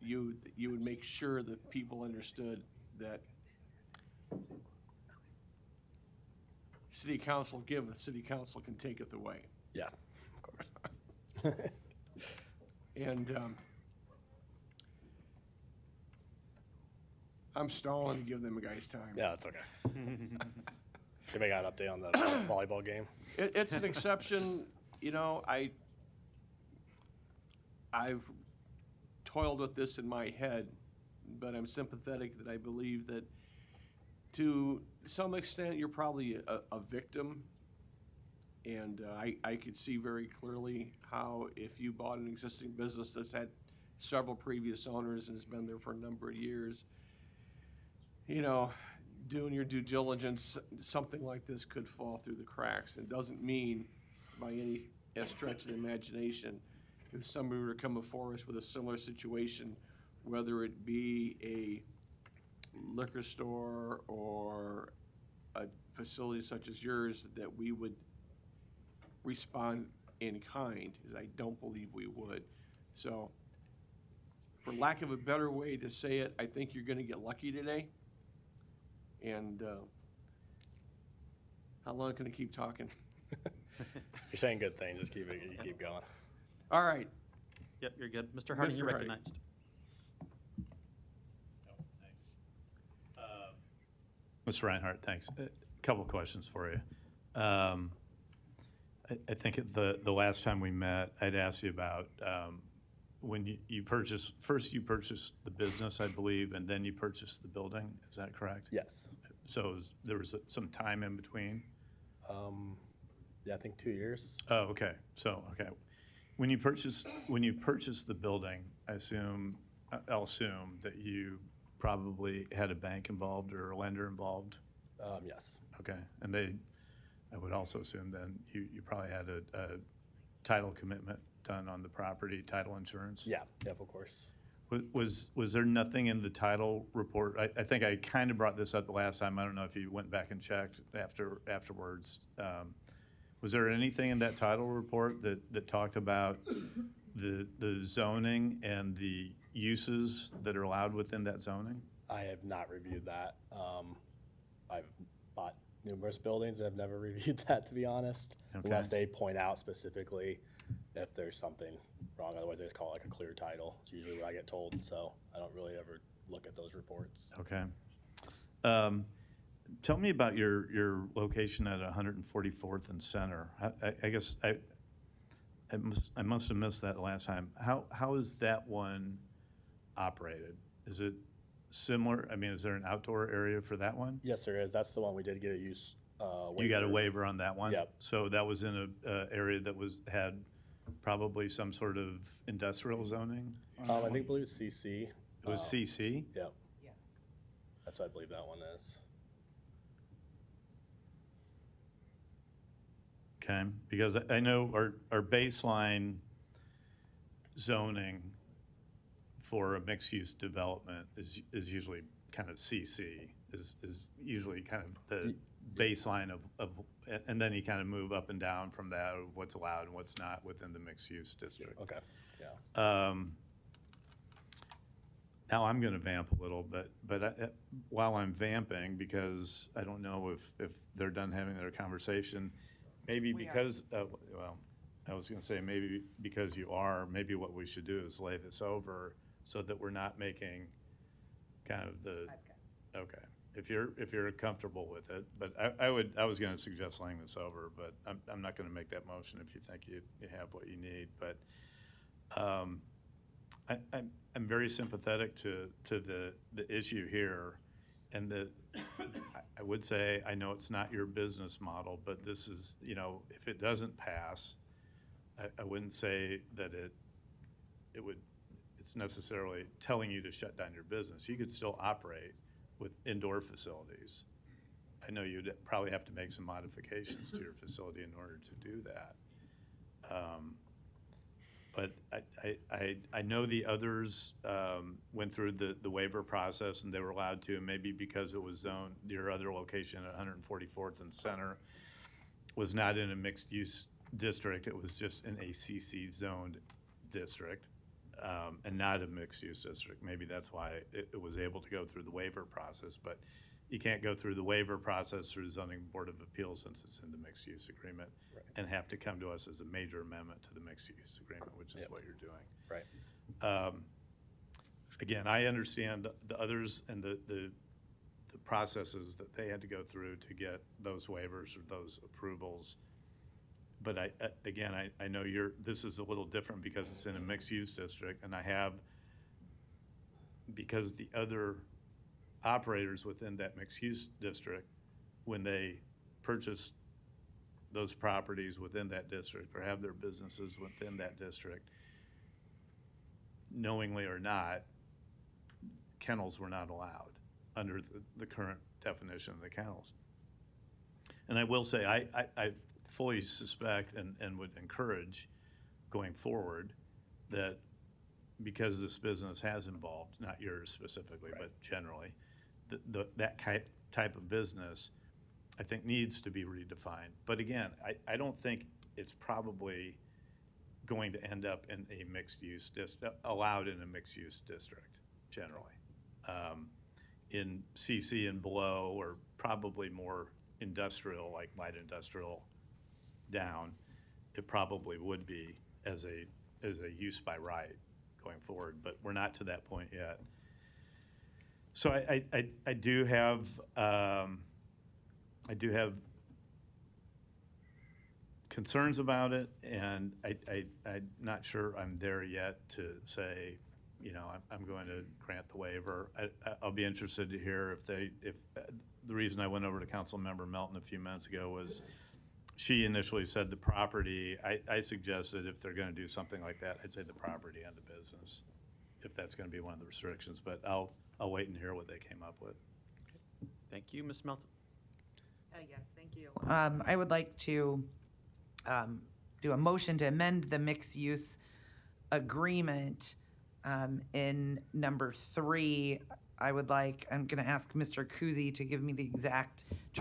you would make sure that people understood that city council giveth, city council can taketh away. Yeah, of course. And I'm stalling to give them a guy's time. Yeah, that's okay. Can we got an update on the volleyball game? It's an exception, you know, I've toiled with this in my head, but I'm sympathetic that I believe that to some extent you're probably a victim. And I could see very clearly how if you bought an existing business that's had several previous owners and has been there for a number of years, you know, doing your due diligence, something like this could fall through the cracks. It doesn't mean by any stretch of the imagination if somebody were to come before us with a similar situation, whether it be a liquor store or a facility such as yours, that we would respond in kind, as I don't believe we would. So, for lack of a better way to say it, I think you're going to get lucky today. And how long can I keep talking? You're saying good things. Just keep it. You keep going. All right. Yep, you're good. Mr. Harding, you're Mr. Harding. recognized. Mr. Reinhardt, thanks. A couple of questions for you. I think at the last time we met, I'd asked you about when you purchased, first you purchased the business, I believe, and then you purchased the building. Is that correct? Yes. So there was some time in between? Yeah, I think 2 years. Oh, okay. So, okay. When you purchased the building, I'll assume that you probably had a bank involved or a lender involved? Yes. Okay. And I would also assume then you probably had a title commitment done on the property, title insurance? Yeah, of course. Was there nothing in the title report? I think I kind of brought this up the last time. I don't know if you went back and checked afterwards. Was there anything in that title report that talked about the zoning and the uses that are allowed within that zoning? I have not reviewed that. I've bought numerous buildings and I've never reviewed that, to be honest, unless they point out specifically if there's something wrong. Otherwise, they just call it like a clear title. It's usually what I get told, so I don't really ever look at those reports. Okay. Tell me about your location at 144th and Center. I guess I must have missed that last time. How is that one operated? Is it similar? I mean, is there an outdoor area for that one? Yes, there is. That's the one we did get a use waiver. You got a waiver on that one? Yep. So that was in a area that had probably some sort of industrial zoning? I believe it's CC. It was CC? Yep. Yeah. That's what I believe that one is. Okay, because I know our baseline zoning for a mixed-use development is usually kind of CC, is usually kind of the baseline of, and then you kind of move up and down from that of what's allowed and what's not within the mixed-use district. Okay, yeah. Now I'm going to vamp a little bit, but while I'm vamping, because I don't know if they're done having their conversation, maybe because, well, I was going to say maybe because you are, maybe what we should do is lay this over so that we're not making kind of the, okay, if you're comfortable with it, but I was going to suggest laying this over, but I'm not going to make that motion if you think you have what you need, but I'm very sympathetic to the issue here, and I would say, I know it's not your business model, but this is, if it doesn't pass, I wouldn't say that it's necessarily telling you to shut down your business. You could still operate with indoor facilities. I know you'd probably have to make some modifications to your facility in order to do that. But I know the others went through the waiver process and they were allowed to, and maybe because it was zoned, your other location at 144th and Center was not in a mixed-use district, it was just in a CC zoned district, and not a mixed-use district. Maybe that's why it was able to go through the waiver process, but you can't go through the waiver process through zoning board of appeals since it's in the mixed-use agreement, and have to come to us as a major amendment to the mixed-use agreement, which is what you're doing. Right. Again, I understand the others and the processes that they had to go through to get those waivers or those approvals. But I know this is a little different because it's in a mixed-use district, and because the other operators within that mixed-use district, when they purchase those properties within that district or have their businesses within that district, knowingly or not, kennels were not allowed under the current definition of the kennels. And I will say, I fully suspect and would encourage going forward that because this business has involved, not yours specifically, but generally, that type of business, I think needs to be redefined. But again, I don't think it's probably going to end up in a mixed-use allowed in a mixed-use district generally. In CC and below, or probably more industrial, like light industrial down, it probably would be as a use by right going forward, but we're not to that point yet. So I do have concerns about it, and I'm not sure I'm there yet to say, you know, I'm going to grant the waiver. I'll be interested to hear if the reason I went over to Councilmember Melton a few minutes ago was she initially said the property. I suggested if they're going to do something like that, I'd say the property and the business, if that's going to be one of the restrictions. But I'll wait and hear what they came up with. Thank you, Ms. Melton. Yes, thank you. I would like to do a motion to amend the mixed-use agreement in number 3. I'm going to ask Mr. Kuzi to give me to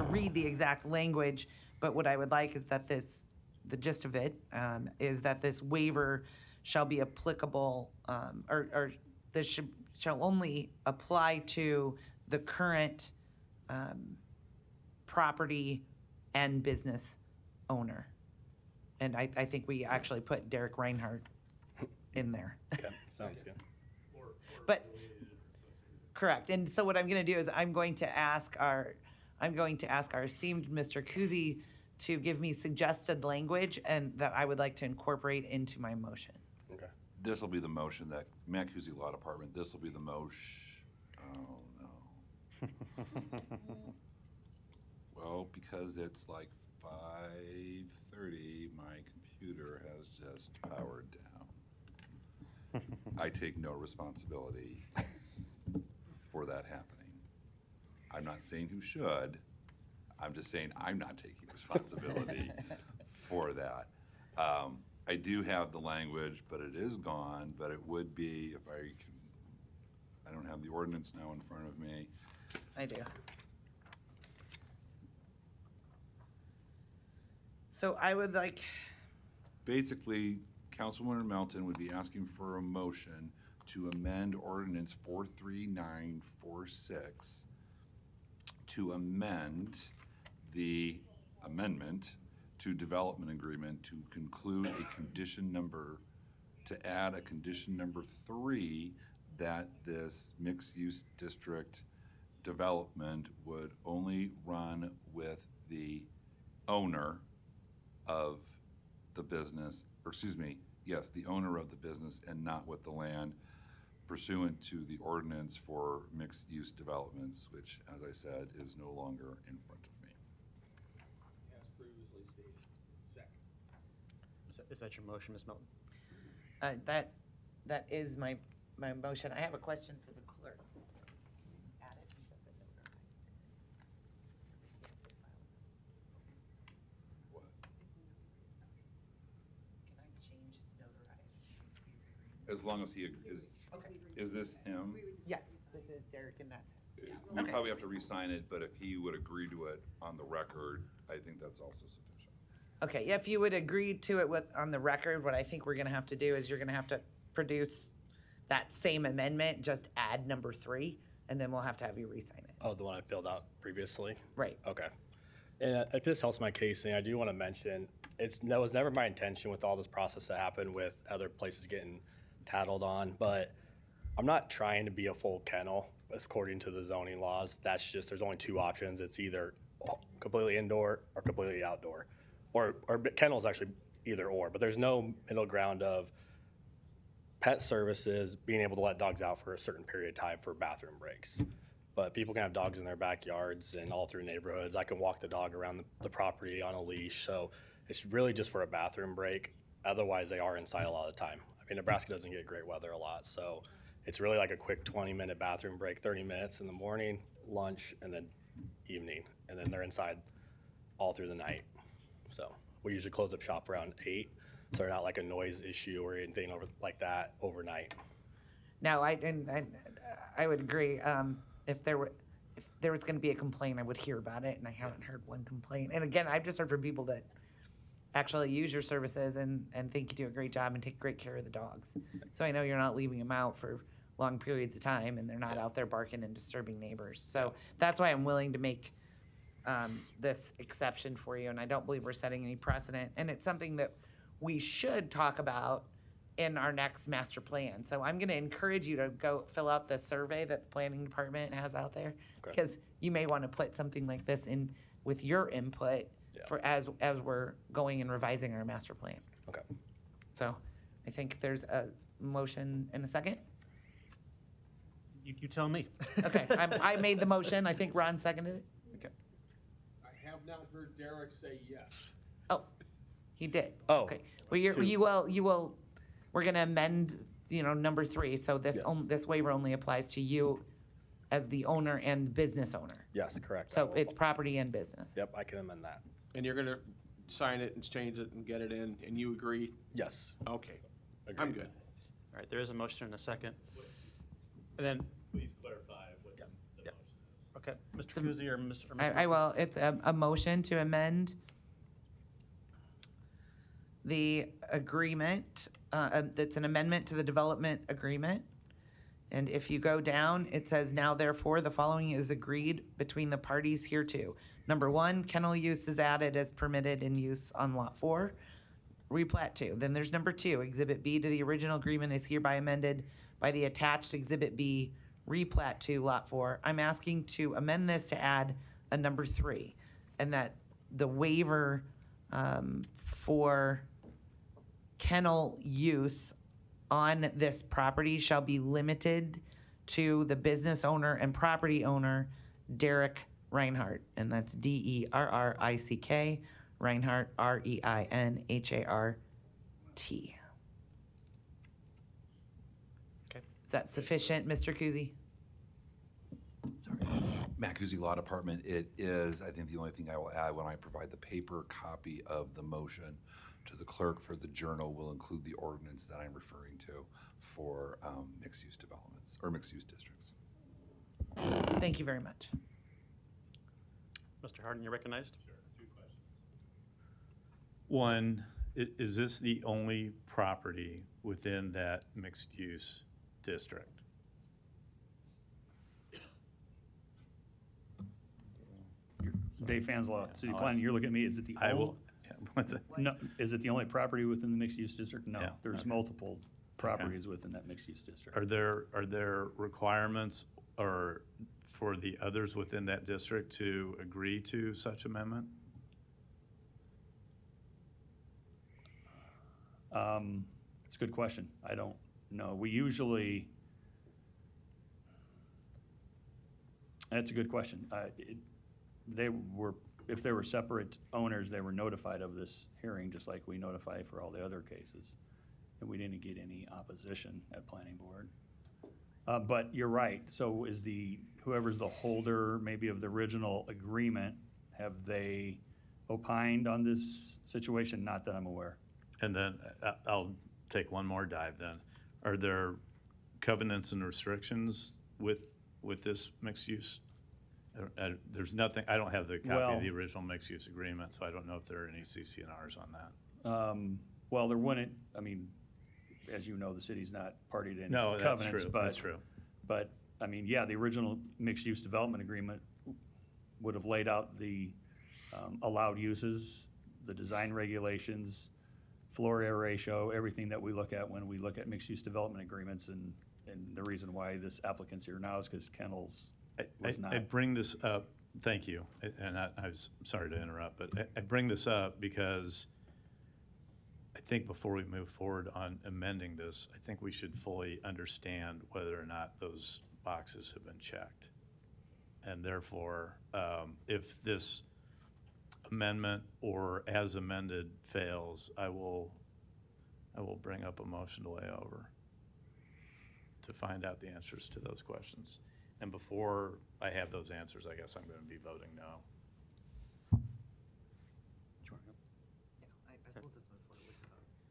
read the exact language, but what I would like is that the gist of it is that this waiver shall be applicable, or this shall only apply to the current property and business owner. And I think we actually put Derek Reinhardt in there. Okay, sounds good. But, correct. And so what I'm going to do is I'm going to ask our esteemed Mr. Kuzi to give me suggested language and that I would like to incorporate into my motion. Okay. This will be the motion that, Mancusi Law Department, this will be the motion. Oh, no. Well, because it's like 5:30, my computer has just powered down. I take no responsibility for that happening. I'm not saying who should. I'm just saying I'm not taking responsibility for that. I do have the language, but it is gone. But it would be, if I can, I don't have the ordinance now in front of me. I do. So I would like. Basically, Councilwoman Melton would be asking for a motion to amend Ordinance 43946 to amend the amendment to development agreement to conclude a condition number, to add a condition number 3 that this mixed-use district development would only run with the owner of the business, or excuse me, yes, the owner of the business and not with the land, pursuant to the ordinance for mixed-use developments, which, as I said, is no longer in front of me. As previously stated. Second. Is that your motion, Ms. Melton? That is my motion. I have a question for the clerk. Add it, does it notarize? What? Can I As long as he, is this him? Yes, this is Derek and that's We probably have to re-sign it, but if he would agree to it on the record, I think that's also sufficient. Okay, if you would agree to it on the record, what I think we're gonna have to do is you're gonna have to produce that same amendment, just add number 3, and then we'll have to have you re-sign it. Oh, the one I filled out previously? Right. Okay. And if this helps my casing, I do want to mention, that was never my intention with all this process that happened with other places getting tattled on, but I'm not trying to be a full kennel according to the zoning laws. That's just, there's only 2 options. It's either completely indoor or completely outdoor. Or kennel's actually either or, but there's no middle ground of pet services being able to let dogs out for a certain period of time for bathroom breaks. But people can have dogs in their backyards and all through neighborhoods. I can walk the dog around the property on a leash. So it's really just for a bathroom break. Otherwise, they are inside a lot of the time. I mean, Nebraska doesn't get great weather a lot. So it's really like a quick 20-minute bathroom break, 30 minutes in the morning, lunch, and then evening. And then they're inside all through the night. So we usually close up shop around 8. So they're not like a noise issue or anything like that overnight. No, I would agree. If there was going to be a complaint, I would hear about it, and I haven't heard one complaint. And again, I've just heard from people that actually use your services and think you do a great job and take great care of the dogs. So I know you're not leaving them out for long periods of time, and they're not out there barking and disturbing neighbors. So that's why I'm willing to make this exception for you, and I don't believe we're setting any precedent. And it's something that we should talk about in our next master plan. So I'm going to encourage you to go fill out the survey that the planning department has out there, because you may want to put something like this in with your input for as we're going and revising our master plan. Okay. So I think there's a motion and a second. You tell me. Okay, I made the motion. I think Ron seconded it. Okay. I have not heard Derek say yes. Oh, he did. Oh. Okay. Well, you will. We're going to amend, number 3. So this this waiver only applies to you as the owner and business owner. Yes, correct. So it's property and business. Yep, I can amend that. And you're gonna sign it and change it and get it in, and you agree? Yes. Okay. Agreed. I'm good. All right, there is a motion and a second. And then, Please clarify what the motion is. okay, Mr. Kuzi or Ms. I will. It's a motion to amend the agreement. That's an amendment to the development agreement. And if you go down, it says, now therefore, the following is agreed between the parties hereto. Number 1, kennel use is added as permitted in use on lot 4. Replat 2. Then there's number 2, Exhibit B to the original agreement is hereby amended by the attached Exhibit B, replat 2, lot 4. I'm asking to amend this to add a number 3, and that the waiver for kennel use on this property shall be limited to the business owner and property owner, Derek Reinhardt, and that's DERRICK, Reinhardt, REINHART. Okay. Is that sufficient, Mr. Kuzi? Matt Kuzi, Law Department. It is, I think the only thing I will add when I provide the paper copy of the motion to the clerk for the journal will include the ordinance that I'm referring to for mixed-use developments or mixed-use districts. Thank you very much. Mr. Harden, you're recognized. Sure. 2 questions. One, is this the only property within that mixed-use district? Dave Fanslaw, City Planning, you're looking at me, is it the I only? will, yeah, what's it? No, is it the only property within the mixed-use district? No, Yeah, there's okay. multiple properties within that mixed-use district. Are there requirements or for the others within that district to agree to such amendment? It's a good question. I don't know. We usually, that's a good question. If they were separate owners, they were notified of this hearing, just like we notify for all the other cases. And we didn't get any opposition at planning board. But you're right. So is whoever's the holder maybe of the original agreement, have they opined on this situation? Not that I'm aware. And then I'll take one more dive then. are there covenants and restrictions with this mixed use? There's nothing, I don't have the copy of the original mixed use agreement, so I don't know if there are any CC&Rs on that. Well, there wouldn't, I mean, as you know, the city's not party to any No, that's covenants, true, but. that's true. But, I mean, yeah, the original mixed-use development agreement would have laid out the allowed uses, the design regulations, floor area ratio, everything that we look at when we look at mixed-use development agreements, and the reason why this applicant's here now is because kennels was not. I bring this up, thank you, and I was sorry to interrupt, but I bring this up because I think before we move forward on amending this, I think we should fully understand whether or not those boxes have been checked. And therefore, if this amendment or as amended fails, I will bring up a motion to lay over to find out the answers to those questions. And before I have those answers, I guess I'm going to be voting no.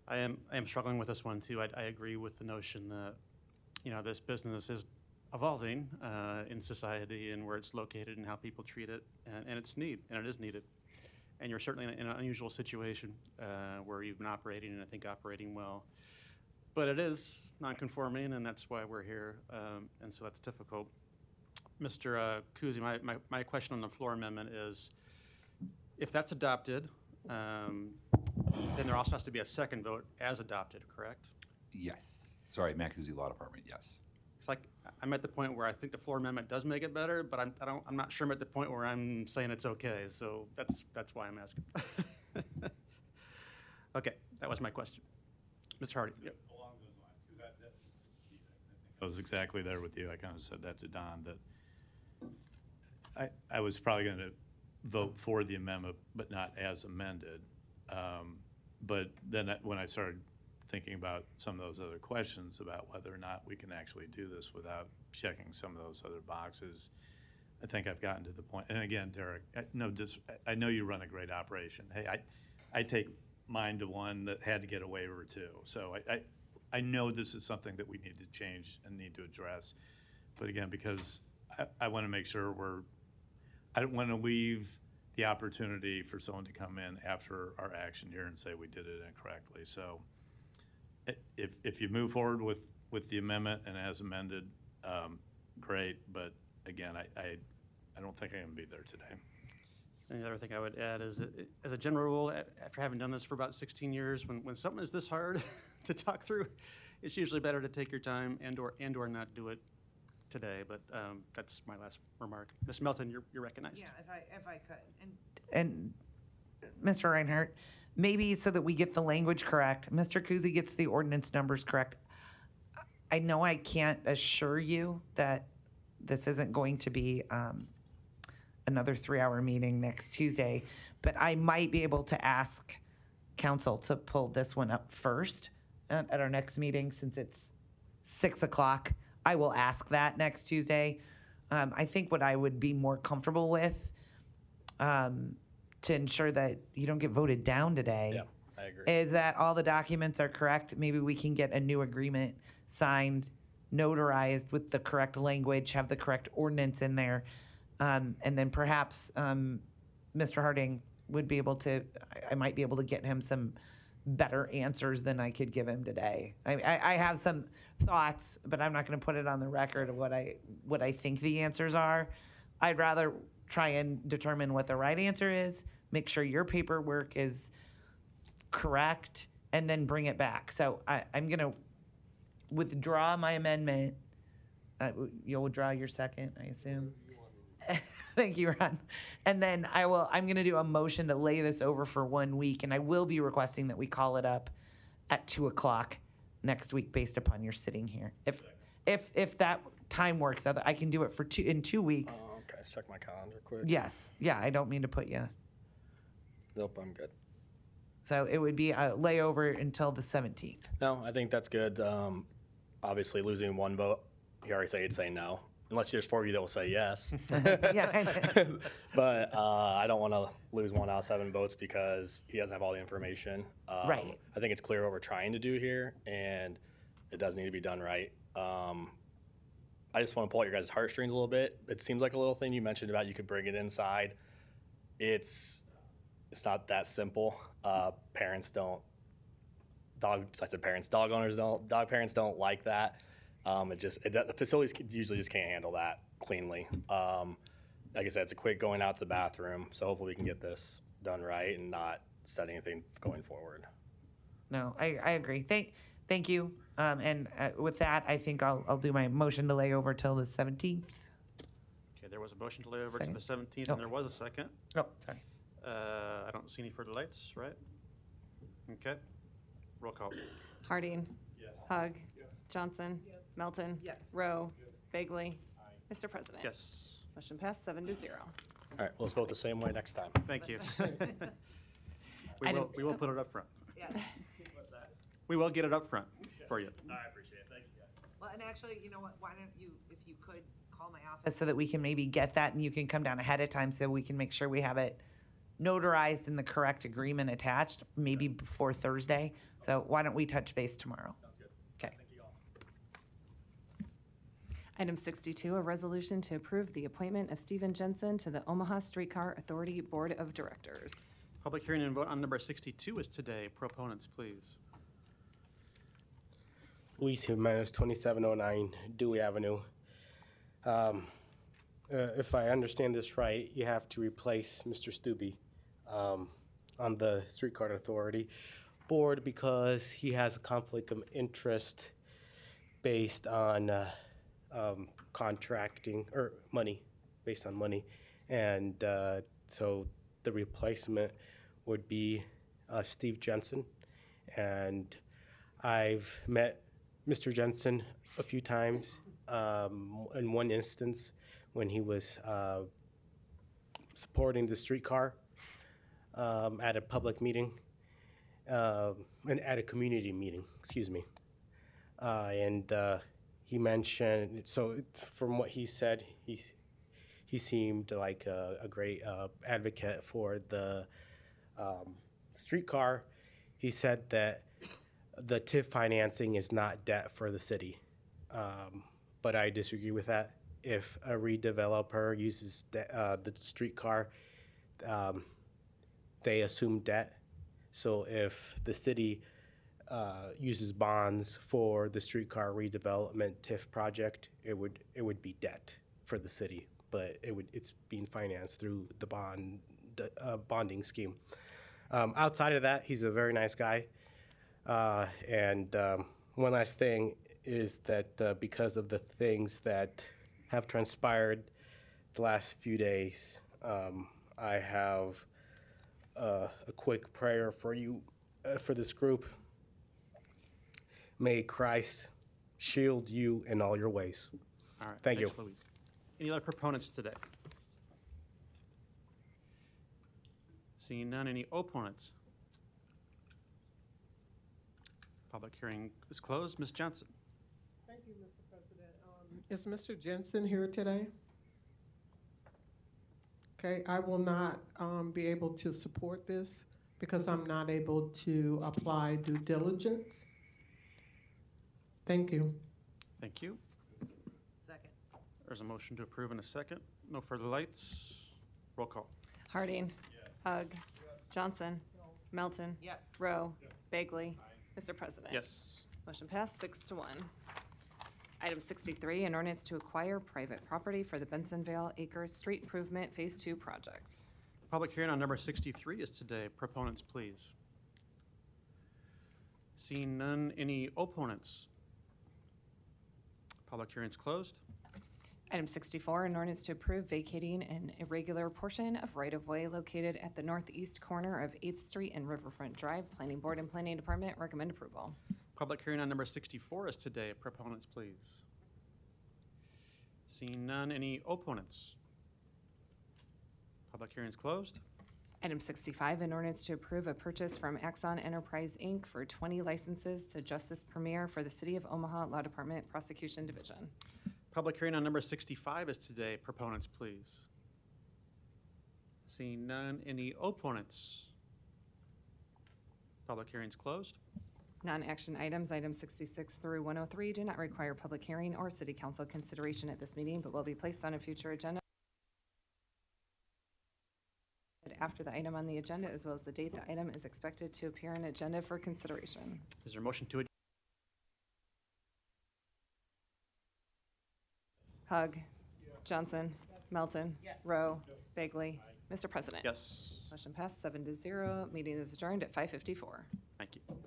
I am struggling with this one too. I agree with the notion that, you know, this business is evolving in society and where it's located and how people treat it, and it is needed. And you're certainly in an unusual situation where you've been operating, and I think operating well. But it is non-conforming, and that's why we're here, and so that's difficult. Mr. Kuzi, my question on the floor amendment is, if that's adopted, then there also has to be a second vote as adopted, correct? Yes. Sorry, Macuzi Law Department, yes. It's like, I'm at the point where I think the floor amendment does make it better, but I'm not sure I'm at the point where I'm saying it's okay, so that's why I'm asking. Okay, that was my question. Mr. Hardy. Yep. Along those lines, because I was exactly there with you. I kind of said that to Don, that I was probably going to vote for the amendment, but not as amended. But then when I started thinking about some of those other questions about whether or not we can actually do this without checking some of those other boxes, I think I've gotten to the point. And again, Derek, I know you run a great operation. Hey, I take mine to one that had to get a waiver too. So I know this is something that we need to change and need to address. But again, because I want to make sure I don't want to leave the opportunity for someone to come in after our action here and say we did it incorrectly. So if you move forward with the amendment and as amended, great. But again, I don't think I'm going to be there today. And the other thing I would add is that, as a general rule, after having done this for about 16 years, when something is this hard to talk through, it's usually better to take your time and or not do it today. But that's my last remark. Ms. Melton, you're recognized. Yeah, if I could. And Mr. Reinhardt, maybe so that we get the language correct, Mr. Kuzi gets the ordinance numbers correct. I know I can't assure you that this isn't going to be another 3-hour meeting next Tuesday, but I might be able to ask council to pull this one up first at our next meeting, since it's 6 o'clock. I will ask that next Tuesday. I think what I would be more comfortable with, to ensure that you don't get voted down today, Yeah, I agree. is that all the documents are correct. Maybe we can get a new agreement signed, notarized with the correct language, have the correct ordinance in there. And then perhaps Mr. Harding would be able to, I might be able to get him some better answers than I could give him today. I have some thoughts, but I'm not going to put it on the record of what I think the answers are. I'd rather try and determine what the right answer is, make sure your paperwork is correct, and then bring it back. So I'm going to withdraw my amendment. You'll withdraw your second, I assume. Thank you, Ron. And then I'm going to do a motion to lay this over for 1 week, and I will be requesting that we call it up at 2 o'clock next week based upon your sitting here. If that time works, I can do it in 2 weeks. Okay, let's check my calendar quick. Yes. Yeah, I don't mean to put you. Nope, I'm good. So it would be a layover until the 17th. No, I think that's good. Obviously, losing one vote, you already said you'd say no. Unless there's 4 of you that will say yes. Yeah. But I don't want to lose 1 out of 7 votes because he doesn't have all the information. Right. I think it's clear what we're trying to do here. And It does need to be done right. I just want to pull at your guys' heartstrings a little bit. It seems like a little thing you mentioned about you could bring it inside. It's not that simple. Parents don't, dog owners don't, dog parents don't like that. The facilities usually just can't handle that cleanly. Like I said, it's a quick going out to the bathroom, so hopefully we can get this done right and not set anything going forward. No, I agree. Thank you. And with that, I think I'll do my motion to lay over till the 17th. Okay, there was a motion to lay over to the Second. 17th, Oh. and there was a second. Oh, sorry. I don't see any further lights, right? Okay. Roll call. Harding. Hug. Johnson. Melton. Rowe. Bagley. Mr. President. Yes. Motion passed 7-0. All right, let's vote the same way next time. Thank you. Item- We will put it up front. Yeah. What's that? We will get it up front for you. I appreciate it. Thank you, guys. Well, and actually, you know what, why don't you, if you could, call my office so that we can maybe get that and you can come down ahead of time so we can make sure we have it notarized and the correct agreement attached, maybe before Thursday. So why don't we touch base tomorrow? Sounds good. Okay. Thank you all. Item 62, a resolution to approve the appointment of Stephen Jensen to the Omaha Streetcar Authority Board of Directors. Public hearing and vote on number 62 is today. Proponents, please. Luis Jimenez, 2709 Dewey Avenue. If I understand this right, you have to replace Mr. Stubbe on the Streetcar Authority Board because he has a conflict of interest based on contracting, or money, based on money. And so the replacement would be Steve Jensen. And I've met Mr. Jensen a few times. In one instance, when he was supporting the streetcar at a public meeting, and at a community meeting, excuse me. And he mentioned, so from what he said, he seemed like a great advocate for the streetcar. He said that the TIF financing is not debt for the city, but I disagree with that. If a redeveloper uses the streetcar, they assume debt. So if the city uses bonds for the streetcar redevelopment TIF project, it would be debt for the city, but it's being financed through the bonding scheme. Outside of that, he's a very nice guy. And one last thing is that because of the things that have transpired the last few days, I have a quick prayer for you, for this group. May Christ shield you in all your ways. All right. Thank Thanks, you. Louise. Any other proponents today? Seeing none, any opponents? Public hearing is closed. Ms. Johnson. Thank you, Mr. President. Is Mr. Jensen here today? Okay, I will not be able to support this because I'm not able to apply due diligence. Thank you. Thank you. Second. There's a motion to approve in a second. No further lights. Roll call. Harding. Hug. Johnson. Melton. Yes. Rowe. Bagley. Mr. President. Yes. Motion passed 6-1. Item 63, an ordinance to acquire private property for the Bensonville Acres Street Improvement Phase 2 project. Public hearing on number 63 is today. Proponents, please. Seeing none, any opponents? Public hearing is closed. Item 64, an ordinance to approve vacating an irregular portion of right-of-way located at the northeast corner of 8th Street and Riverfront Drive. Planning Board and Planning Department recommend approval. Public hearing on number 64 is today. Proponents, please. Seeing none, any opponents? Public hearing is closed. Item 65, an ordinance to approve a purchase from Axon Enterprise, Inc. for 20 licenses to Justice Premier for the City of Omaha Law Department Prosecution Division. Public hearing on number 65 is today. Proponents, please. Seeing none, any opponents? Public hearing is closed. Non-action items, items 66 through 103, do not require public hearing or city council consideration at this meeting, but will be placed on a future agenda after the item on the agenda, as well as the date the item is expected to appear on agenda for consideration. Is there a motion to adjourn? Hug. Johnson. Melton. Rowe. Bagley. Mr. President. Yes. Motion passed 7-0. Meeting is adjourned at 5:54. Thank you.